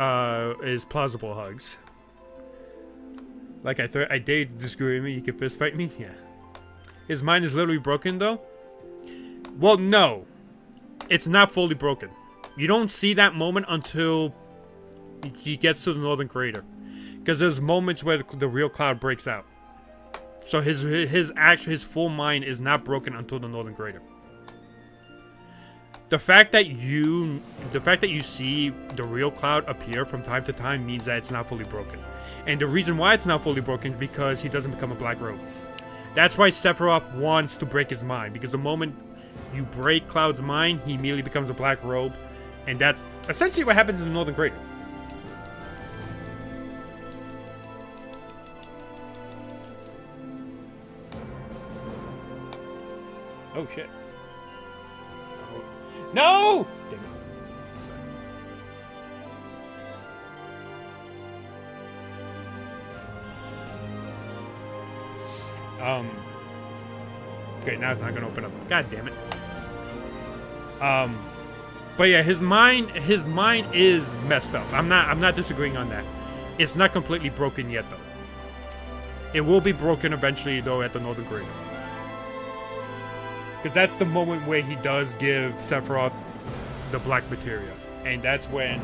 plausible, Hugs? Like I dare you to disagree with me. You can fist fight me. Yeah. His mind is literally broken, though. Well, no, it's not fully broken. You don't see that moment until he gets to the Northern Crater, because there's moments where the real Cloud breaks out. So his full mind is not broken until the Northern Crater. The fact that you see the real Cloud appear from time to time means that it's not fully broken. And the reason why it's not fully broken is because he doesn't become a Black Robe. That's why Sephiroth wants to break his mind, because the moment you break Cloud's mind, he immediately becomes a Black Robe, and that's essentially what happens in the Northern Crater. Oh shit. No! Damn it. Okay, now it's not gonna open up. God damn it. But yeah, his mind is messed up. I'm not disagreeing on that. It's not completely broken yet, though. It will be broken eventually, though, at the Northern Crater. Because that's the moment where he does give Sephiroth the black materia, and that's when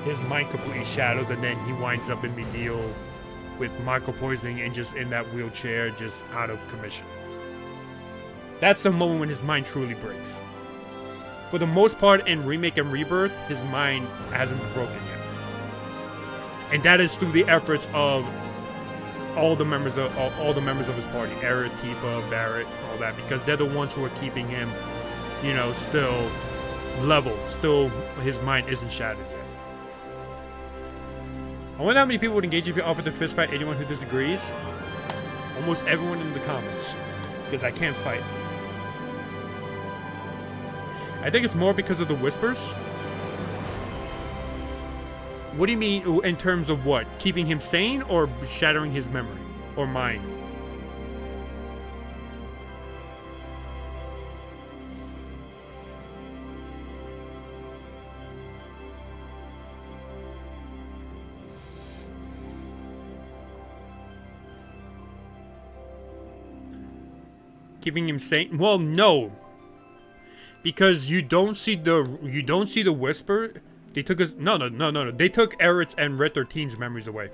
his mind completely shadows, and then he winds up in Medial with Mako poisoning and just in that wheelchair, just out of commission. That's the moment when his mind truly breaks. For the most part, in Remake and Rebirth, his mind hasn't been broken yet. And that is through the efforts of all the members of his party, Aerith, Tifa, Barrett, all that, because they're the ones who are keeping him, still leveled. Still, his mind isn't shattered yet. I wonder how many people would engage if you offered to fist fight anyone who disagrees. Almost everyone in the comments, because I can't fight. I think it's more because of the whispers. What do you mean in terms of what? Keeping him sane or shattering his memory or mind? Keeping him sane? Well, no. Because you don't see the whisper. They took us. No. They took Aerith's and Red 13's memories away.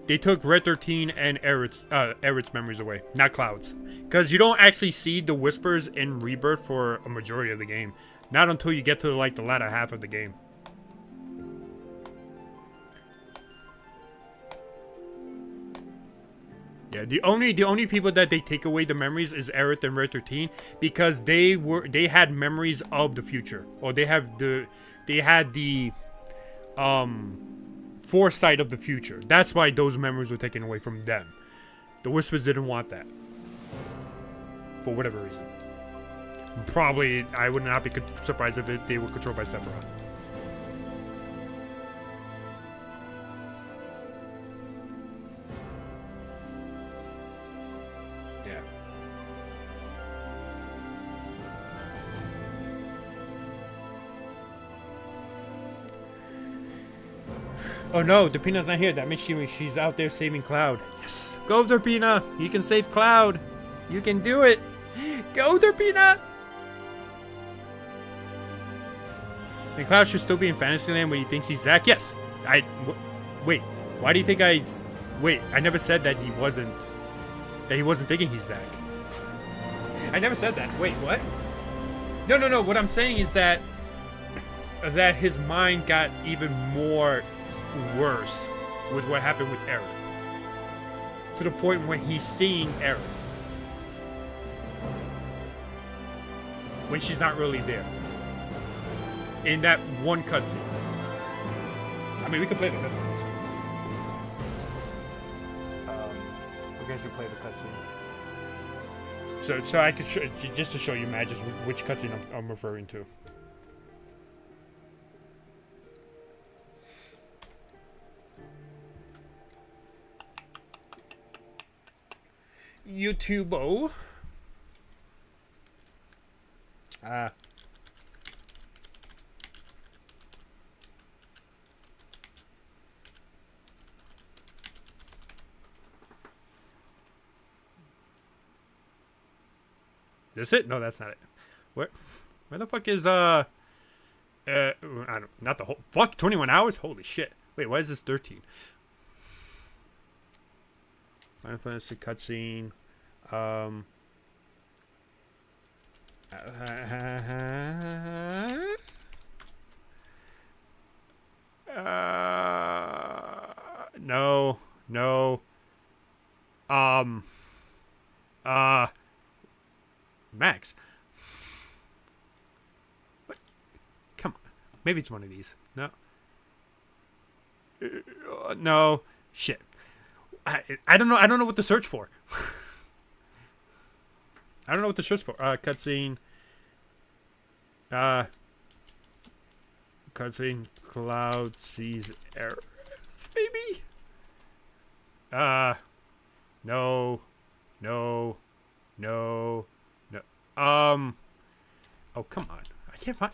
They took Red 13 and Aerith's memories away, not Cloud's. Because you don't actually see the whispers in Rebirth for a majority of the game. Not until you get to like the latter half of the game. Yeah, the only people that they take away the memories is Aerith and Red 13, because they had memories of the future, or they had the foresight of the future. That's why those memories were taken away from them. The Whispers didn't want that, for whatever reason. Probably, I would not be surprised if they were controlled by Sephiroth. Oh no, Derpina's not here. That means she's out there saving Cloud. Yes. Go, Derpina. You can save Cloud. You can do it. Go, Derpina. And Cloud should still be in Fantasyland when he thinks he's Zack. Yes. Wait. Why do you think Wait, I never said that he wasn't thinking he's Zack. I never said that. Wait, what? No. What I'm saying is that his mind got even more worse with what happened with Aerith. To the point where he's seeing Aerith. When she's not really there. In that one cutscene. I mean, we can play the cutscene. We guys should play the cutscene. So I could just to show you, Matt, just which cutscene I'm referring to. YouTube-o. This it? No, that's not it. Where the fuck is I don't, not the whole fuck 21 hours? Holy shit. Wait, why is this 13? Final Fantasy cutscene. No. Max. What? Come on. Maybe it's one of these. No. No. Shit. I don't know. I don't know what to search for. I don't know what to search for. Cutscene. Cutscene. Cloud sees Aerith. Maybe. No. Oh, come on. I can't find.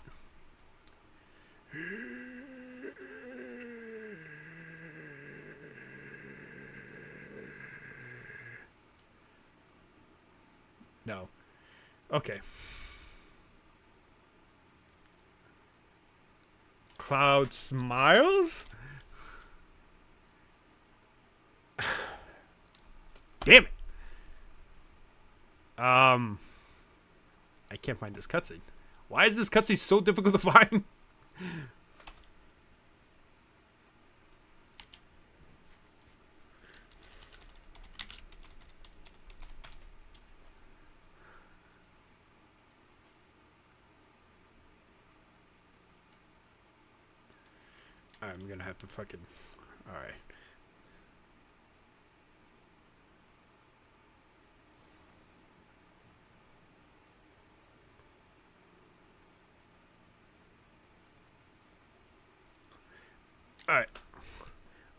No. Okay. Cloud smiles? Damn it. I can't find this cutscene. Why is this cutscene so difficult to find? I'm gonna have to fucking... Alright.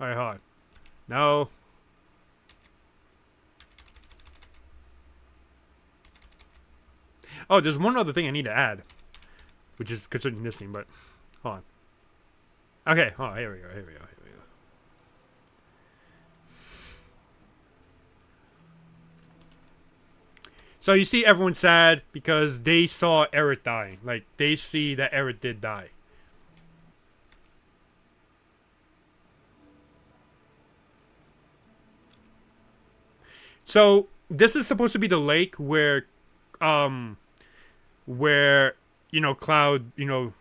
Alright, hold on. No. Oh, there's one other thing I need to add. Which is concerning this scene, but... Hold on. Okay, oh, here we go. So you see everyone's sad because they saw Aerith dying. Like, they see that Aerith did die. So this is supposed to be the lake where you know, Cloud, you know,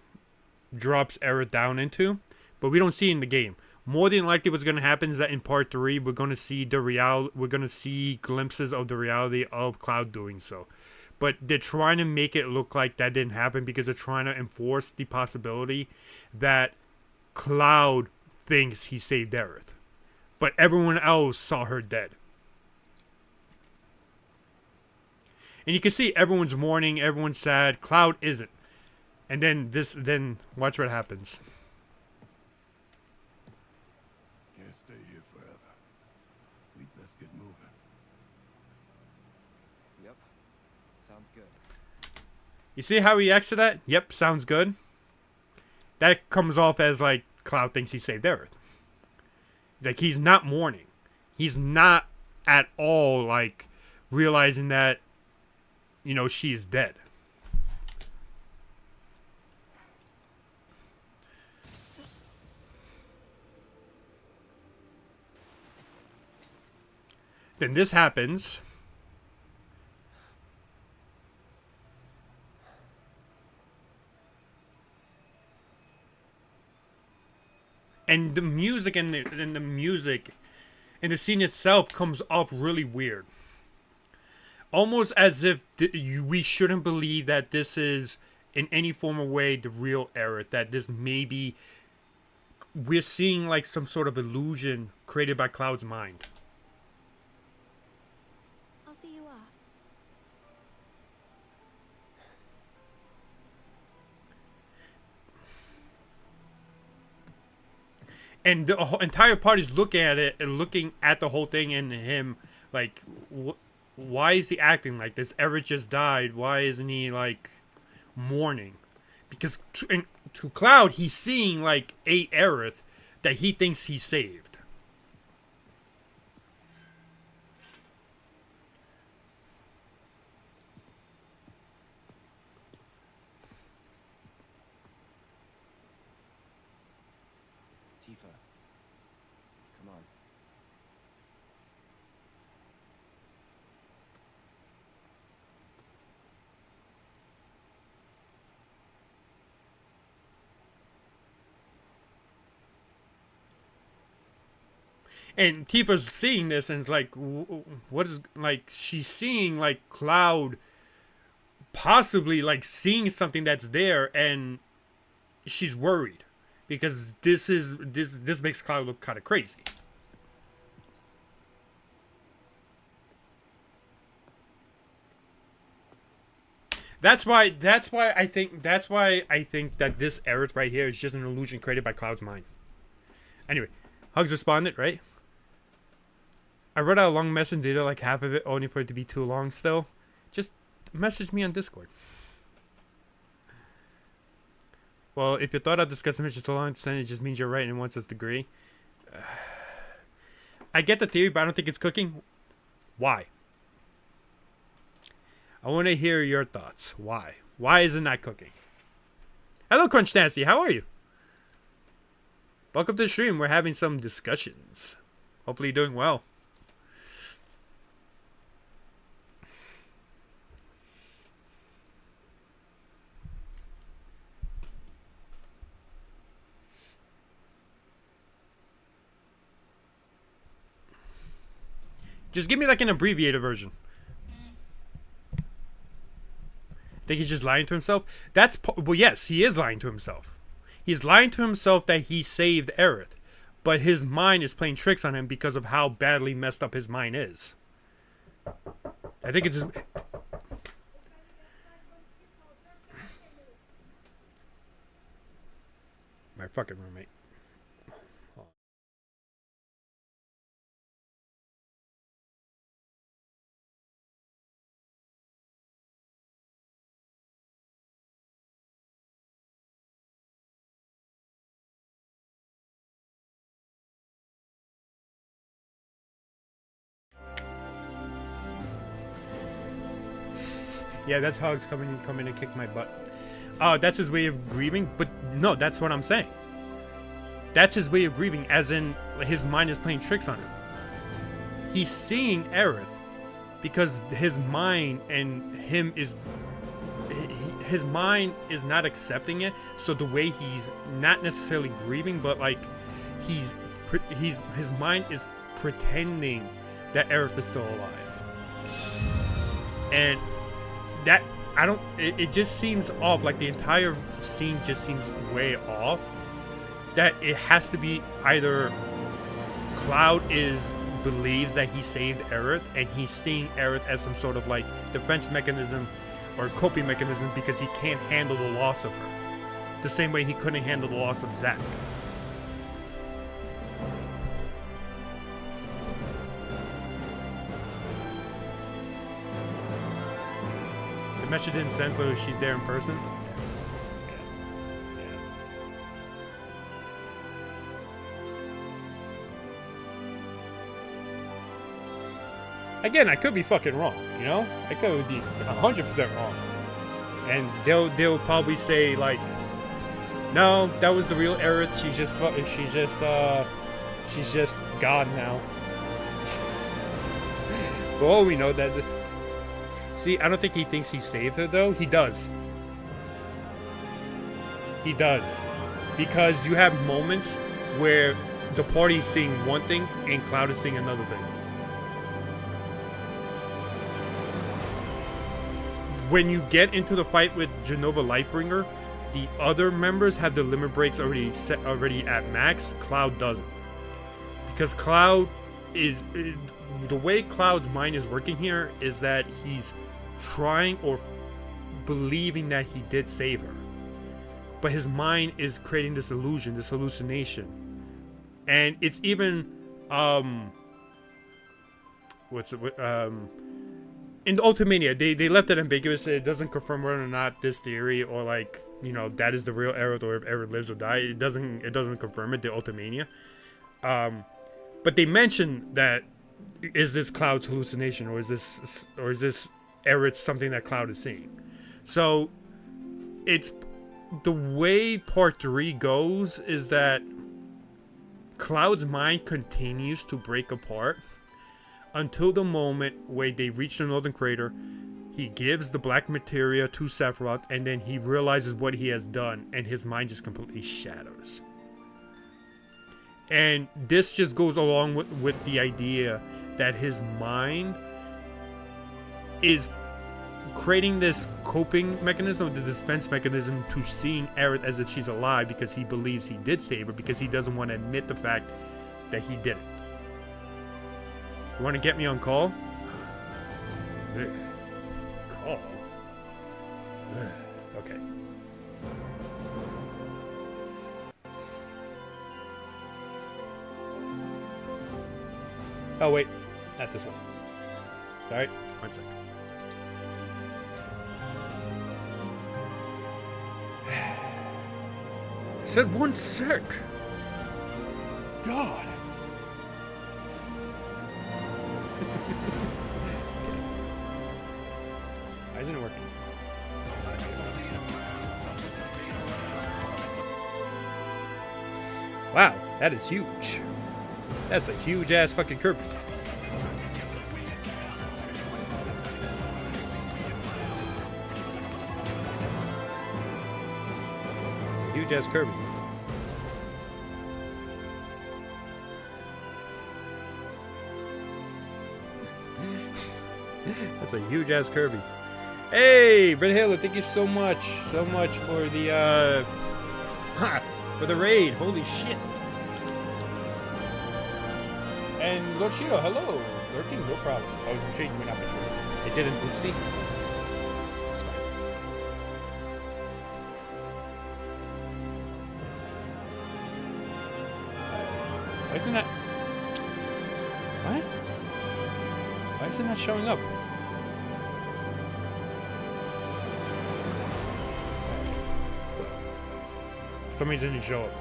drops Aerith down into, but we don't see it in the game. More than likely, what's going to happen is that in part 3, we're going to see glimpses of the reality of Cloud doing so. But they're trying to make it look like that didn't happen because they're trying to enforce the possibility that Cloud thinks he saved Aerith, but everyone else saw her dead. And you can see everyone's mourning, everyone's sad. Cloud isn't. And then watch what happens. Can't stay here forever. We'd best get moving. Yep. Sounds good. You see how he reacts to that? Yep, sounds good. That comes off as like Cloud thinks he saved Aerith. Like, he's not mourning. He's not at all, like, realizing that, you know, she is dead. Then this happens. And the music and the music and the scene itself comes off really weird. Almost as if we shouldn't believe that this is in any form of way the real Aerith. That this maybe we're seeing like some sort of illusion created by Cloud's mind. I'll see you off. And the entire party's looking at it and looking at the whole thing and him like, why is he acting like this? Aerith just died. Why isn't he like mourning? Because to Cloud, he's seeing like a Aerith that he thinks he saved. Tifa. Come on. And Tifa's seeing this and it's like, what is, like, she's seeing like Cloud possibly like seeing something that's there, and she's worried because this makes Cloud look kind of crazy. That's why I think that this Aerith right here is just an illusion created by Cloud's mind. Anyway, Hugs responded, right? I wrote out a long message, did like half of it only for it to be too long still. Just message me on Discord. Well, if you thought I'd discuss the mission so long, it just means you're right and wants us to agree. I get the theory, but I don't think it's cooking. Why? I want to hear your thoughts. Why? Why isn't that cooking? Hello, Crunch Nasty. How are you? Welcome to the stream. We're having some discussions. Hopefully you're doing well. Just give me like an abbreviated version. Think he's just lying to himself? Well, yes, he is lying to himself. He's lying to himself that he saved Aerith, but his mind is playing tricks on him because of how badly messed up his mind is. I think it's just... My fucking roommate. Yeah, that's Hugs coming to kick my butt. That's his way of grieving, but no, that's what I'm saying. That's his way of grieving, as in his mind is playing tricks on him. He's seeing Aerith because his mind and him is... His mind is not accepting it, so the way he's not necessarily grieving, but like his mind is pretending that Aerith is still alive. And that, it just seems off. Like the entire scene just seems way off. That it has to be either Cloud believes that he saved Aerith and he's seeing Aerith as some sort of like defense mechanism or coping mechanism because he can't handle the loss of her. The same way he couldn't handle the loss of Zack. The message didn't send, so she's there in person. Again, I could be fucking wrong, you know? I could be 100% wrong. And they'll probably say like, no, that was the real Aerith. She's just God now. For all we know that. See, I don't think he thinks he saved her though. He does. He does, because you have moments where the party's seeing one thing and Cloud is seeing another thing. When you get into the fight with Genova Lightbringer, the other members have the limit breaks already at max. Cloud doesn't, because Cloud is the way Cloud's mind is working here is that he's trying or believing that he did save her, but his mind is creating this illusion, this hallucination, and it's even in Ultimania, they left it ambiguous. It doesn't confirm whether or not this theory or like, you know, that is the real Aerith, or if Aerith lives or dies. It doesn't confirm it, the Ultimania. But they mention that, is this Cloud's hallucination, or is this Aerith something that Cloud is seeing? So it's the way part 3 goes is that Cloud's mind continues to break apart until the moment where they reach the Northern Crater. He gives the black materia to Sephiroth, and then he realizes what he has done, and his mind just completely shatters. And this just goes along with the idea that his mind is creating this coping mechanism, the defense mechanism, to seeing Aerith as if she's alive, because he believes he did save her, because he doesn't want to admit the fact that he didn't. You want to get me on call? Call? Okay. Oh, wait. Not this one. Sorry. 1 sec. I said 1 sec. God. Why isn't it working? Wow, that is huge. That's a huge ass fucking Kirby. It's a huge ass Kirby. That's a huge ass Kirby. Hey, Brett Halo, thank you so much for the for the raid. Holy shit. And Lord Shiro, hello. Lurking, no problem. I was sure you went out before. It didn't, oopsie. It's fine. Why isn't that? What? Why isn't that showing up? For some reason it didn't show up.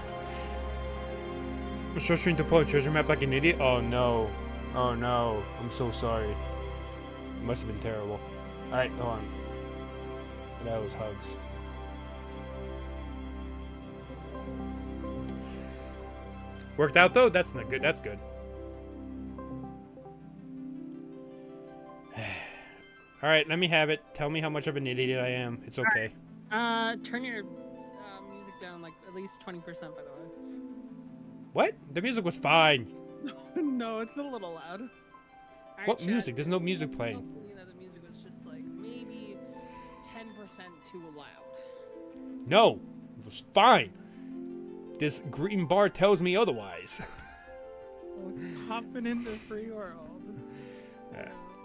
I'm struggling to pull a treasure map like an idiot. Oh no. Oh no. I'm so sorry. It must have been terrible. Alright, hold on. That was hugs. Worked out though? That's not good. That's good. Alright, let me have it. Tell me how much of an idiot I am. It's okay. Turn your music down like at least 20%, by the way. What? The music was fine. No, it's a little loud. What music? There's no music playing. The music was just like maybe 10% too loud. No, it was fine. This green bar tells me otherwise. Oh, it's popping in the free world.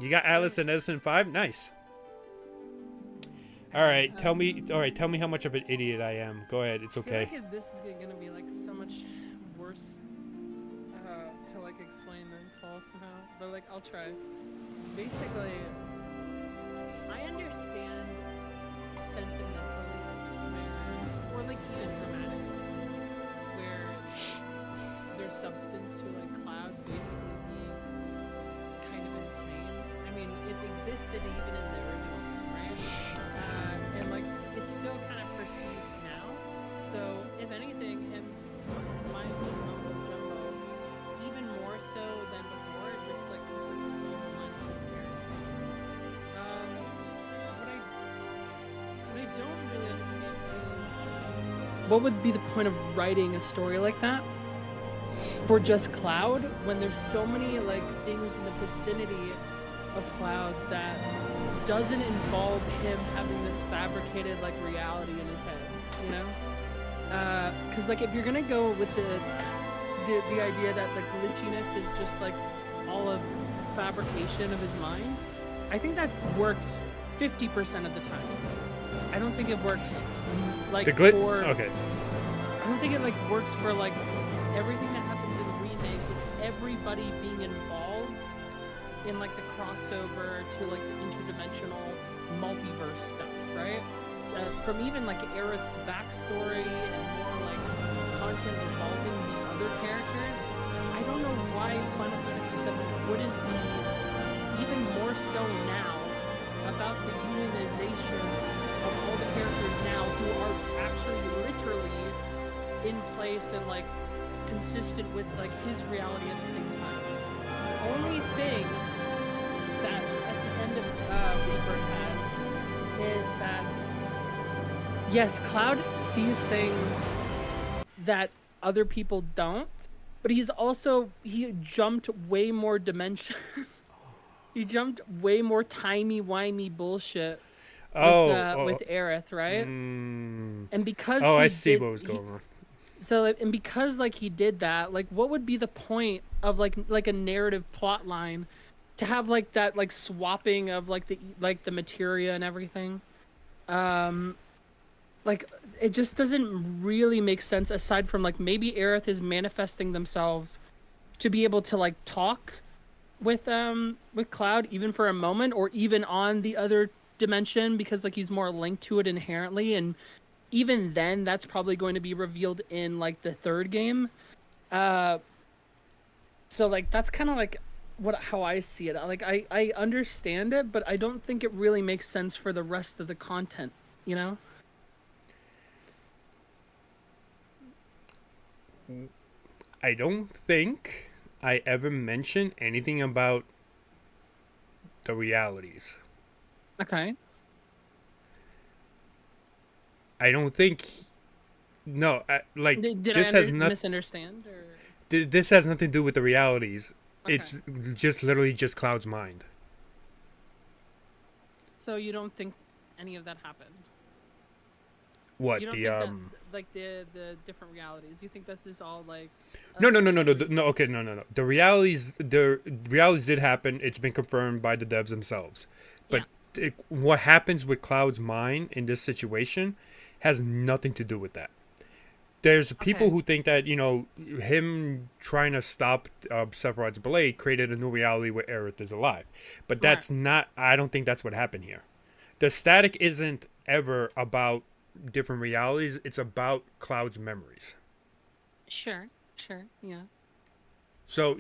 You got Alice and Edison 5? Nice. Alright, tell me how much of an idiot I am. Go ahead, it's okay. I feel like this is gonna be like so much worse to like explain than Paul somehow. But like I'll try. Basically, I understand sentimentally or like even dramatically where there's substance to like Cloud basically being kind of insane existed even in the original film, right? And like it's still kind of perceived now. So if anything, him my mumbo jumbo, even more so than before, just like completely falls in line with this character. What I don't really understand is what would be the point of writing a story like that for just Cloud when there's so many like things in the vicinity of Cloud that doesn't involve him having this fabricated like reality in his head, you know? Because like if you're gonna go with the idea that like glitchiness is just like all of fabrication of his mind, I think that works 50% of the time. I don't think it works like The glitch. for. Okay. I don't think it like works for like everything that happens in the remake with everybody being involved in like the crossover to like the interdimensional multiverse stuff, right? From even like Aerith's backstory and more like content involving the other characters, I don't know why Final Fantasy VII wouldn't be even more so now about the unionization of all the characters now who are actually literally in place and like consistent with like his reality at the same time. The only thing that at the end of Rebirth has is that yes, Cloud sees things that other people don't, but he jumped way more dimensions. He jumped way more timey-wimey bullshit with Aerith, right? And because I see what was going on. So and because like he did that, like what would be the point of like a narrative plot line to have like that like swapping of like the materia and everything? Like it just doesn't really make sense aside from like maybe Aerith is manifesting themselves to be able to like talk with Cloud even for a moment or even on the other dimension because like he's more linked to it inherently, and even then that's probably going to be revealed in like the third game. So like that's kind of like how I see it. Like I understand it, but I don't think it really makes sense for the rest of the content, you know? I don't think I ever mentioned anything about the realities. Okay. I don't think. No, like Did this I has nothing. misunderstand? Or? This has nothing to do with the realities. Okay. It's just literally just Cloud's mind. So you don't think any of that happened? What You don't the think that, like the different realities? You think this is all like? No. Okay, no. The realities did happen. It's been confirmed by the devs themselves. But what happens with Cloud's mind in this situation has nothing to do with that. There's people who think that, you know, him trying to stop Sephiroth's blade created a new reality where Aerith is alive. But that's not, I don't think that's what happened here. The static isn't ever about different realities. It's about Cloud's memories. Sure, yeah. So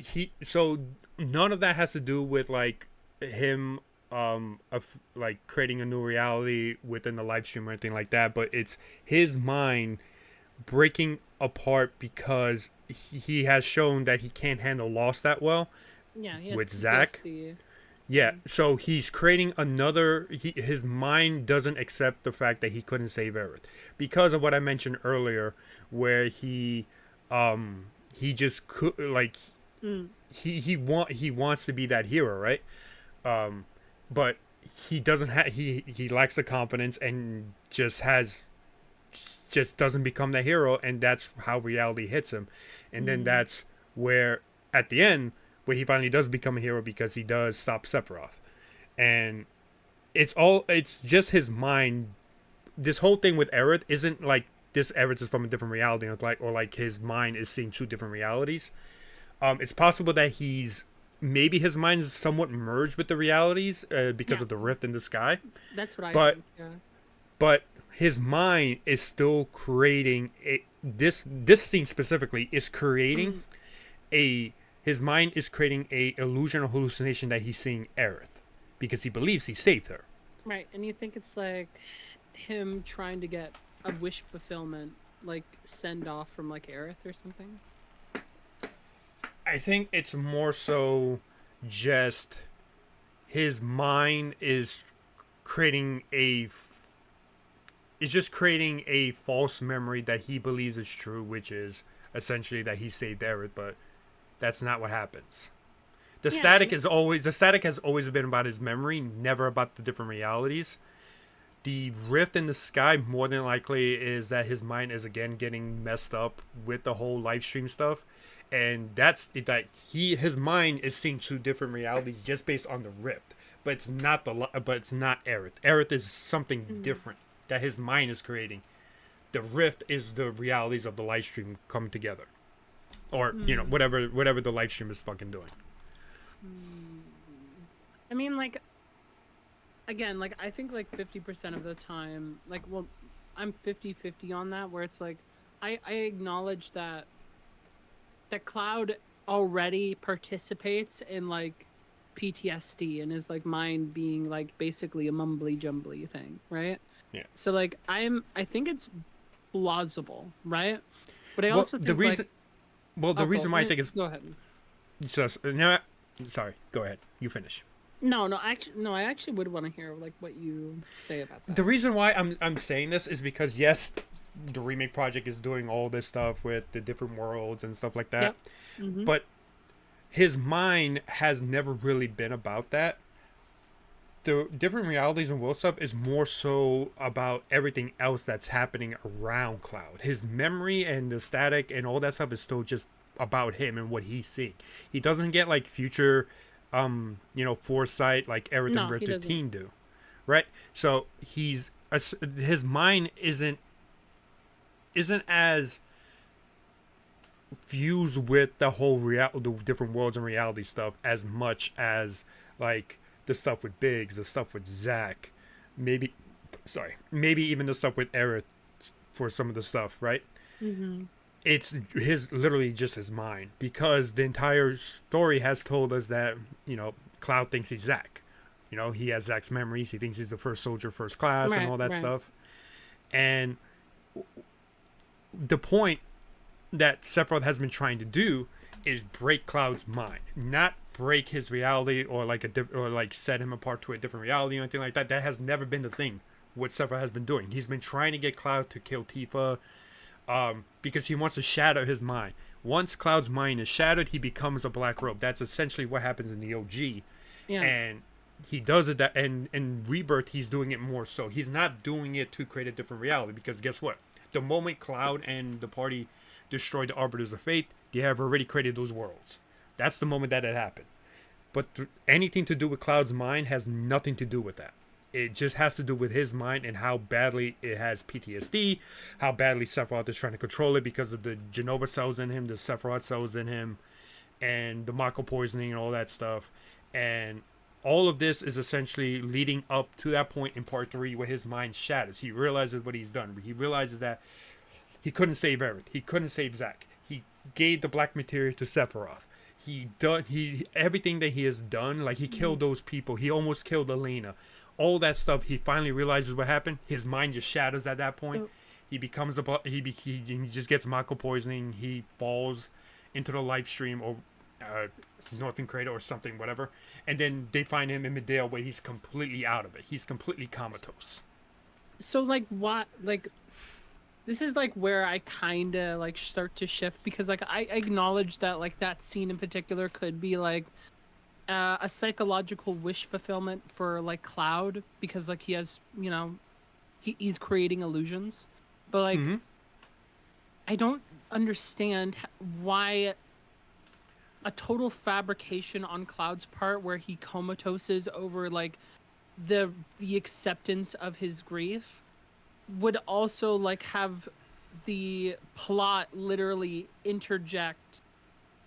none of that has to do with like him like creating a new reality within the live stream or anything like that, but it's his mind breaking apart because he has shown that he can't handle loss that well. Yeah, he has with Zack. PTSD. Yeah, so he's creating another. His mind doesn't accept the fact that he couldn't save Aerith because of what I mentioned earlier, where he just could like he wants to be that hero, right? But he doesn't have he lacks the confidence and just doesn't become the hero, and that's how reality hits him, and then that's where at the end. Where he finally does become a hero because he does stop Sephiroth. And it's just his mind. This whole thing with Aerith isn't like this Aerith is from a different reality, or like his mind is seeing two different realities. It's possible that maybe his mind is somewhat merged with the realities because of the rift in the sky. That's what I think, yeah. But his mind is still creating this scene specifically is creating his mind is creating a illusion or hallucination that he's seeing Aerith, because he believes he saved her. Right, and you think it's like him trying to get a wish fulfillment, like send off from like Aerith or something? I think it's more so just his mind is creating creating a false memory that he believes is true, which is essentially that he saved Aerith, but that's not what happens. The static has always been about his memory, never about the different realities. The rift in the sky more than likely is that his mind is again getting messed up with the whole live stream stuff, and that's it, that his mind is seeing two different realities just based on the rift, but it's not Aerith. Aerith is something different that his mind is creating. The rift is the realities of the live stream come together, or whatever the live stream is fucking doing. I mean, like, again, like, I think, like, 50% of the time, like, well, I'm 50-50 on that, where it's, like, I acknowledge that Cloud already participates in, like, PTSD and his, like, mind being, like, basically a mumbly-jumbly thing, right? Yeah. So, like, I think it's plausible, right? But I also think, the reason why I think it's... Go ahead. Just, no, sorry, go ahead. You finish. No, I actually would want to hear like what you say about that. The reason why I'm saying this is because yes, the remake project is doing all this stuff with the different worlds and stuff like that. Yep. Mm-hmm. But his mind has never really been about that. The different realities and world stuff is more so about everything else that's happening around Cloud. His memory and the static and all that stuff is still just about him and what he's seeing. He doesn't get like future foresight like Aerith and Red 13 do, right? So his mind isn't as fused with the whole the different worlds and reality stuff as much as like the stuff with Biggs, the stuff with Zack, maybe even the stuff with Aerith for some of the stuff, right? Mm-hmm. It's literally just his mind, because the entire story has told us that, Cloud thinks he's Zack. He has Zack's memories. He thinks he's the first soldier, first class, and all that stuff. And the point that Sephiroth has been trying to do is break Cloud's mind, not break his reality or set him apart to a different reality or anything like that. That has never been the thing what Sephiroth has been doing. He's been trying to get Cloud to kill Tifa, because he wants to shatter his mind. Once Cloud's mind is shattered, he becomes a black robe. That's essentially what happens in the OG. Yeah. And he does it and in Rebirth he's doing it more so. He's not doing it to create a different reality, because guess what? The moment Cloud and the party destroyed the Arbiters of Fate, they have already created those worlds. That's the moment that it happened. But anything to do with Cloud's mind has nothing to do with that. It just has to do with his mind and how badly it has PTSD, how badly Sephiroth is trying to control it because of the Genova cells in him, the Sephiroth cells in him, and the Mako poisoning and all that stuff. And all of this is essentially leading up to that point in part 3 where his mind shatters. He realizes what he's done. He realizes that he couldn't save Aerith. He couldn't save Zack. He gave the black materia to Sephiroth. Everything that he has done, like he killed those people. He almost killed Elena. All that stuff, he finally realizes what happened. His mind just shatters at that point. He becomes he just gets Mako poisoning. He falls into the live stream or Northern Crater or something, whatever. And then they find him in Medea where he's completely out of it. He's completely comatose. So like what, like this is like where I kind of like start to shift, because like I acknowledge that like that scene in particular could be like a psychological wish fulfillment for like Cloud, because like he has, he's creating illusions, but like I don't understand why a total fabrication on Cloud's part where he comatoses over like the acceptance of his grief would also like have the plot literally interject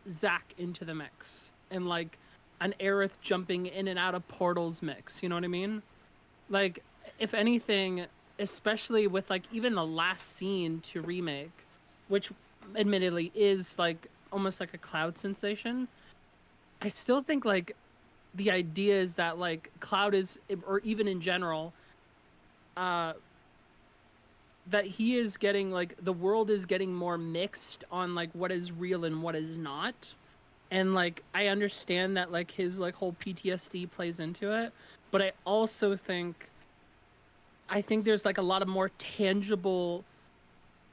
Zack into the mix and like an Aerith jumping in and out of portals mix, you know what I mean? Like, if anything, especially with like even the last scene to remake, which admittedly is like almost like a Cloud sensation, I still think like the idea is that like Cloud is, or even in general, that he is getting like the world is getting more mixed on like what is real and what is not. And like I understand that like his like whole PTSD plays into it, but I also think there's like a lot of more tangible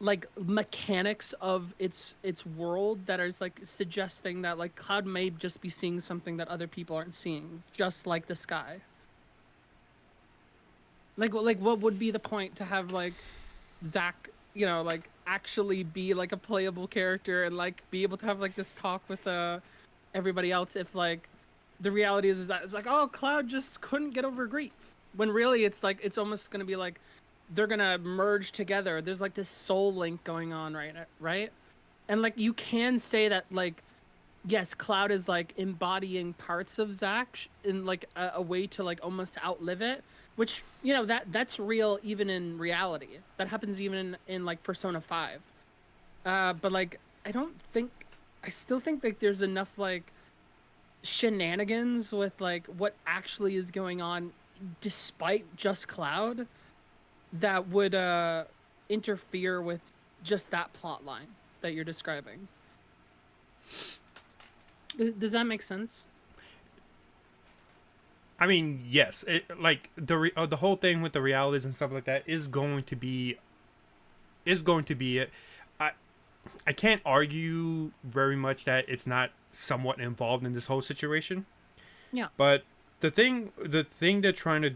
like mechanics of its world that is like suggesting that like Cloud may just be seeing something that other people aren't seeing, just like the sky. Like what would be the point to have like Zack, you know, like actually be like a playable character and like be able to have like this talk with everybody else if like the reality is that it's like, oh, Cloud just couldn't get over grief, when really it's like it's almost gonna be like they're gonna merge together. There's like this soul link going on, right? And like you can say that like yes, Cloud is like embodying parts of Zack in like a way to like almost outlive it, which, you know, that's real even in reality. That happens even in like Persona 5. But like I still think like there's enough like shenanigans with like what actually is going on despite just Cloud that would interfere with just that plot line that you're describing. Does that make sense? I mean, yes. Like the whole thing with the realities and stuff like that is going to be it. I can't argue very much that it's not somewhat involved in this whole situation. Yeah. But the thing they're trying to,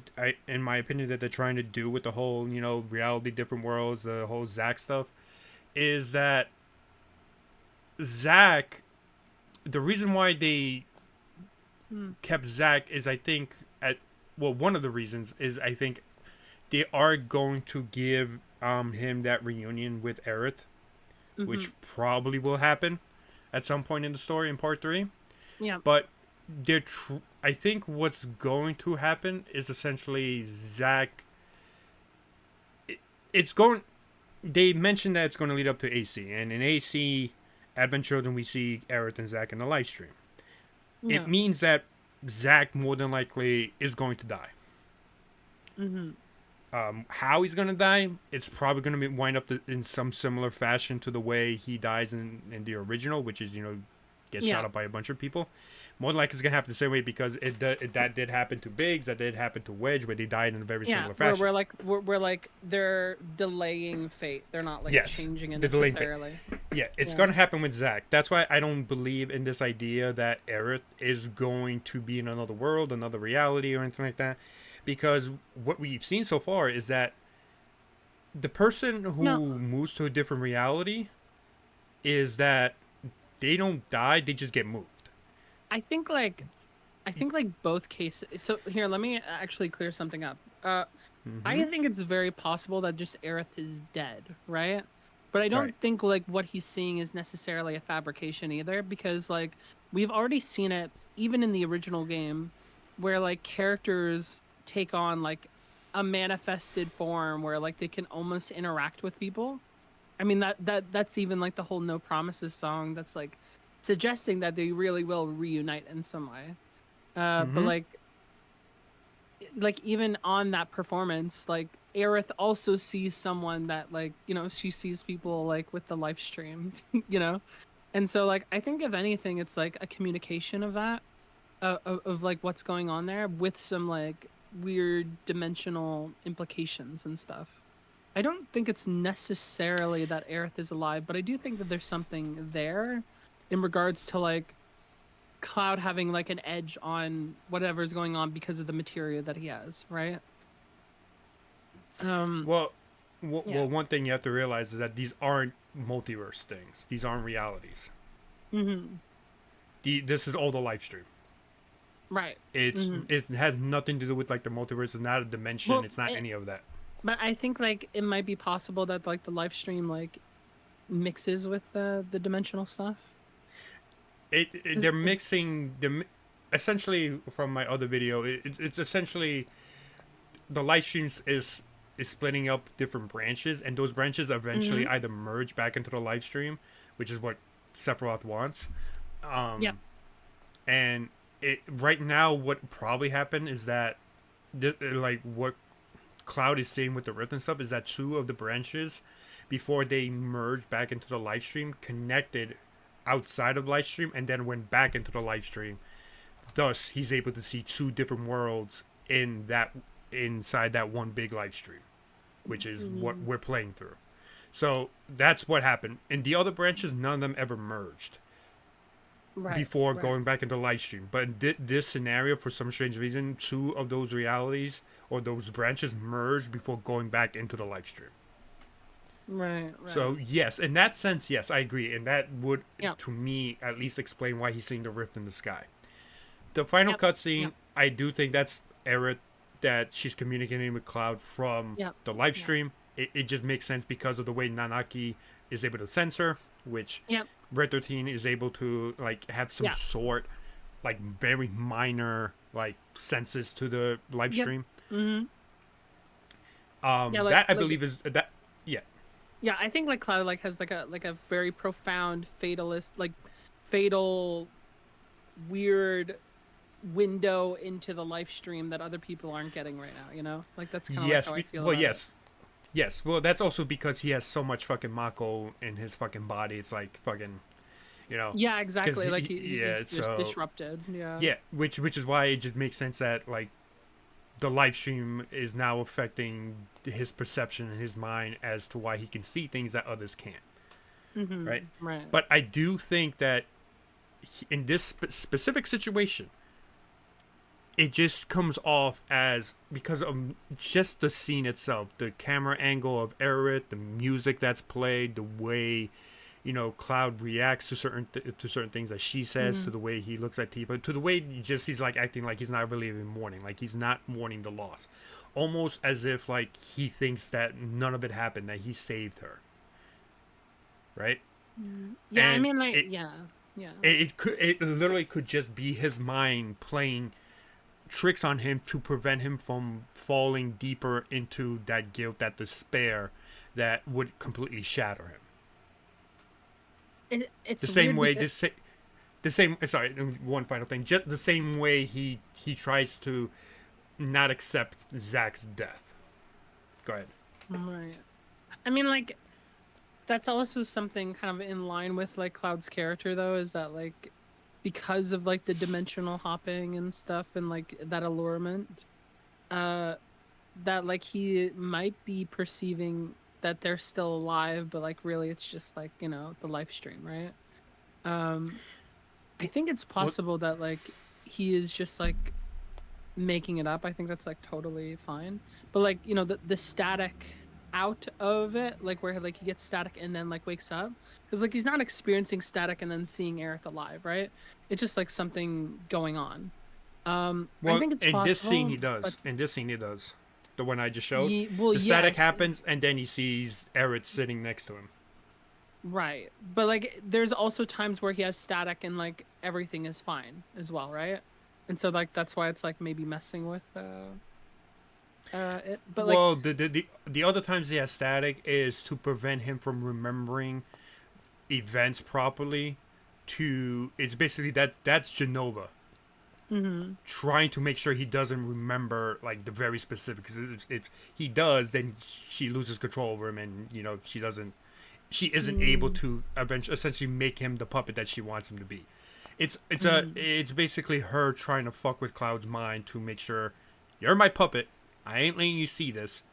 in my opinion, that they're trying to do with the whole, you know, reality, different worlds, the whole Zack stuff, is that Zack, the reason why they kept Zack is, I think, one of the reasons is I think they are going to give him that reunion with Aerith, which probably will happen at some point in the story in part 3. Yeah. But I think what's going to happen is essentially Zack. They mentioned that it's going to lead up to AC, and in AC Advent Children we see Aerith and Zack in the live stream. Yeah. It means that Zack more than likely is going to die. How he's going to die, it's probably going to wind up in some similar fashion to the way he dies in the original, which is, you know, gets shot up by a bunch of people. More than likely it's going to happen the same way, because that did happen to Biggs, that did happen to Wedge, where they died in a very similar fashion. We're like they're delaying fate. They're not like changing it necessarily. Yeah, it's going to happen with Zack. That's why I don't believe in this idea that Aerith is going to be in another world, another reality, or anything like that. Because what we've seen so far is that the person who moves to a different reality is that they don't die, they just get moved. I think like both cases. So here, let me actually clear something up. I think it's very possible that just Aerith is dead, right? But I don't think like what he's seeing is necessarily a fabrication either, because like we've already seen it even in the original game, where like characters take on like a manifested form where like they can almost interact with people. I mean that's even like the whole No Promises song that's like suggesting that they really will reunite in some way. But like even on that performance, like Aerith also sees someone that like, you know, she sees people like with the live stream, you know? And so like I think if anything it's like a communication of that of like what's going on there with some like weird dimensional implications and stuff. I don't think it's necessarily that Aerith is alive, but I do think that there's something there in regards to like Cloud having like an edge on whatever's going on because of the materia that he has, right? Well, one thing you have to realize is that these aren't multiverse things. These aren't realities. This is all the live stream. Right. It has nothing to do with like the multiverse. It's not a dimension. Well, it's not any of that. But I think like it might be possible that like the live stream like mixes with the dimensional stuff. They're mixing essentially from my other video. It's essentially the live streams is splitting up different branches, and those branches eventually either merge back into the live stream, which is what Sephiroth wants. And right now, what probably happened is that, like what Cloud is saying with the Rift and stuff, is that 2 of the branches, before they merged back into the live stream, connected outside of live stream and then went back into the live stream. Thus, he's able to see 2 different worlds inside that one big live stream, which is what we're playing through. So that's what happened. In the other branches, none of them ever merged before going back into live stream. But in this scenario, for some strange reason, 2 of those realities or those branches merged before going back into the live stream. Right. So yes, in that sense, yes, I agree, and that would, to me, at least explain why he's seeing the rift in the sky. The final cutscene, I do think that's Aerith, that she's communicating with Cloud from the live stream. It just makes sense because of the way Nanaki is able to sense her, which Red 13 is able to like have some sort, like very minor like senses to the live stream. That I believe is that. Yeah, I think like Cloud like has like a very profound fatal weird window into the live stream that other people aren't getting right now, you know? Like that's kind of how I feel about it. Yes, well that's also because he has so much fucking Mako in his fucking body. It's like fucking, you know. Yeah, exactly. Like he's just disrupted. Yeah. Yeah, which is why it just makes sense that like the live stream is now affecting his perception in his mind as to why he can see things that others can't. Right. But I do think that in this specific situation, it just comes off as, because of just the scene itself, the camera angle of Aerith, the music that's played, the way, you know, Cloud reacts to certain things that she says, to the way he looks at Tifa, to the way he's like acting like he's not really even mourning, like he's not mourning the loss, almost as if like he thinks that none of it happened, that he saved her, right? Yeah, and I mean, like, it literally could just be his mind playing tricks on him to prevent him from falling deeper into that guilt, that despair that would completely shatter him. It's the same way because... sorry, one final thing, just the same way he tries to not accept Zack's death. Go ahead. Right. I mean, like, that's also something kind of in line with like Cloud's character, though, is that like because of like the dimensional hopping and stuff and like that allurement, that like he might be perceiving that they're still alive, but like really it's just like, you know, the live stream, right? I think it's possible that like he is just like making it up. I think that's like totally fine, but like, you know, the static out of it, like where like he gets static and then like wakes up, because like he's not experiencing static and then seeing Aerith alive, right? It's just like something going on. Well, I think it's in possible, this scene he does. but... In this scene he does. The one I just showed. the static happens and then he sees Aerith sitting next to him. Right. But like there's also times where he has static and like everything is fine as well, right? And so like that's why it's like maybe messing with it. But like, well, the other times he has static is to prevent him from remembering events properly. It's basically that's Genova trying to make sure he doesn't remember like the very specific, because if he does, then she loses control over him, and you know she isn't able to essentially make him the puppet that she wants him to be. It's basically her trying to fuck with Cloud's mind to make sure you're my puppet. I ain't letting you see this.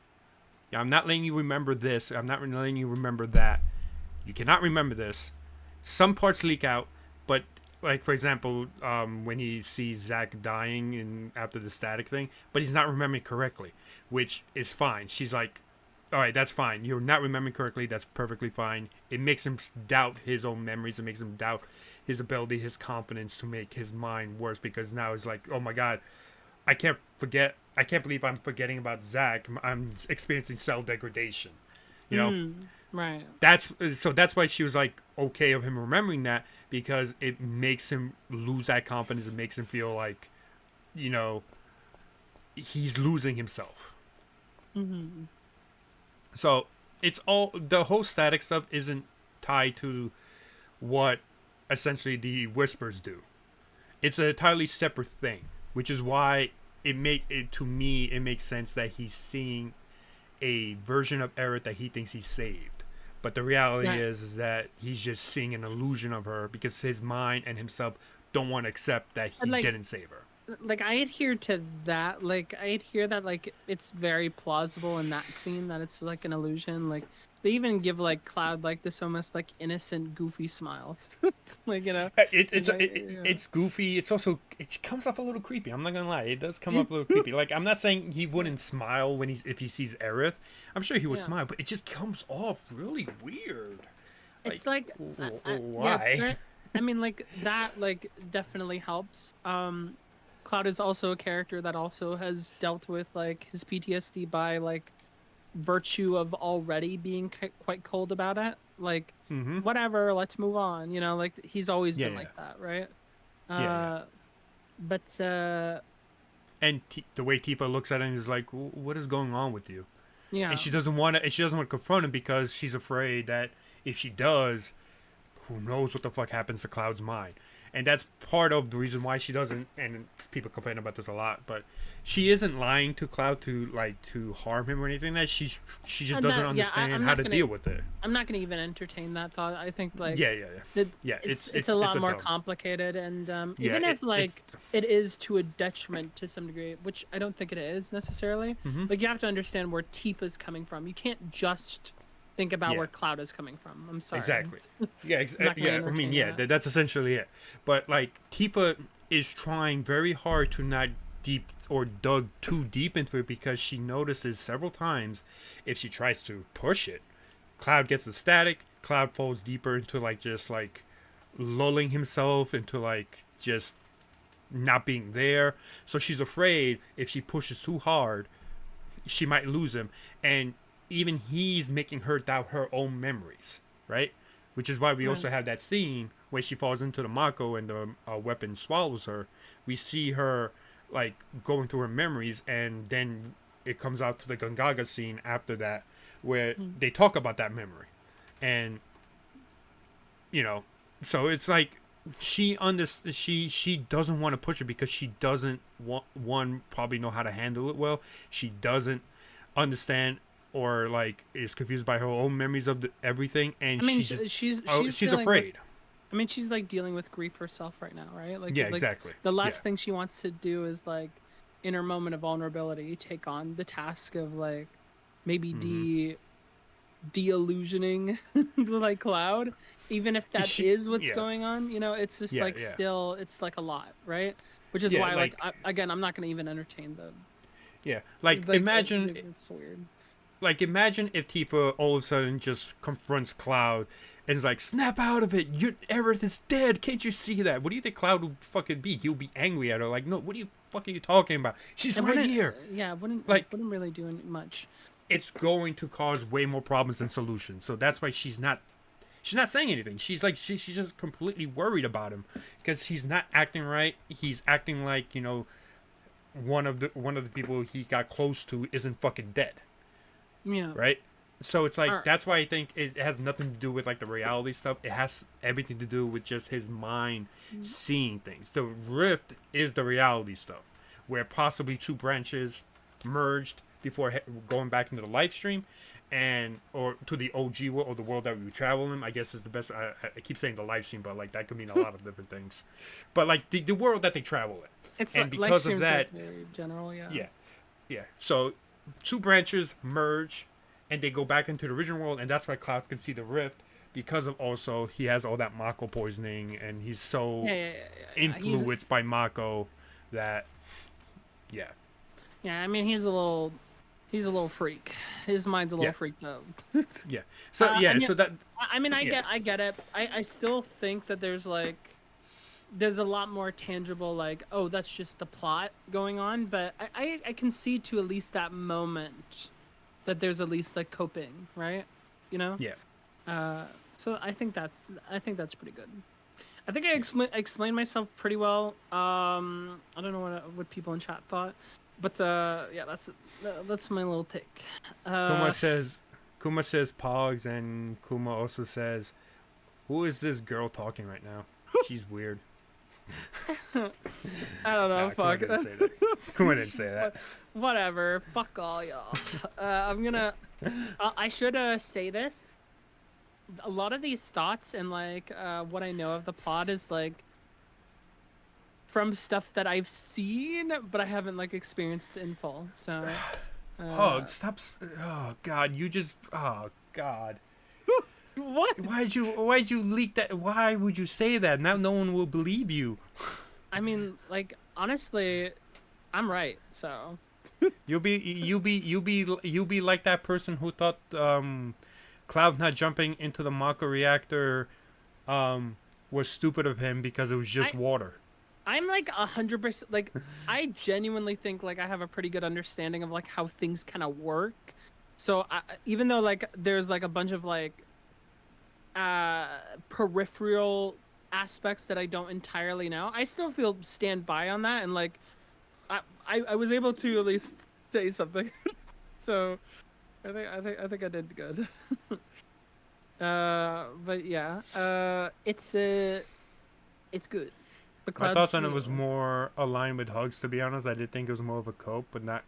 I'm not letting you remember this. I'm not letting you remember that. You cannot remember this. Some parts leak out, but like for example, when he sees Zack dying after the static thing, but he's not remembering correctly, which is fine. She's like, all right, that's fine. You're not remembering correctly. That's perfectly fine. It makes him doubt his own memories. It makes him doubt his ability, his confidence to make his mind worse, because now he's like, oh my God, I can't believe I'm forgetting about Zack. I'm experiencing cell degradation. You know? Right. That's why she was like okay of him remembering that, because it makes him lose that confidence. It makes him feel like, you know, he's losing himself. So it's all, the whole static stuff isn't tied to what essentially the whispers do. it's an entirely separate thing, which is why it makes sense that he's seeing a version of Aerith that he thinks he saved. But the reality Right. is that he's just seeing an illusion of her because his mind and himself don't want to accept that he And, like, didn't save her. Like, I adhere to that. Like, I adhere that, like, it's very plausible in that scene that it's like an illusion. Like, they even give like Cloud like this almost like innocent, goofy smile. Like, you know, It's goofy. It's also, it comes off a little creepy. I'm not gonna lie, it does come off a little creepy. Like, I'm not saying he wouldn't smile if he sees Aerith. I'm sure he would Yeah. smile, but it just comes off really weird. it's like why? Yeah, it's very- I mean, like that like definitely helps. Cloud is also a character that also has dealt with like his PTSD by like virtue of already being quite cold about it. Like, whatever, let's move on. You know, like he's always been Yeah. like that, right? Yeah. But And the way Tifa looks at him is like, what is going on with you? yeah, And she doesn't want to confront him because she's afraid that if she does, who knows what the fuck happens to Cloud's mind. And that's part of the reason why she doesn't, and people complain about this a lot, but she isn't lying to Cloud to harm him or anything. That she just doesn't I'm understand how not to gonna- deal with it. I'm not gonna even entertain that thought. I think like Yeah. it's a lot more dumb. complicated, and Yeah, even if like it's- it is to a detriment to some degree, which I don't think it is necessarily. Mm-hmm. Like, you have to understand where Tifa's coming from. You can't just think about Yeah. where Cloud is coming from. I'm sorry. Exactly. Yeah, not gonna I mean, entertain yeah, that. that's essentially it. But like Tifa is trying very hard to not dug too deep into it because she notices several times if she tries to push it, Cloud gets the static. Cloud falls deeper into like just like lulling himself into like just not being there. So she's afraid if she pushes too hard, she might lose him. And even he's making her doubt her own memories, right? Which is why we also have that scene where she falls into the Mako and the weapon swallows her. We see her like going through her memories, and then it comes out to the Gungaga scene after that where they talk about that memory. And you know, so it's like she doesn't want to push it because she doesn't probably know how to handle it well. She doesn't understand or like is confused by her own memories of everything, and I mean, she's dealing afraid. I mean, she's like dealing with grief herself right now, right? Like, Yeah, like, exactly. The last Yeah. thing she wants to do is like, in her moment of vulnerability, take on the task of like, maybe Mm-hmm. de-illusioning like Cloud, even if that is what's yeah. going on. You know, it's just Yeah, like yeah. still, it's like a lot, right? Which is Yeah, why, like- again, I'm not gonna even entertain the. Yeah, like imagine. It's weird. Like, imagine if Tifa all of a sudden just confronts Cloud and is like, snap out of it! Aerith is dead! Can't you see that? What do you think Cloud would fucking be? He'll be angry at her. Like, no, what are you talking about? She's It right wouldn't- here! Yeah, wouldn't Like- really do much. It's going to cause way more problems than solutions. So that's why she's not saying anything. She's like, she's just completely worried about him. Because he's not acting right. He's acting like, you know, one of the people he got close to isn't fucking dead. Yeah. Right? So it's like, Alright. that's why I think it has nothing to do with like the reality stuff. It has everything to do with just his mind seeing things. The rift is the reality stuff, where possibly two branches merged before going back into the live stream, or to the OG world, or the world that we would travel in. I guess is the best. I keep saying the live stream, but like that could mean a lot of different things. But like the world that they travel in. It's And like, because live of streams, that- like, very general, yeah. Yeah. So two branches merge and they go back into the original world, and that's why Cloud can see the rift, because of also he has all that Mako poisoning, and he's so Yeah. influenced by Mako that yeah. Yeah, I mean, he's a little freak. His mind's a little Yeah. freaked out. Yeah. So I yeah, mean- so that I mean, Yeah. I get it. I still think that there's a lot more tangible, like, oh, that's just the plot going on, but I can see to at least that moment that there's at least like coping, right? You know? yeah. So I think that's pretty good. I think I explained myself pretty well. I don't know what people in chat thought, but yeah, that's my little take. Kuma says Pogs, and Kuma also says, who is this girl talking right now? She's weird. I don't know. Nah, Fuck. Kuma didn't say that. Kuma didn't say that. Whatever. Fuck all y'all. I'm gonna. I should say this. A lot of these thoughts and like what I know of the plot is like from stuff that I've seen, but I haven't like experienced in full. So. Oh, stop! Oh God, you just. Oh God. What? Why'd you leak that? Why would you say that? Now no one will believe you. I mean, like honestly, I'm right. So. You'll be like that person who thought Cloud not jumping into the Mako reactor was stupid of him because it was just water. I'm like 100%. Like, I genuinely think like I have a pretty good understanding of like how things kind of work. So even though like there's like a bunch of like peripheral aspects that I don't entirely know, I still feel stand by on that, and like I was able to at least say something. So I think I did good. But yeah, it's good. My thoughts on it was more aligned with Hugs, to be honest. I did think it was more of a cope, but not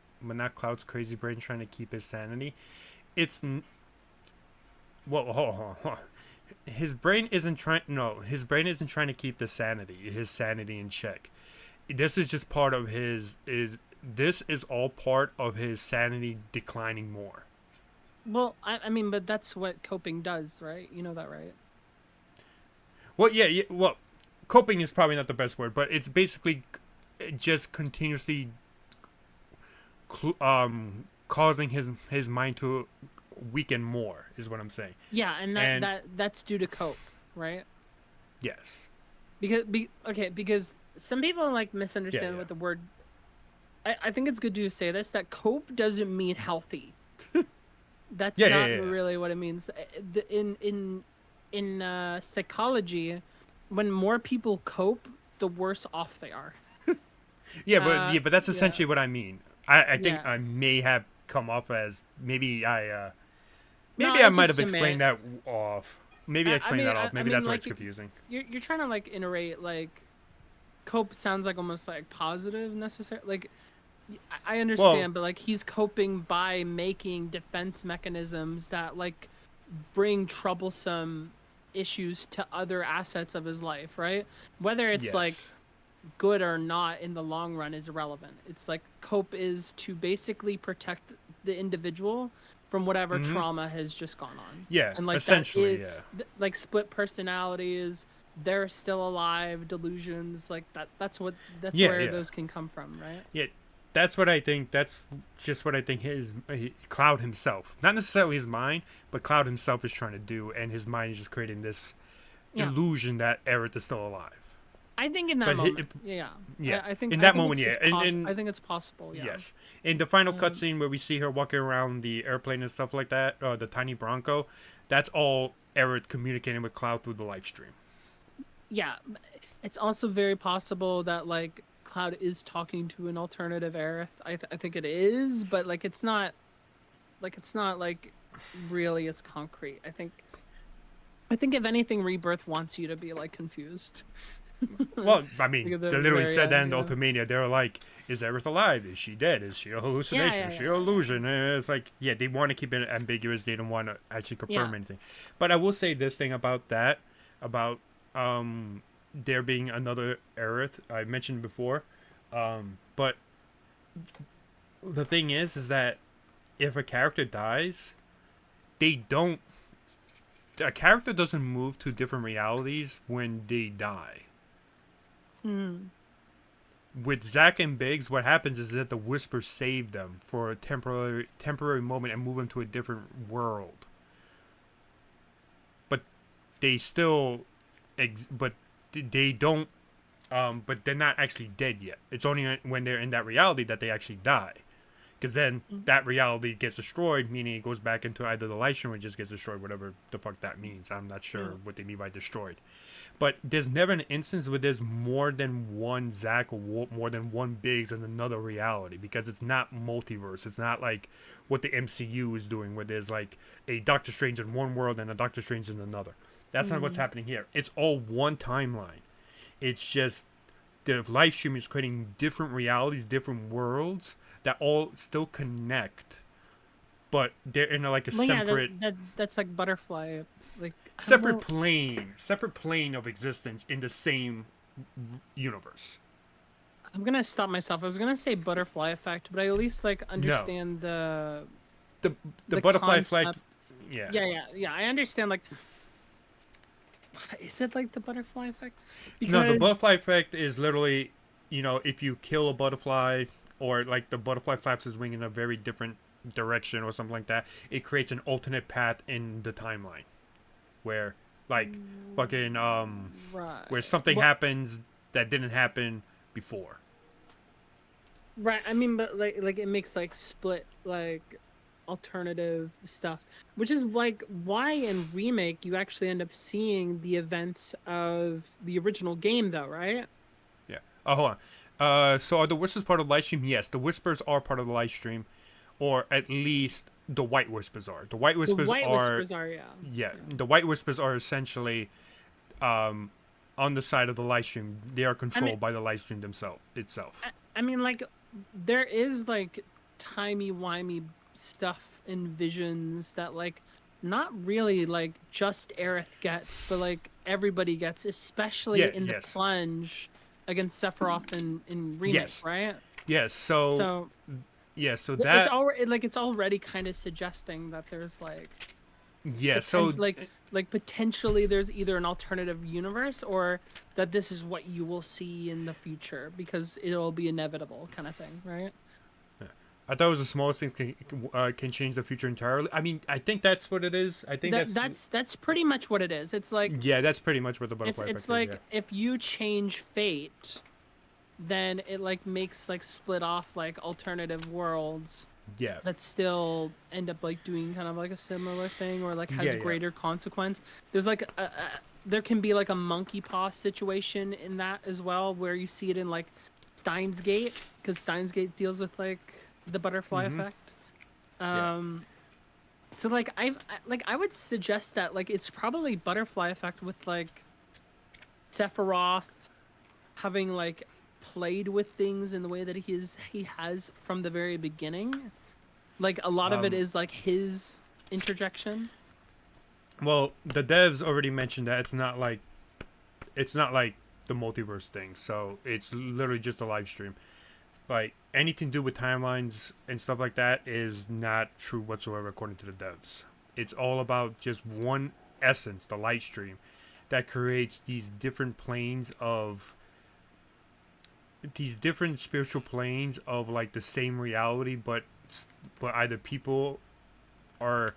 Cloud's crazy brain trying to keep his sanity. It's hold on. His brain isn't trying. No, his brain isn't trying to keep his sanity in check. This is just part of this is all part of his sanity declining more. Well, I mean, but that's what coping does, right? You know that, right? Well, yeah. Well, coping is probably not the best word, but it's basically just continuously causing his mind to weaken more, is what I'm saying. Yeah, and that's due to cope, right? Yes. Because some people like misunderstand what the word. I think it's good to say this, that cope doesn't mean healthy. That's not really what it means. In psychology, when more people cope, the worse off they are. but that's essentially what I mean. I think I may have come off as maybe I might have explained that off. Maybe I explained that off. Maybe that's why it's confusing. You're trying to like iterate like cope sounds like almost like positive necessarily. Like I understand, but like he's coping by making defense mechanisms that like bring troublesome issues to other assets of his life, right? Whether it's like good or not in the long run is irrelevant. It's like cope is to basically protect the individual from whatever trauma has just gone on. Yeah, and like essentially, like split personalities, they're still alive, delusions, like that's where those can come from, right? Yeah, that's what I think. That's just what I think Cloud himself, not necessarily his mind, but Cloud himself is trying to do, and his mind is just creating this illusion that Aerith is still alive. I think in that moment, I think in that moment, I think it's possible. Yeah. Yes, in the final cutscene where we see her walking around the airplane and stuff like that, the tiny Bronco, that's all Aerith communicating with Cloud through the live stream. Yeah, it's also very possible that like Cloud is talking to an alternative Aerith. I think it is, but like it's not like really as concrete. I think if anything, Rebirth wants you to be like confused. Well, I mean, they literally said that in the Ultimania. They were like, is Aerith alive? Is she dead? Is she a hallucination? Is she an illusion? And it's like, they want to keep it ambiguous. They don't want to actually confirm anything. But I will say this thing about that, about there being another Aerith. I mentioned before. But the thing is that if a character dies, a character doesn't move to different realities when they die. With Zack and Biggs, what happens is that the Whisper saved them for a temporary moment and move them to a different world. But they still, but they don't. But they're not actually dead yet. It's only when they're in that reality that they actually die. Because then that reality gets destroyed, meaning it goes back into either the light stream or just gets destroyed, whatever the fuck that means. I'm not sure what they mean by destroyed. But there's never an instance where there's more than one Zack or more than one Biggs in another reality. Because it's not multiverse. It's not like what the MCU is doing, where there's like a Doctor Strange in one world and a Doctor Strange in another. That's not what's happening here. It's all one timeline. It's just the live stream is creating different realities, different worlds that all still connect, but they're in like a Well, yeah, separate that's like butterfly, like I don't separate know. plane of existence in the same universe. I'm gonna stop myself. I was gonna say butterfly effect, but I at least like understand the The butterfly effect. concept. Yeah. Yeah. I understand. Like, is it like the butterfly effect? No, the butterfly effect is literally, if you kill a butterfly or like the butterfly flaps his wing in a very different direction or something like that, it creates an alternate path in the timeline where like fucking right. where something Well, happens that didn't happen before. right. I mean, but like it makes like split like alternative stuff, which is like why in remake you actually end up seeing the events of the original game, though, right? Yeah. Oh, hold on. So are the whispers part of the live stream? Yes, the whispers are part of the live stream, or at least the white whispers are. The white whispers The white are. whispers are, yeah. Yeah, the white whispers are essentially, on the side of the live stream. They are controlled by the live stream itself. I mean, like, there is like timey-wimey stuff in Visions that like not really like just Aerith gets, but like everybody gets, especially in the plunge against Sephiroth in remake, Yes. right? Yes. So it's that already like it's already kind of suggesting that there's like like potentially there's either an alternative universe or that this is what you will see in the future because it'll be inevitable kind of thing, right? I thought it was the smallest things can change the future entirely. I mean, I think that's what it is. I think that's pretty much what it is. It's like that's pretty much what the butterfly effect it's like is, if you change fate, then it like makes like split off like alternative worlds. Yeah. That still end up like doing kind of like a similar thing or like has Yeah. greater consequence. There's like there can be like a monkey paw situation in that as well, where you see it in like Steins Gate, because Steins Gate deals with like the butterfly effect. So like I would suggest that like it's probably butterfly effect with like Sephiroth having like played with things in the way that he has from the very beginning. Like a lot of it is like his interjection. Well, the devs already mentioned that it's not like the multiverse thing. So it's literally just a live stream. Like anything to do with timelines and stuff like that is not true whatsoever according to the devs. It's all about just one essence, the live stream, that creates these different planes of these different spiritual planes of like the same reality, but either people are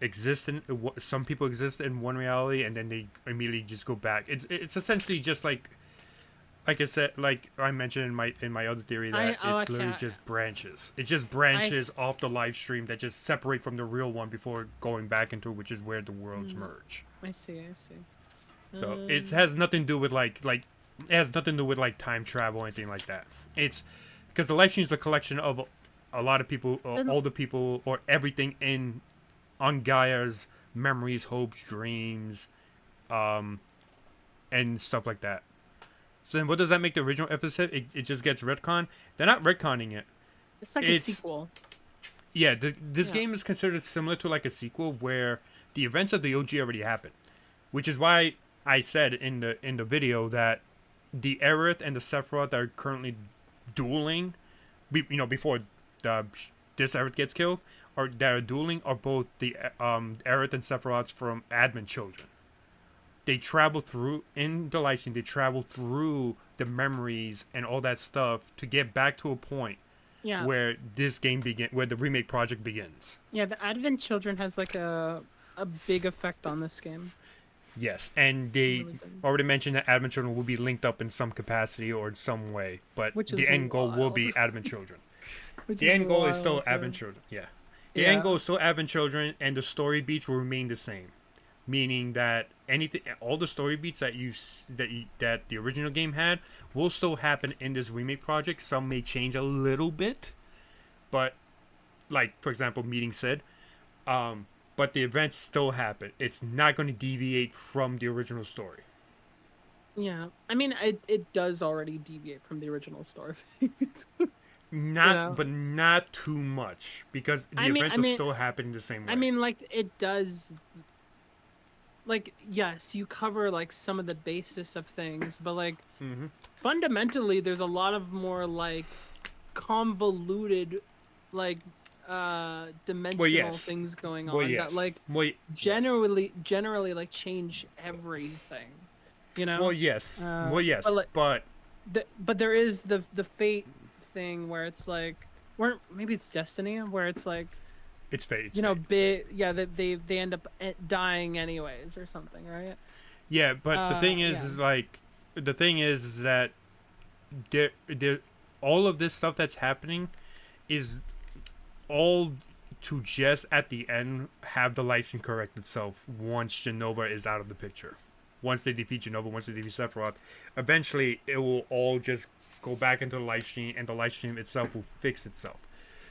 existent. Some people exist in one reality and then they immediately just go back. It's essentially just like I said, like I mentioned in my other theory that it's literally just branches. It just branches off the live stream that just separate from the real one before going back into, which is where the worlds merge. I see. So it has nothing to do with like it has nothing to do with like time travel or anything like that. It's because the live stream is a collection of a lot of people, all the people, or everything on Gaia's memories, hopes, dreams, and stuff like that. So then what does that make the original episode? It just gets retconned? They're not retconning it. It's like a sequel. Yeah, this game is considered similar to like a sequel where the events of the OG already happened. Which is why I said in the video that the Aerith and the Sephiroth that are currently dueling, before this Aerith gets killed, or that are dueling, are both the Aerith and Sephiroths from admin children. They travel through, in the live stream, they travel through the memories and all that stuff to get back to a point where this game where the remake project begins. Yeah, the Advent Children has like a big effect on this game. Yes, and they already mentioned that Advent Children will be linked up in some capacity or in some way, but the end goal will be Advent Children. The end goal is still Advent Children, yeah. The end goal is still Advent Children, and the story beats will remain the same. Meaning that all the story beats that the original game had will still happen in this remake project. Some may change a little bit, but like for example, meeting Sid. But the events still happen. It's not going to deviate from the original story. Yeah, I mean, it does already deviate from the original story. Not, but not too much because the I mean, events I are mean, still happening the same way. I mean, like it does. Like, yes, you cover like some of the basis of things, but like fundamentally, there's a lot of more like convoluted, like Well, dimensional yes. things going Well, on that yes. like Well, yes. generally like change everything, you know. Well, yes. Well, yes. But like, But but there is the fate thing where it's like, where maybe it's destiny, where it's like, it's fate. It's you know, fate, it's fate. yeah, that they end up dying anyways or something, right? Yeah, but the thing Yeah. is like, the thing is that there, all of this stuff that's happening is all to just at the end have the life stream correct itself once Genova is out of the picture. Once they defeat Genova, once they defeat Sephiroth, eventually it will all just go back into the live stream, and the live stream itself will fix itself.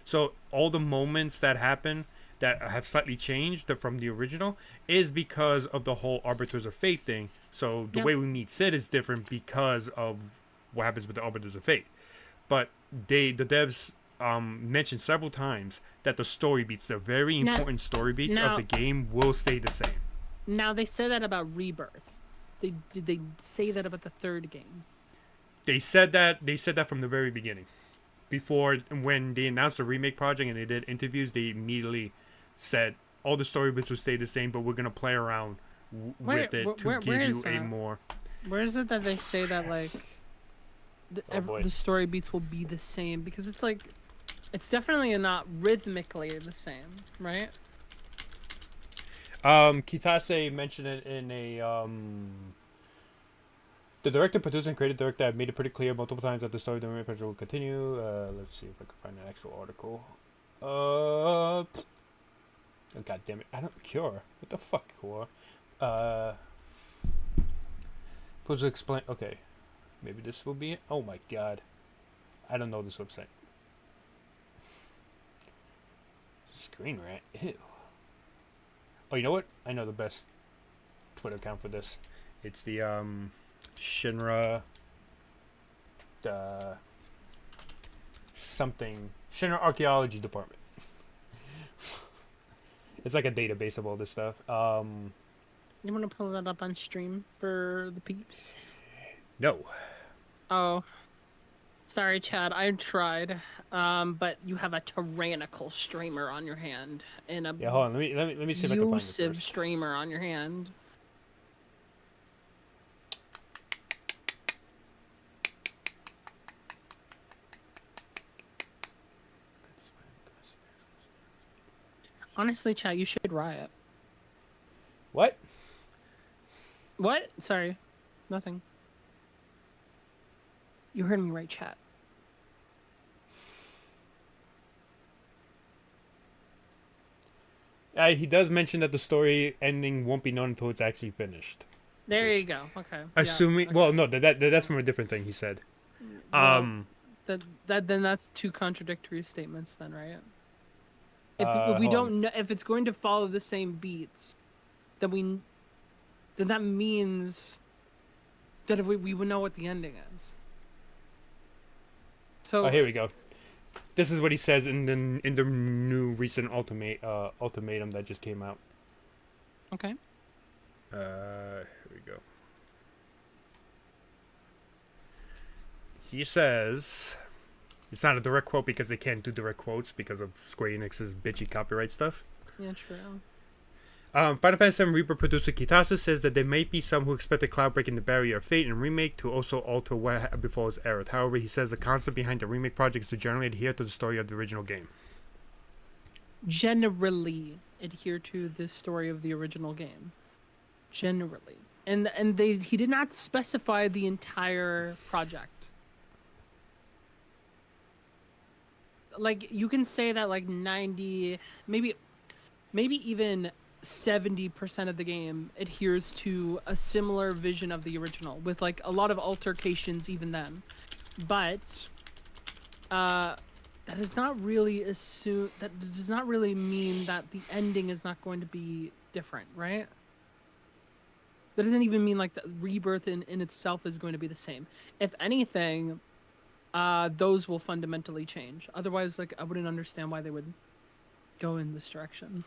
So all the moments that happen that have slightly changed from the original is because of the whole Arbiters of Fate thing. So the Yep. way we meet Sid is different because of what happens with the Arbiters of Fate. But the devs mentioned several times that the story beats, the very Now- important story beats now- of the game, will stay the same. Now they said that about Rebirth. Did they say that about the third game? They said that from the very beginning. Before, when they announced the remake project and they did interviews, they immediately said all the story bits will stay the same, but we're gonna play around with it to where give is you a that? more. Where is it that they say that like boy. the story beats will be the same? Because it's like, it's definitely not rhythmically the same, right? Kitase mentioned it in a the director, producer, and creative director have made it pretty clear multiple times that the story of the remake project will continue. Let's see if I can find an actual article. Oh, God damn it! I don't cure. What the fuck, Core? Supposed to explain. Okay, maybe this will be it. Oh my God, I don't know this website. Screen rant. Ew. Oh, you know what? I know the best Twitter account for this. It's the Shinra something Shinra Archaeology Department. It's like a database of all this stuff. You want to pull that up on stream for the peeps? No. Oh, sorry, Chad. I tried, but you have a tyrannical streamer on your hand and a Yeah, hold on. Let me see if I can find this abusive first. streamer on your hand. Honestly, Chad, you should riot. What? What? Sorry, nothing. You heard me right, chat. He does mention that the story ending won't be known until it's actually finished. There you go. Okay. Yeah, Assuming, okay. well, no, that's from a different thing. He said. Well, then that's two contradictory statements, then, right? If we hold don't on. know, if it's going to follow the same beats, then that means that we would know what the ending is. So Oh, here we go. This is what he says in the new recent ultimatum that just came out. okay. Here we go. He says, it's not a direct quote because they can't do direct quotes because of Square Enix's bitchy copyright stuff. Yeah, true. Final Fantasy VII Rebirth producer Kitase says that there may be some who expected Cloud breaking the barrier of fate in remake to also alter what befalls Aerith. However, he says the concept behind the remake project is to generally adhere to the story of the original game. Generally adhere to the story of the original game. Generally, and he did not specify the entire project. Like, you can say that like 90, maybe even 70% of the game adheres to a similar vision of the original, with like a lot of altercations even then. But that does not really mean that the ending is not going to be different, right? That doesn't even mean like the rebirth in itself is going to be the same. If anything, those will fundamentally change. Otherwise, like I wouldn't understand why they would go in this direction.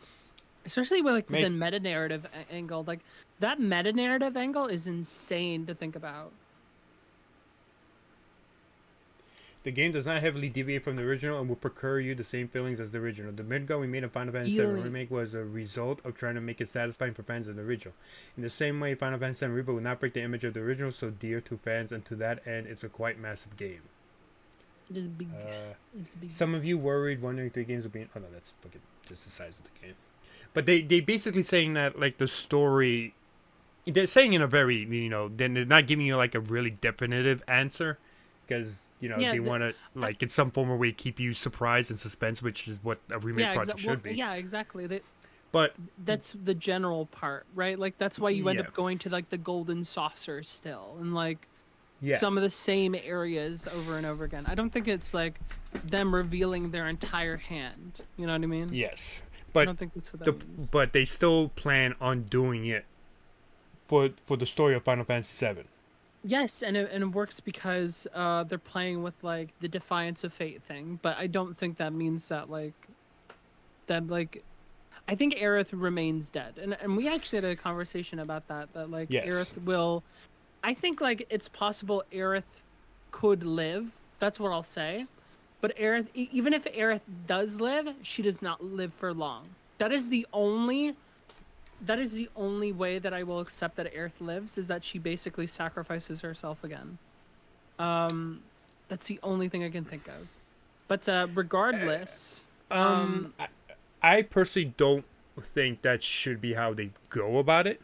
Especially with like the meta narrative angle. Like that meta narrative angle is insane to think about. The game does not heavily deviate from the original and will procure you the same feelings as the original. The mid-goal we made in Final Fantasy VII Remake was a result of trying to make it satisfying for fans of the original. In the same way, Final Fantasy VII Rebirth will not break the image of the original so dear to fans, and to that end, it's a quite massive game. It is big. It's big. Some of you wondering 3 games will be... Oh no, that's fucking just the size of the game. But they basically saying that, like, the story... They're saying in a very, you know... They're not giving you, like, a really definitive answer. Because, you know, they want to, like, in some form or way keep you surprised and suspense, which is what a remake project should be. Yeah, exactly. But that's the general part, right? Like, that's why you end up going to, like, the golden saucer still. And, like, some of the same areas over and over again. I don't think it's, like, them revealing their entire hand. You know what I mean? Yes. But I don't think that's what that means. But they still plan on doing it for the story of Final Fantasy VII. Yes, and it works because they're playing with like the Defiance of Fate thing, but I don't think that means that I think Aerith remains dead, and we actually had a conversation about that like Aerith will, I think like it's possible Aerith could live. That's what I'll say, but Aerith, even if Aerith does live, she does not live for long. That is the only way that I will accept that Aerith lives, is that she basically sacrifices herself again. That's the only thing I can think of. But regardless, I personally don't think that should be how they go about it.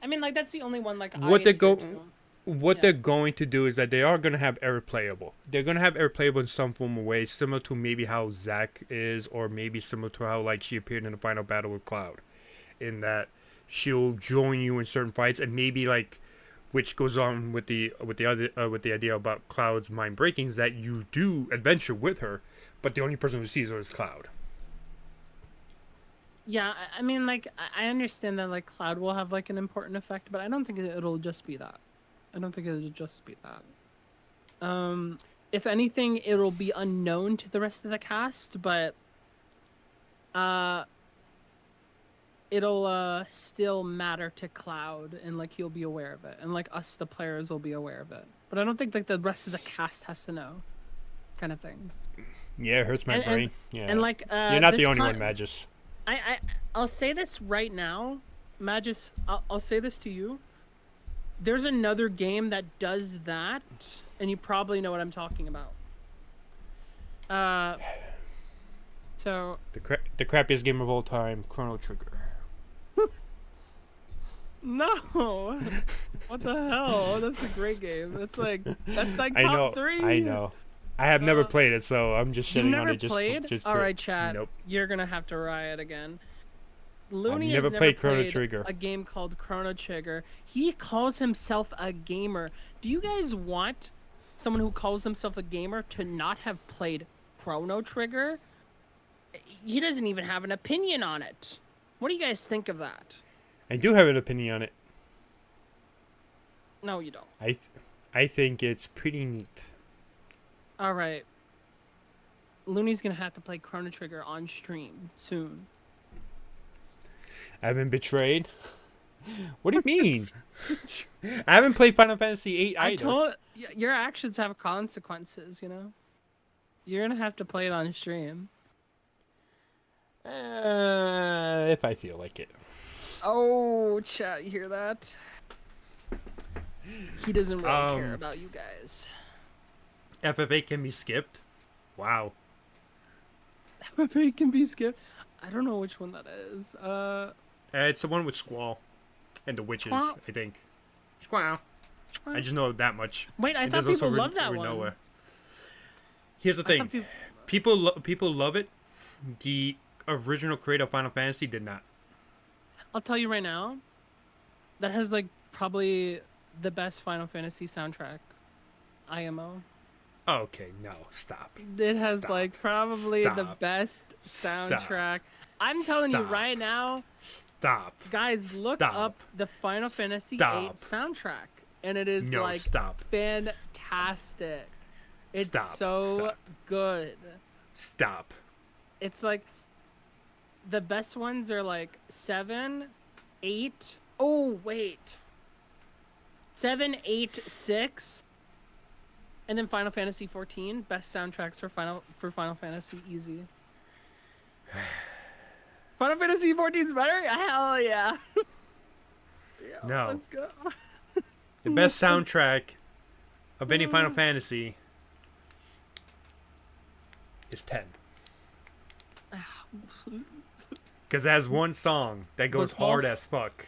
I mean, like that's the only one. Like what they're going to do is that they are going to have Aerith playable. They're going to have Aerith playable in some form of way, similar to maybe how Zack is, or maybe similar to how like she appeared in the final battle with Cloud, in that she'll join you in certain fights, and maybe like, which goes on with the idea about Cloud's mind breaking, is that you do adventure with her, but the only person who sees her is Cloud. Yeah, I mean, like I understand that like Cloud will have like an important effect, but I don't think it'll just be that. If anything, it'll be unknown to the rest of the cast, but it'll still matter to Cloud, and like he'll be aware of it, and like us, the players, will be aware of it. But I don't think like the rest of the cast has to know, kind of thing. Yeah, it hurts my brain. Yeah, and like you're not the only one, Magus. I'll say this right now, Magus. I'll say this to you. There's another game that does that, and you probably know what I'm talking about. So the crappiest game of all time, Chrono Trigger. No, what the hell? That's a great game. That's like top 3. I know. I have never played it, so I'm just shitting on it. You've never played? All right, chat. Nope. You're gonna have to riot again. Loony I've never played Chrono Trigger. A game called Chrono Trigger. He calls himself a gamer. Do you guys want someone who calls himself a gamer to not have played Chrono Trigger? He doesn't even have an opinion on it. What do you guys think of that? I do have an opinion on it. No, you don't. I think it's pretty neat. All right. Looney's gonna have to play Chrono Trigger on stream soon. I've been betrayed. What do you mean? I haven't played Final Fantasy VIII either. Your actions have consequences, you know? You're gonna have to play it on stream. If I feel like it. Oh, chat, you hear that? He doesn't really care about you guys. FF8 can be skipped? Wow. FF8 can be skipped? I don't know which one that is. It's the one with Squall and the witches, I think. Squall. I just know that much. Wait, I thought people love that one. Nowhere. Here's the thing. People love it. The original creator of Final Fantasy did not. I'll tell you right now, that has like probably the best Final Fantasy soundtrack. IMO. Okay, no, stop. It has like probably the best soundtrack. I'm telling you Stop. right now, Stop. guys, look Stop. up the Final Fantasy Stop. VIII soundtrack, and it is No, like stop. fantastic. It's Stop. so Stop. good. Stop. It's like the best ones are like 7, 8. Oh wait, 7, 8, 6, and then Final Fantasy 14. Best soundtracks for Final Fantasy, easy. Final Fantasy 14 is better? Hell yeah. Yeah, No. let's go. The best soundtrack of any Final Fantasy is 10. Because it has one song that goes Blitzball? hard as fuck.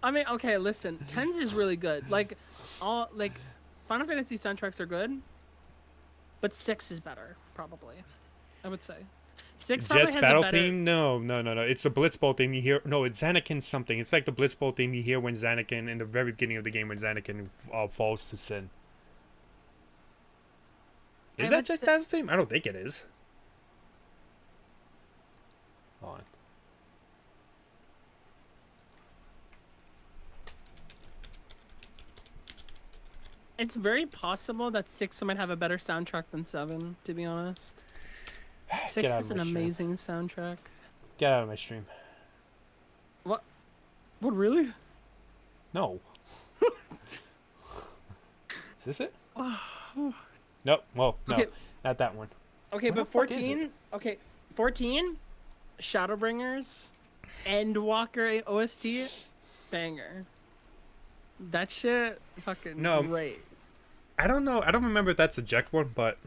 I mean, okay, listen. 10s is really good. Like, all like Final Fantasy soundtracks are good, but 6 is better, probably. I would say. 6 probably Jet's has battle a better... theme? No. It's the Blitzball theme you hear. No, it's Xanakin something. It's like the Blitzball theme you hear when Xanakin, in the very beginning of the game, when Xanakin falls to sin. Is that Jet's battle theme? I don't think it is. Hold on. It's very possible that 6 might have a better soundtrack than 7, to be honest. 6 Get out is of an my stream. amazing soundtrack. Get out of my stream. What? What, really? No. Is this it? Nope. Well, no. Okay. Not that one. Okay, Where but the fuck is it? 14... Okay, 14, Shadowbringers, Endwalker OST, banger. That shit, fucking No. great. I don't know. I don't remember if that's a Eject one, but...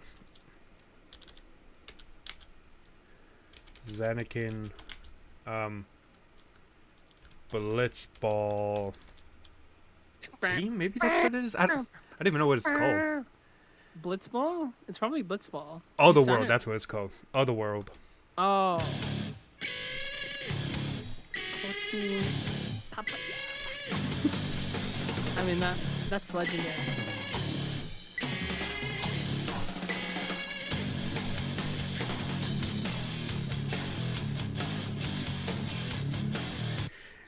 Xanakin... Blitzball... Theme? Maybe that's what it is? I don't even know what it's called. Blitzball? It's probably Blitzball. Otherworld, Sounded- that's what it's called. Otherworld. Oh. 14. Papaya. I mean, that's legendary.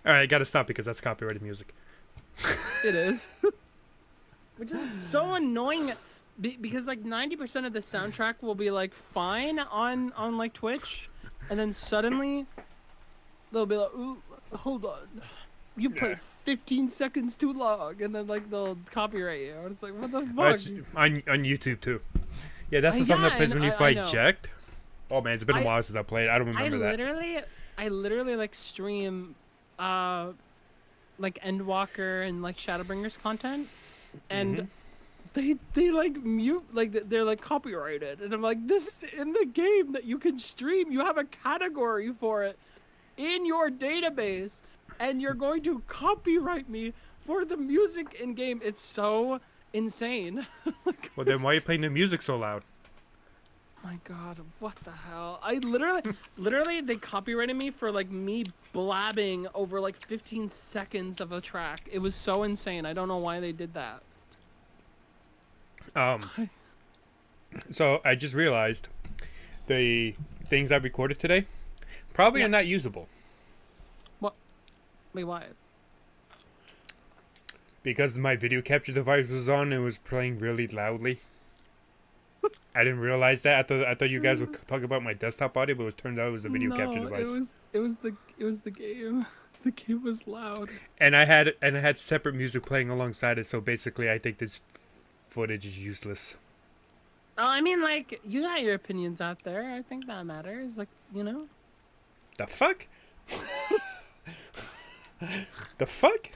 Alright, I gotta stop because that's copyrighted music. It is. Which is so annoying because like 90% of the soundtrack will be like fine on like Twitch, and then suddenly they'll be like, "Ooh, hold on, you played 15 seconds too long," and then like they'll copyright you. And it's like, what the fuck? It's on YouTube too. Yeah, that's the song that plays when you I fight know. Eject. Oh man, it's been a while since I played. I don't remember that. I literally like stream like Endwalker and like Shadowbringers content, and they like mute, like they're like copyrighted, and I'm like, this is in the game that you can stream. You have a category for it in your database, and you're going to copyright me for the music in game. It's so insane. Well, then why are you playing the music so loud? My god, what the hell? I literally they copyrighted me for like me blabbing over like 15 seconds of a track. It was so insane. I don't know why they did that. So I just realized the things I recorded today probably Yeah. are not usable What? Wait, why? because my video capture device was on and was playing really loudly. I didn't realize that. I thought you guys would talk about my desktop audio, but it turned out it was the video capture device. It was the game. The game was loud. And I had separate music playing alongside it, so basically I think this footage is useless. Oh, I mean, like, you got your opinions out there. I think that matters. Like, you know. The fuck? The fuck?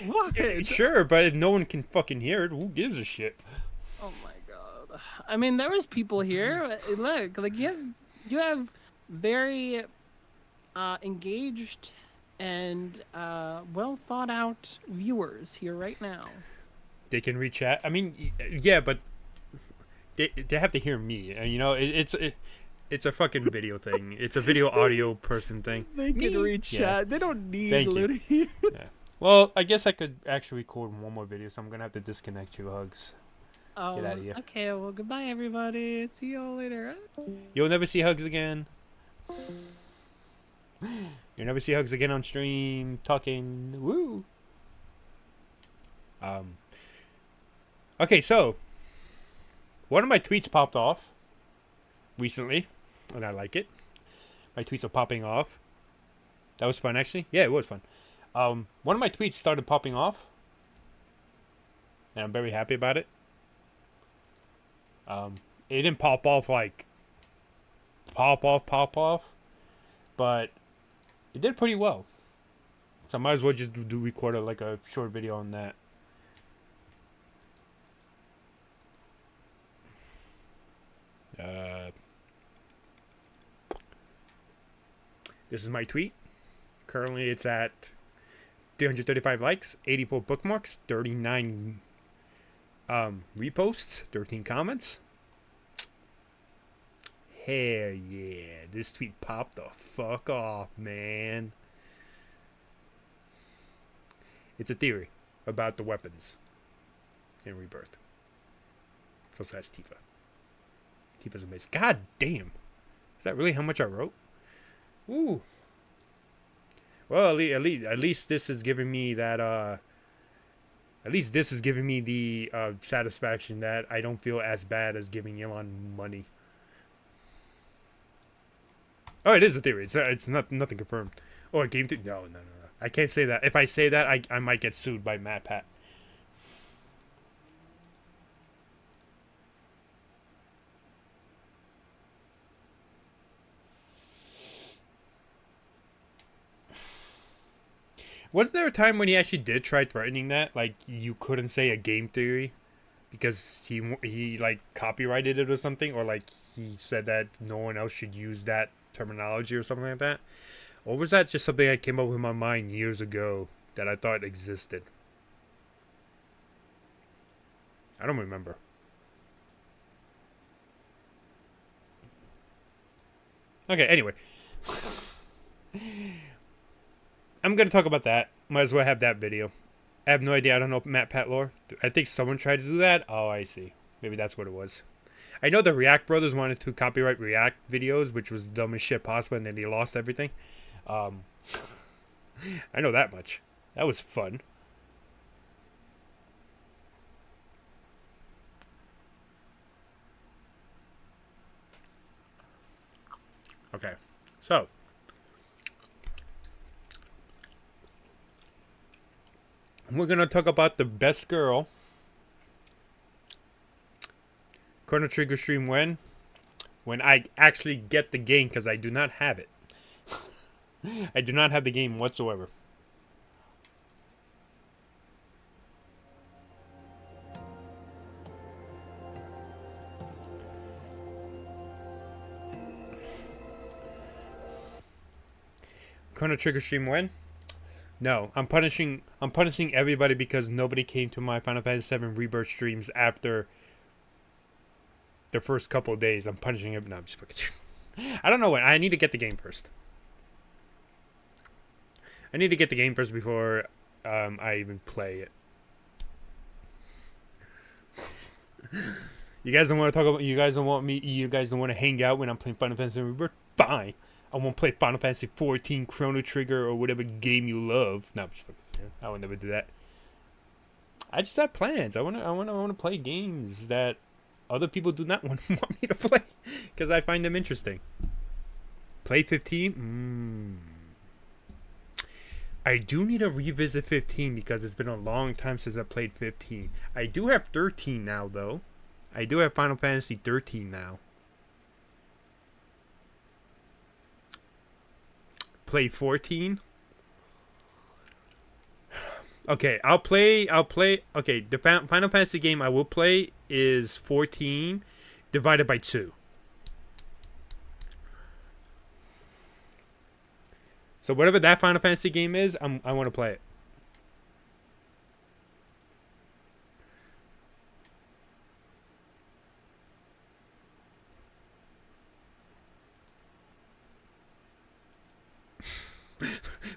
What? Sure, but if no one can fucking hear it, who gives a shit? Oh my god. I mean, there was people here. Look, like you have very engaged and well thought out viewers here right now. They can reach out. I mean, yeah, but they have to hear me. And you know, it's a fucking video thing. It's a video audio person thing. They can reach Yeah. chat. They don't need Thank you. Loony. Yeah. Well, I guess I could actually record one more video, so I'm gonna have to disconnect you, Hugs. Oh, Get outta here. okay. Well, goodbye, everybody. See y'all later. You'll never see Hugs again. You'll never see Hugs again on stream. Talking. Woo! Okay, so one of my tweets popped off recently, and I like it. My tweets are popping off. That was fun, actually. Yeah, it was fun. One of my tweets started popping off, and I'm very happy about it. It didn't pop off like pop off, but it did pretty well. So I might as well just record like a short video on that. This is my tweet. Currently, it's at 335 likes, 84 bookmarks, 39 reposts, 13 comments. Hell yeah, this tweet popped the fuck off, man. It's a theory about the weapons in Rebirth. So that's Tifa. Tifa's amazing. God damn. Is that really how much I wrote? Ooh. Well, at least this is giving me that, at least this is giving me the satisfaction that I don't feel as bad as giving Elon money. Oh, it is a theory. It's nothing confirmed. Oh, a game theory? No. I can't say that. If I say that, I might get sued by MatPat. Wasn't there a time when he actually did try threatening that? Like, you couldn't say a game theory because he like copyrighted it or something, or like he said that no one else should use that terminology or something like that? Or was that just something that came up in my mind years ago that I thought existed? I don't remember. Okay, anyway. I'm going to talk about that. Might as well have that video. I have no idea. I don't know MatPat lore. I think someone tried to do that. Oh, I see. Maybe that's what it was. I know the React brothers wanted to copyright React videos, which was dumb as shit possible, and then they lost everything. I know that much. That was fun. Okay. So. We're going to talk about the best girl. Chrono Trigger stream when? When I actually get the game, because I do not have it. I do not have the game whatsoever. Chrono Trigger stream when? No, I'm punishing everybody because nobody came to my Final Fantasy VII Rebirth streams after the first couple of days. I'm punishing him. No, I'm just fucking. I don't know when. I need to get the game first. I need to get the game first before I even play it. You guys don't want to talk about. You guys don't want me. You guys don't want to hang out when I'm playing Final Fantasy Rebirth. Fine. I won't play Final Fantasy 14, Chrono Trigger, or whatever game you love. No, I'm just fucking. I would never do that. I just have plans. I want to play games that other people do not want me to play because I find them interesting. Play 15? I do need to revisit 15 because it's been a long time since I played 15. I do have 13 now, though. I do have Final Fantasy 13 now. Play 14. Okay, I'll play. Okay, the Final Fantasy game I will play is 14 divided by 2. So whatever that Final Fantasy game is, I want to play it.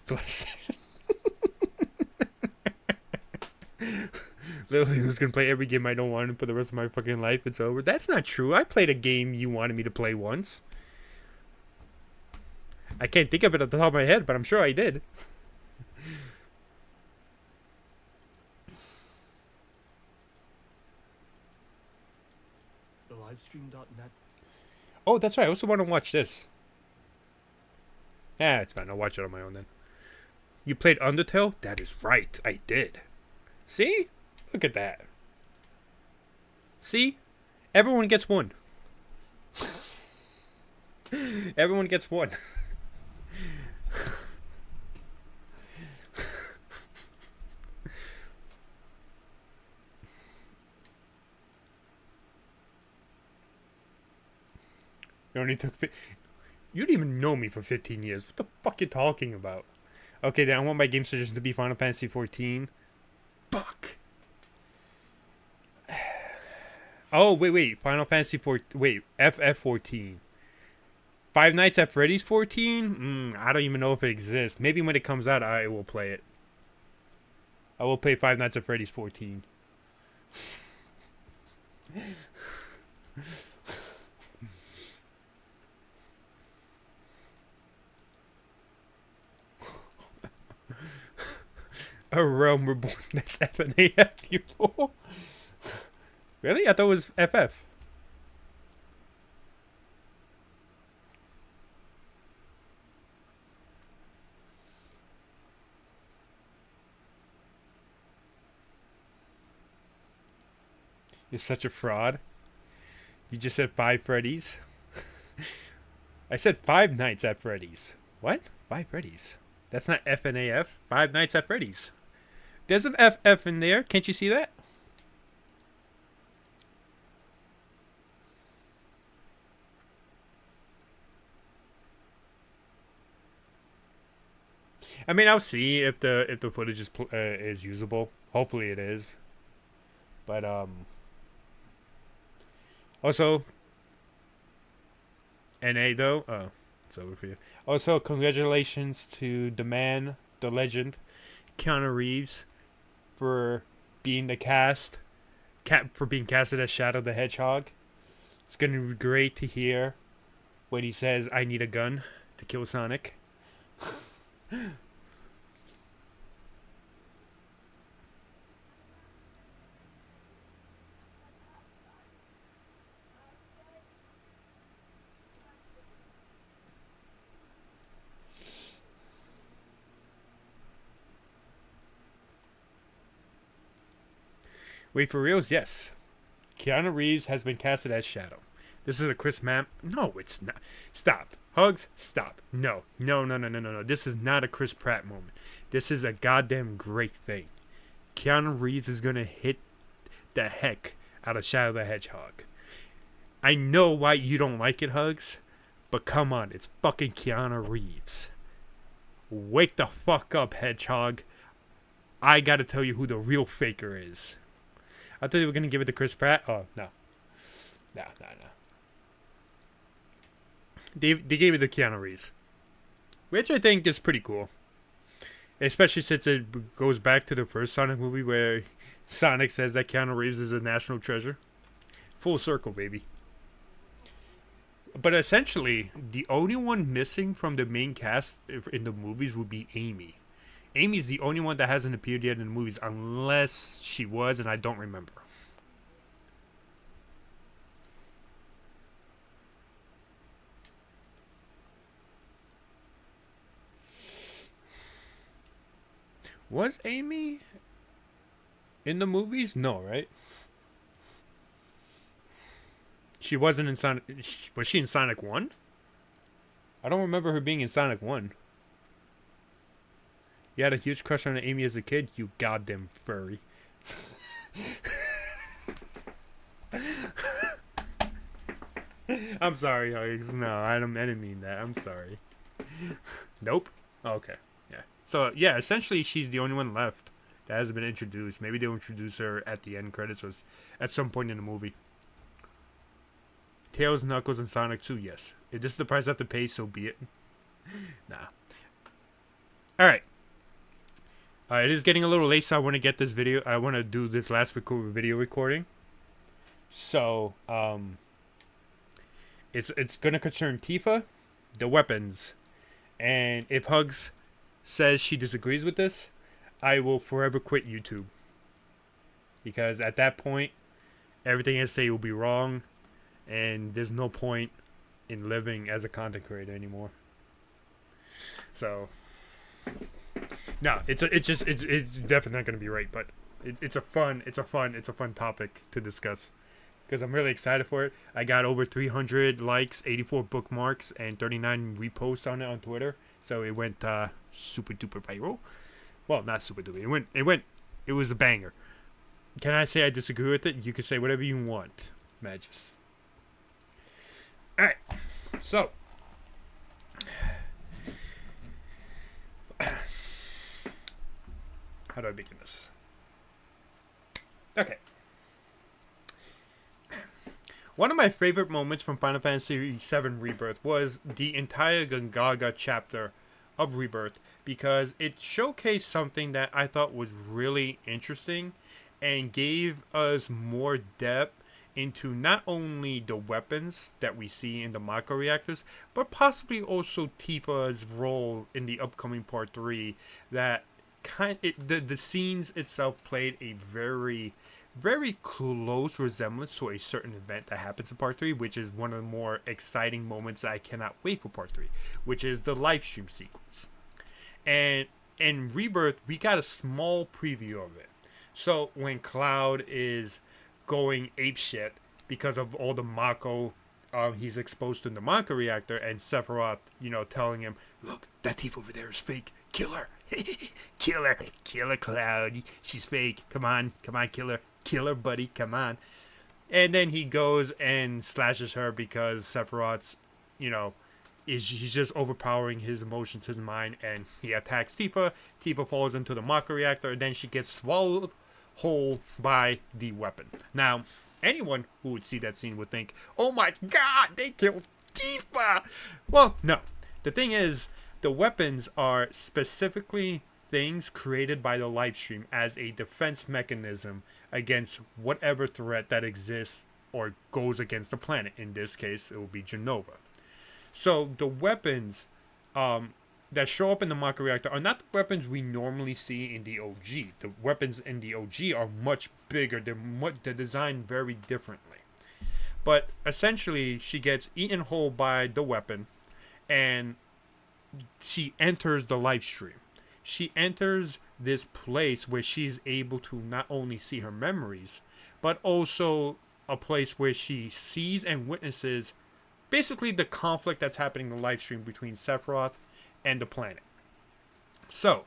Bless. Literally, who's gonna play every game I don't want for the rest of my fucking life? It's over. That's not true. I played a game you wanted me to play once. I can't think of it at the top of my head, but I'm sure I did. Livestream.net. Oh, that's right. I also want to watch this. Yeah, it's fine. I'll watch it on my own then. You played Undertale? That is right. I did. See? Look at that. See? Everyone gets one. Everyone gets one. You only took... You didn't even know me for 15 years. What the fuck you talking about? Okay, then I want my game suggestion to be Final Fantasy 14. Fuck. Oh, wait. Final Fantasy 14. Wait, FF14. Five Nights at Freddy's 14? I don't even know if it exists. Maybe when it comes out, I will play it. I will play Five Nights at Freddy's 14. A Realm Reborn. That's FNAF, you fool. Really? I thought it was FF. You're such a fraud. You just said 5 Freddy's. I said 5 Nights at Freddy's. What? 5 Freddy's. That's not FNAF. 5 Nights at Freddy's. There's an FF in there. Can't you see that? I mean, I'll see if the footage is usable. Hopefully it is. But also NA though. Oh, it's over for you. Also, congratulations to the man, the legend, Keanu Reeves, for being for being casted as Shadow the Hedgehog. It's gonna be great to hear when he says, "I need a gun to kill Sonic." Wait, for reals? Yes. Keanu Reeves has been casted as Shadow. This is a Chris Map. No, it's not. Stop. Hugs, stop. No. This is not a Chris Pratt moment. This is a goddamn great thing. Keanu Reeves is going to hit the heck out of Shadow the Hedgehog. I know why you don't like it, Hugs, but come on. It's fucking Keanu Reeves. Wake the fuck up, Hedgehog. I gotta tell you who the real faker is. I thought they were going to give it to Chris Pratt. Oh, no. No. They gave it to Keanu Reeves. Which I think is pretty cool. Especially since it goes back to the first Sonic movie where Sonic says that Keanu Reeves is a national treasure. Full circle, baby. But essentially, the only one missing from the main cast in the movies would be Amy. Amy's the only one that hasn't appeared yet in the movies, unless she was, and I don't remember. Was Amy in the movies? No, right? She wasn't in Sonic. Was she in Sonic 1? I don't remember her being in Sonic 1. You had a huge crush on Amy as a kid? You goddamn furry. I'm sorry, Hugs. No, I didn't mean that. I'm sorry. Nope. Okay. Yeah. So, yeah, essentially she's the only one left that hasn't been introduced. Maybe they'll introduce her at the end credits or at some point in the movie. Tails, Knuckles, and Sonic 2, yes. If this is the price I have to pay, so be it. Nah. Alright. It is getting a little late, so I want to get this video. I want to do this last video recording. So, it's gonna concern Tifa, the weapons, and if Hugs says she disagrees with this, I will forever quit YouTube. Because at that point, everything I say will be wrong, and there's no point in living as a content creator anymore. So, no, it's definitely not gonna be right, but it's a fun topic to discuss because I'm really excited for it. I got over 300 likes, 84 bookmarks, and 39 reposts on it on Twitter. So it went super duper viral. Well, not super duper. It was a banger. Can I say I disagree with it? You can say whatever you want, Magus. All right, so. How do I begin this? Okay. One of my favorite moments from Final Fantasy VII Rebirth was the entire Gongaga chapter of Rebirth because it showcased something that I thought was really interesting and gave us more depth into not only the weapons that we see in the Mako reactors, but possibly also Tifa's role in the upcoming Part 3 that the scenes itself played a very, very close resemblance to a certain event that happens in Part 3, which is one of the more exciting moments that I cannot wait for Part 3, which is the live stream sequence. And in Rebirth, we got a small preview of it. So when Cloud is going apeshit because of all the Mako he's exposed to the Mako reactor, and Sephiroth, telling him, "Look, that Tifa over there is fake. Kill her. Kill her, Cloud. She's fake. Come on, kill her, buddy. Come on." And then he goes and slashes her because Sephiroth's, he's just overpowering his emotions, his mind, and he attacks Tifa. Tifa falls into the Mako reactor, and then she gets swallowed whole by the weapon. Now, anyone who would see that scene would think, "Oh my god, they killed Tifa!" Well, no. The thing is, the weapons are specifically things created by the live stream as a defense mechanism against whatever threat that exists or goes against the planet. In this case, it will be Genova. So the weapons that show up in the Mako reactor are not the weapons we normally see in the OG. The weapons in the OG are much bigger. They're designed very differently. But essentially, she gets eaten whole by the weapon, and she enters the live stream. She enters this place where she's able to not only see her memories, but also a place where she sees and witnesses basically the conflict that's happening in the live stream between Sephiroth and the planet. So,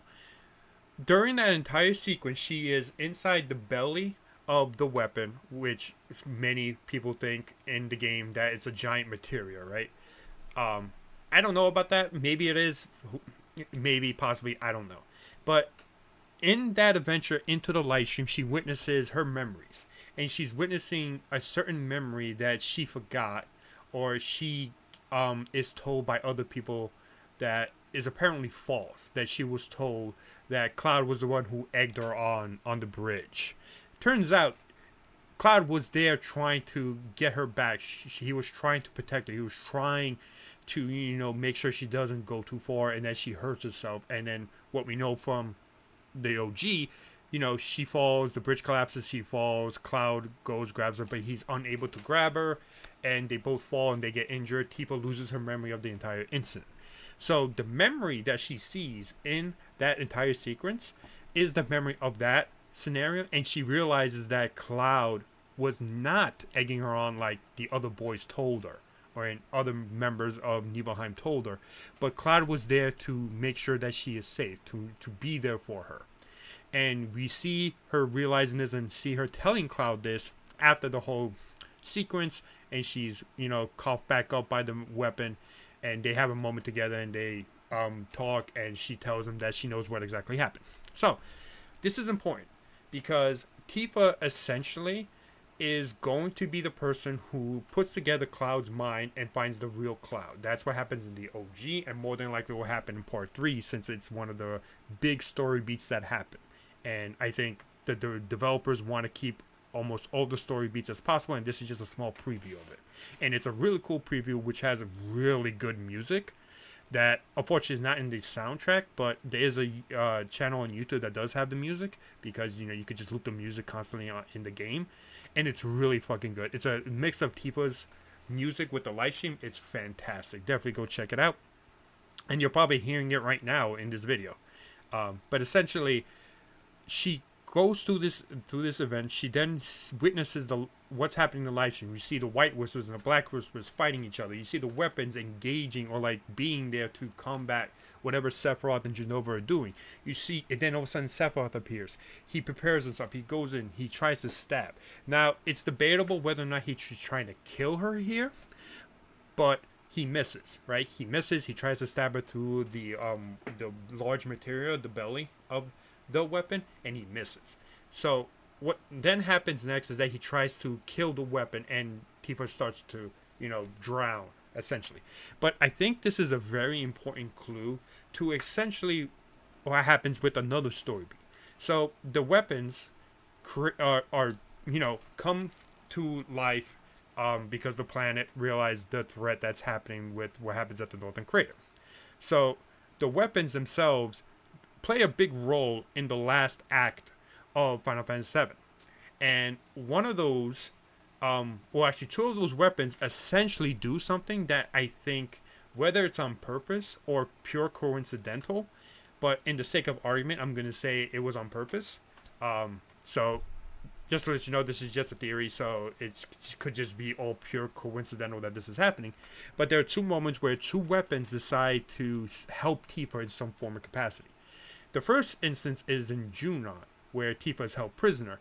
during that entire sequence, she is inside the belly of the weapon, which many people think in the game that it's a giant materia, right? I don't know about that. Maybe it is. Maybe, possibly, I don't know. But in that adventure into the live stream, she witnesses her memories. And she's witnessing a certain memory that she forgot, or she is told by other people that is apparently false. That she was told that Cloud was the one who egged her on the bridge. Turns out, Cloud was there trying to get her back. He was trying to protect her. He was trying to, make sure she doesn't go too far and that she hurts herself. And then what we know from the OG, she falls, the bridge collapses, she falls, Cloud goes, grabs her, but he's unable to grab her, and they both fall and they get injured. Tifa loses her memory of the entire incident. So the memory that she sees in that entire sequence is the memory of that scenario, and she realizes that Cloud was not egging her on like the other boys told her, or other members of Nibelheim told her, but Cloud was there to make sure that she is safe, to be there for her. And we see her realizing this and see her telling Cloud this after the whole sequence, and she's, coughed back up by the weapon, and they have a moment together and they talk, and she tells him that she knows what exactly happened. So, this is important because Tifa essentially is going to be the person who puts together Cloud's mind and finds the real Cloud. That's what happens in the OG, and more than likely will happen in Part 3, since it's one of the big story beats that happen. And I think that the developers want to keep almost all the story beats as possible, and this is just a small preview of it. And it's a really cool preview, which has a really good music that unfortunately is not in the soundtrack, but there is a channel on YouTube that does have the music, because you could just loop the music constantly in the game, and it's really fucking good. It's a mix of Tifa's music with the live stream. It's fantastic. Definitely go check it out, and you're probably hearing it right now in this video. But essentially, she goes through this event. She then witnesses what's happening in the live stream. You see the white whispers and the black whispers fighting each other. You see the weapons engaging or like being there to combat whatever Sephiroth and Jenova are doing. You see, and then all of a sudden Sephiroth appears. He prepares himself. He goes in. He tries to stab. Now it's debatable whether or not he's trying to kill her here, but he misses. Right? He misses. He tries to stab her through the large material, the belly of the weapon, and he misses. So what then happens next is that he tries to kill the weapon, and Tifa starts to drown essentially. But I think this is a very important clue to essentially what happens with another story beat. So the weapons are come to life because the planet realized the threat that's happening with what happens at the Northern Crater. So the weapons themselves play a big role in the last act of Final Fantasy VII. And one of those, actually two of those weapons essentially do something that I think, whether it's on purpose or pure coincidental, but in the sake of argument, I'm going to say it was on purpose. So just to let you know, this is just a theory, so it could just be all pure coincidental that this is happening. But there are two moments where two weapons decide to help Tifa in some form or capacity. The first instance is in Junon, where Tifa is held prisoner.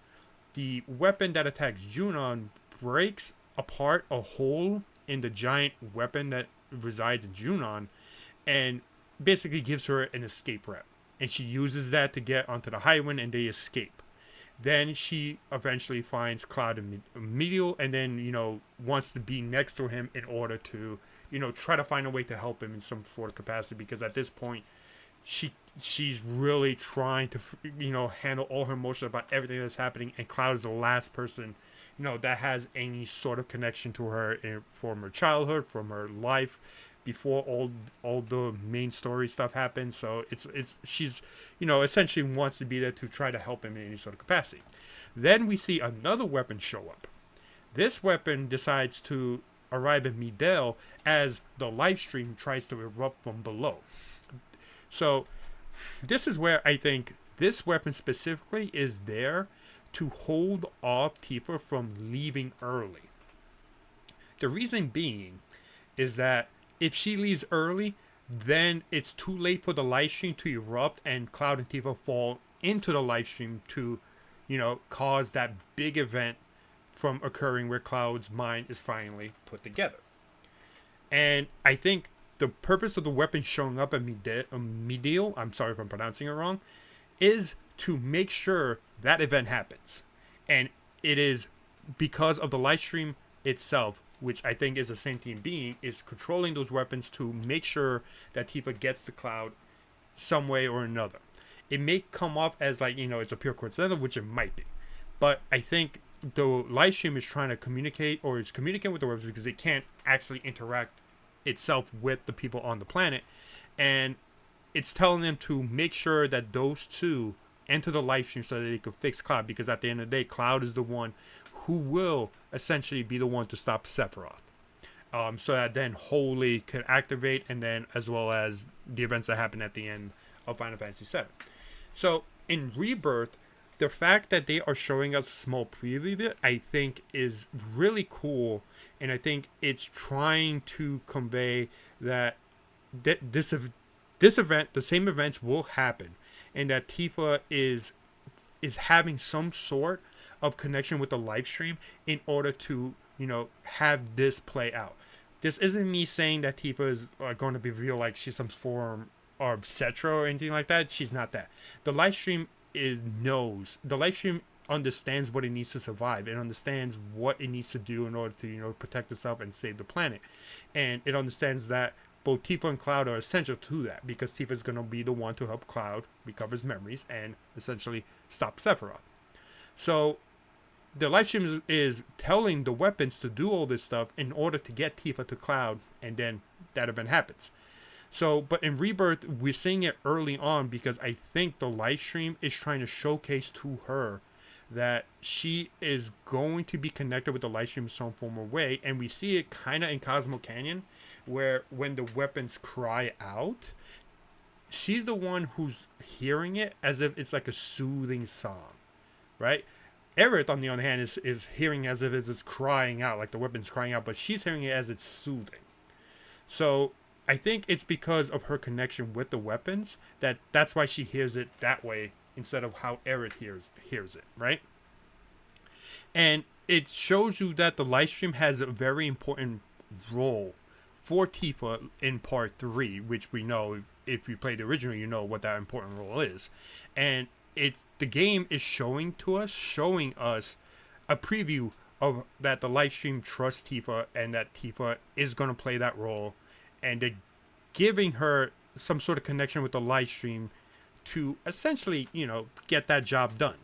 The weapon that attacks Junon breaks apart a hole in the giant weapon that resides in Junon, and basically gives her an escape route. And she uses that to get onto the highway, and they escape. Then she eventually finds Cloud immediately, and then, wants to be next to him in order to, try to find a way to help him in some sort of capacity, because at this point, she's really trying to handle all her emotions about everything that's happening, and Cloud is the last person that has any sort of connection to her from her childhood, from her life before all the main story stuff happens. So she's essentially wants to be there to try to help him in any sort of capacity. Then we see another weapon show up. This weapon decides to arrive in Midel as the live stream tries to erupt from below. So this is where I think this weapon specifically is there to hold off Tifa from leaving early. The reason being is that if she leaves early, then it's too late for the live stream to erupt, and Cloud and Tifa fall into the live stream to, cause that big event from occurring where Cloud's mind is finally put together. And I think the purpose of the weapon showing up at Midel, I'm sorry if I'm pronouncing it wrong, is to make sure that event happens. And it is because of the live stream itself, which I think is a sentient being, is controlling those weapons to make sure that Tifa gets the Cloud some way or another. It may come off as it's a pure coincidental, which it might be. But I think the live stream is trying to communicate, or is communicating with the weapons, because it can't actually interact itself with the people on the planet, and it's telling them to make sure that those two enter the live stream so that they can fix Cloud, because at the end of the day, Cloud is the one who will essentially be the one to stop Sephiroth, so that then Holy can activate, and then as well as the events that happen at the end of Final Fantasy VII. So in Rebirth, the fact that they are showing us a small preview of it, I think is really cool. And I think it's trying to convey that this event, the same events will happen, and that Tifa is having some sort of connection with the live stream in order to have this play out. This isn't me saying that Tifa is going to be real, like she's some form of Cetra or anything like that. She's not that. The live stream understands what it needs to survive. It understands what it needs to do in order to, protect itself and save the planet. And it understands that both Tifa and Cloud are essential to that, because Tifa is going to be the one to help Cloud recover his memories and essentially stop Sephiroth. So the live stream is telling the weapons to do all this stuff in order to get Tifa to Cloud, and then that event happens. So, but in Rebirth, we're seeing it early on, because I think the live stream is trying to showcase to her that she is going to be connected with the live stream in some form or way. And we see it kind of in Cosmo Canyon, where when the weapons cry out, she's the one who's hearing it as if it's like a soothing song, right? Aerith, on the other hand, is hearing as if it's crying out, like the weapon's crying out, but she's hearing it as it's soothing. So I think it's because of her connection with the weapons that's why she hears it that way, instead of how Aerith hears it, right? And it shows you that the live stream has a very important role for Tifa in part 3, which we know, if you play the original, you know what that important role is. And the game is showing us a preview of that the live stream trusts Tifa, and that Tifa is going to play that role, and they're giving her some sort of connection with the live stream to essentially, get that job done.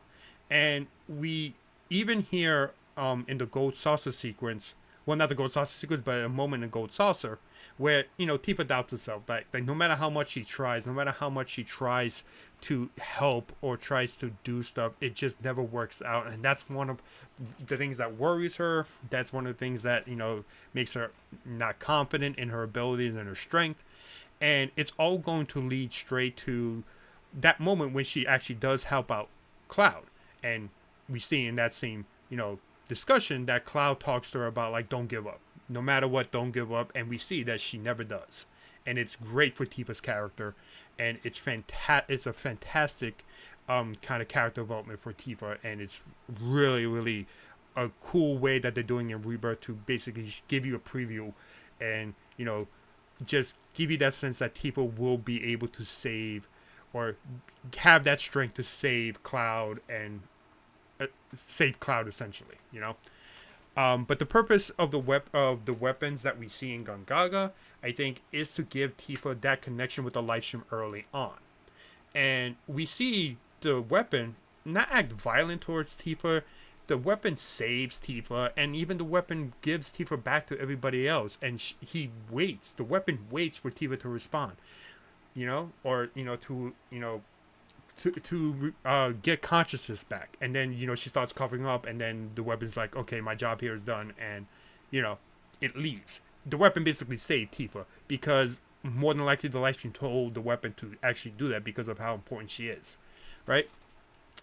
And we even hear in the Gold Saucer sequence, well, not the Gold Saucer sequence, but a moment in Gold Saucer, where, Tifa doubts herself. Like no matter how much she tries, to help or tries to do stuff, it just never works out. And that's one of the things that worries her. That's one of the things that, makes her not confident in her abilities and her strength. And it's all going to lead straight to that moment when she actually does help out Cloud. And we see in that same, discussion that Cloud talks to her about, like, don't give up. No matter what, don't give up. And we see that she never does. And it's great for Tifa's character. And it's a fantastic kind of character development for Tifa. And it's really, really a cool way that they're doing in Rebirth to basically give you a preview and, just give you that sense that Tifa will be able to save, or have that strength to save Cloud, and save Cloud essentially, But the purpose of the weapons that we see in Gongaga, I think, is to give Tifa that connection with the live stream early on. And we see the weapon not act violent towards Tifa. The weapon saves Tifa, and even the weapon gives Tifa back to everybody else. And he waits. The weapon waits for Tifa to respond, to get consciousness back. And then, she starts covering up, and then the weapon's like, okay, my job here is done, and, it leaves. The weapon basically saved Tifa, because more than likely the live stream told the weapon to actually do that because of how important she is, right?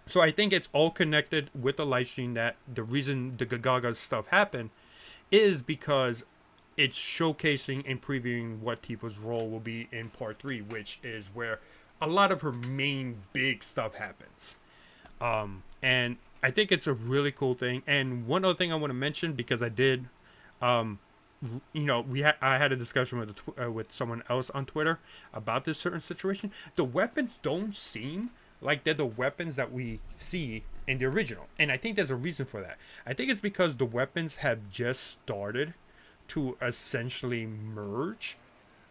So I think it's all connected with the live stream, that the reason the Gongaga stuff happened is because it's showcasing and previewing what Tifa's role will be in part 3, which is where a lot of her main big stuff happens. And I think it's a really cool thing. And one other thing I want to mention, because I did, I had a discussion with someone else on Twitter about this certain situation. The weapons don't seem like they're the weapons that we see in the original. And I think there's a reason for that. I think it's because the weapons have just started to essentially merge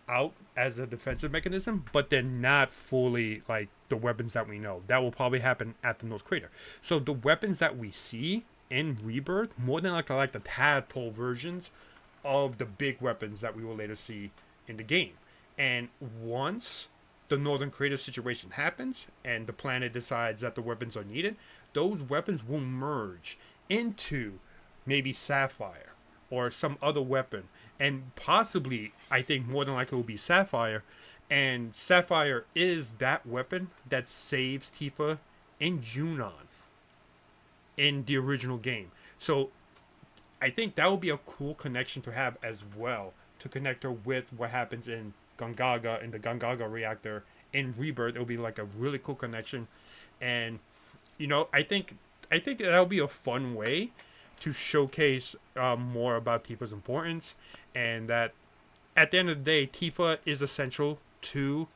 out as a defensive mechanism, but they're not fully like the weapons that we know. That will probably happen at the North Crater. So the weapons that we see in Rebirth, more than likely, like the tadpole versions of the big weapons that we will later see in the game. And once the Northern Crater situation happens and the planet decides that the weapons are needed, those weapons will merge into maybe Sapphire or some other weapon. And possibly, I think more than likely, it will be Sapphire. And Sapphire is that weapon that saves Tifa in Junon in the original game. So I think that will be a cool connection to have as well, to connect her with what happens in Gongaga, in the Gongaga reactor in Rebirth. It'll be like a really cool connection. And, I think that'll be a fun way to showcase more about Tifa's importance, and that at the end of the day, Tifa is essential to,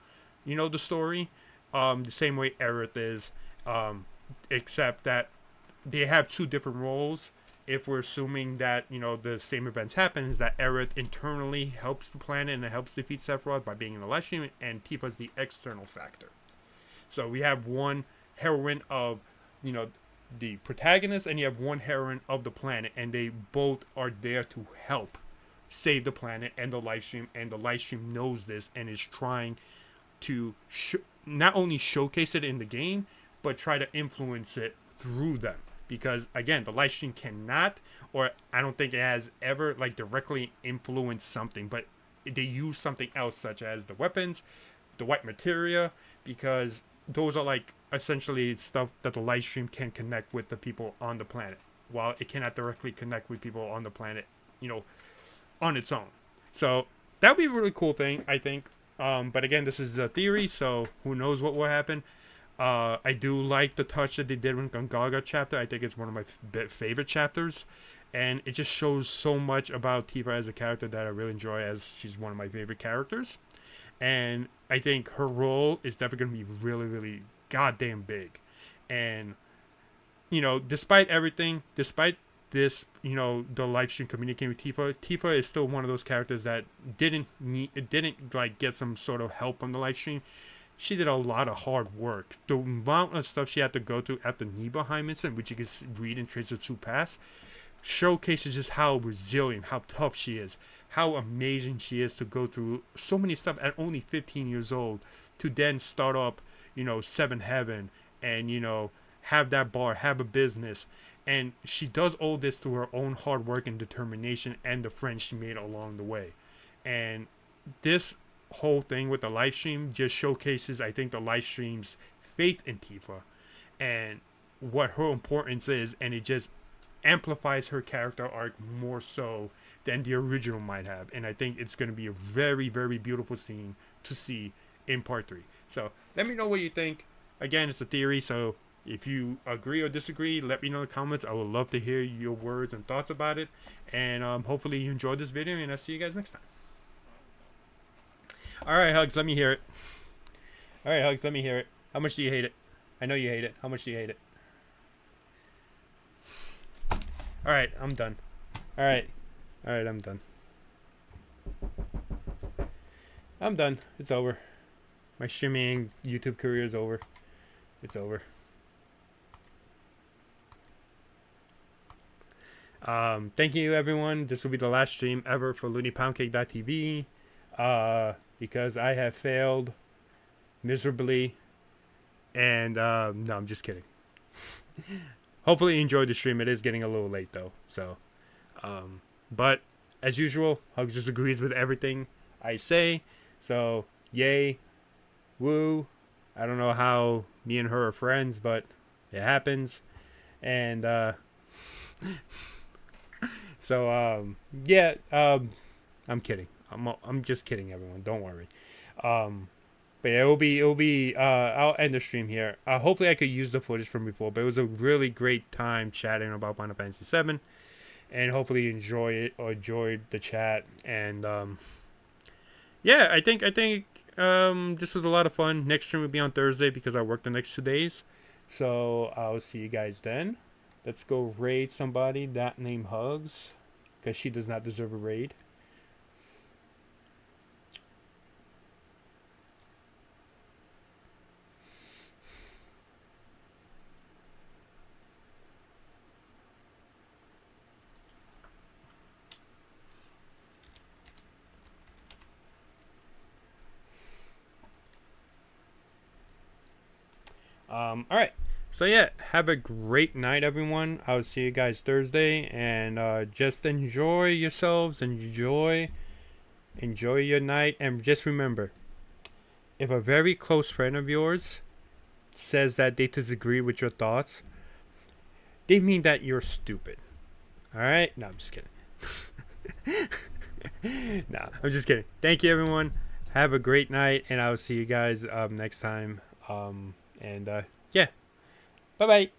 the story, the same way Aerith is, except that they have two different roles. If we're assuming that, you know, the same events happen, is that Aerith internally helps the planet and it helps defeat Sephiroth by being in the live stream, and Tifa's the external factor. So we have one heroine of, you know, the protagonist, and you have one heroine of the planet, and they both are there to help save the planet and the live stream, and the live stream knows this and is trying to not only showcase it in the game, but try to influence it through them. Because again, the live stream cannot, or I don't think it has ever like directly influenced something, but they use something else, such as the weapons, the white materia, because those are like essentially stuff that the live stream can connect with the people on the planet, while it cannot directly connect with people on the planet, you know, on its own. So that would be a really cool thing, I think. But again, this is a theory, so who knows what will happen. I do like the touch that they did with Gongaga chapter. I think it's one of my favorite chapters, and it just shows so much about Tifa as a character that I really enjoy, as she's one of my favorite characters. And I think her role is definitely going to be really, really goddamn big. And, you know, despite everything, despite this, you know, the live stream communicating with Tifa is still one of those characters that didn't like get some sort of help on the live stream. She did a lot of hard work. The amount of stuff she had to go through after Nibelheim incident, which you can read in Tracer 2 Pass, showcases just how resilient, how tough she is, how amazing she is to go through so many stuff at only 15 years old, to then start up, you know, Seven Heaven, and, you know, have that bar, have a business. And she does all this through her own hard work and determination and the friends she made along the way. And this whole thing with the live stream just showcases, I think, the live stream's faith in Tifa and what her importance is, and it just amplifies her character arc more so than the original might have. And I think it's going to be a very, very beautiful scene to see in part 3. So let me know what you think. Again, it's a theory, so if you agree or disagree, let me know in the comments. I would love to hear your words and thoughts about it. And hopefully you enjoyed this video, and I'll see you guys next time. Alright, Hugs, let me hear it. Alright, Hugs, let me hear it. How much do you hate it? I know you hate it. How much do you hate it? Alright, I'm done. Alright, I'm done. I'm done. It's over. My streaming YouTube career is over. It's over. Thank you, everyone. This will be the last stream ever for LoonyPoundCake.tv. Because I have failed miserably, and no, I'm just kidding. Hopefully you enjoyed the stream. It is getting a little late though, so but as usual, Hugs just agrees with everything I say, so yay, woo. I don't know how me and her are friends, but it happens. And so yeah, I'm kidding. I'm just kidding, everyone. Don't worry. But yeah, it'll be I'll end the stream here. Hopefully I could use the footage from before, but it was a really great time chatting about Final Fantasy 7, and hopefully you enjoy it or enjoyed the chat. And yeah, I think this was a lot of fun. Next stream will be on Thursday because I work the next 2 days. So I'll see you guys then. Let's go raid somebody that name Hugs, because she does not deserve a raid. All right. So yeah, have a great night, everyone. I'll see you guys Thursday, and just enjoy yourselves. Enjoy your night, and just remember, if a very close friend of yours says that they disagree with your thoughts, they mean that you're stupid. All right? No, I'm just kidding. No, I'm just kidding. Thank you, everyone. Have a great night, and I'll see you guys next time. Yeah. Bye-bye.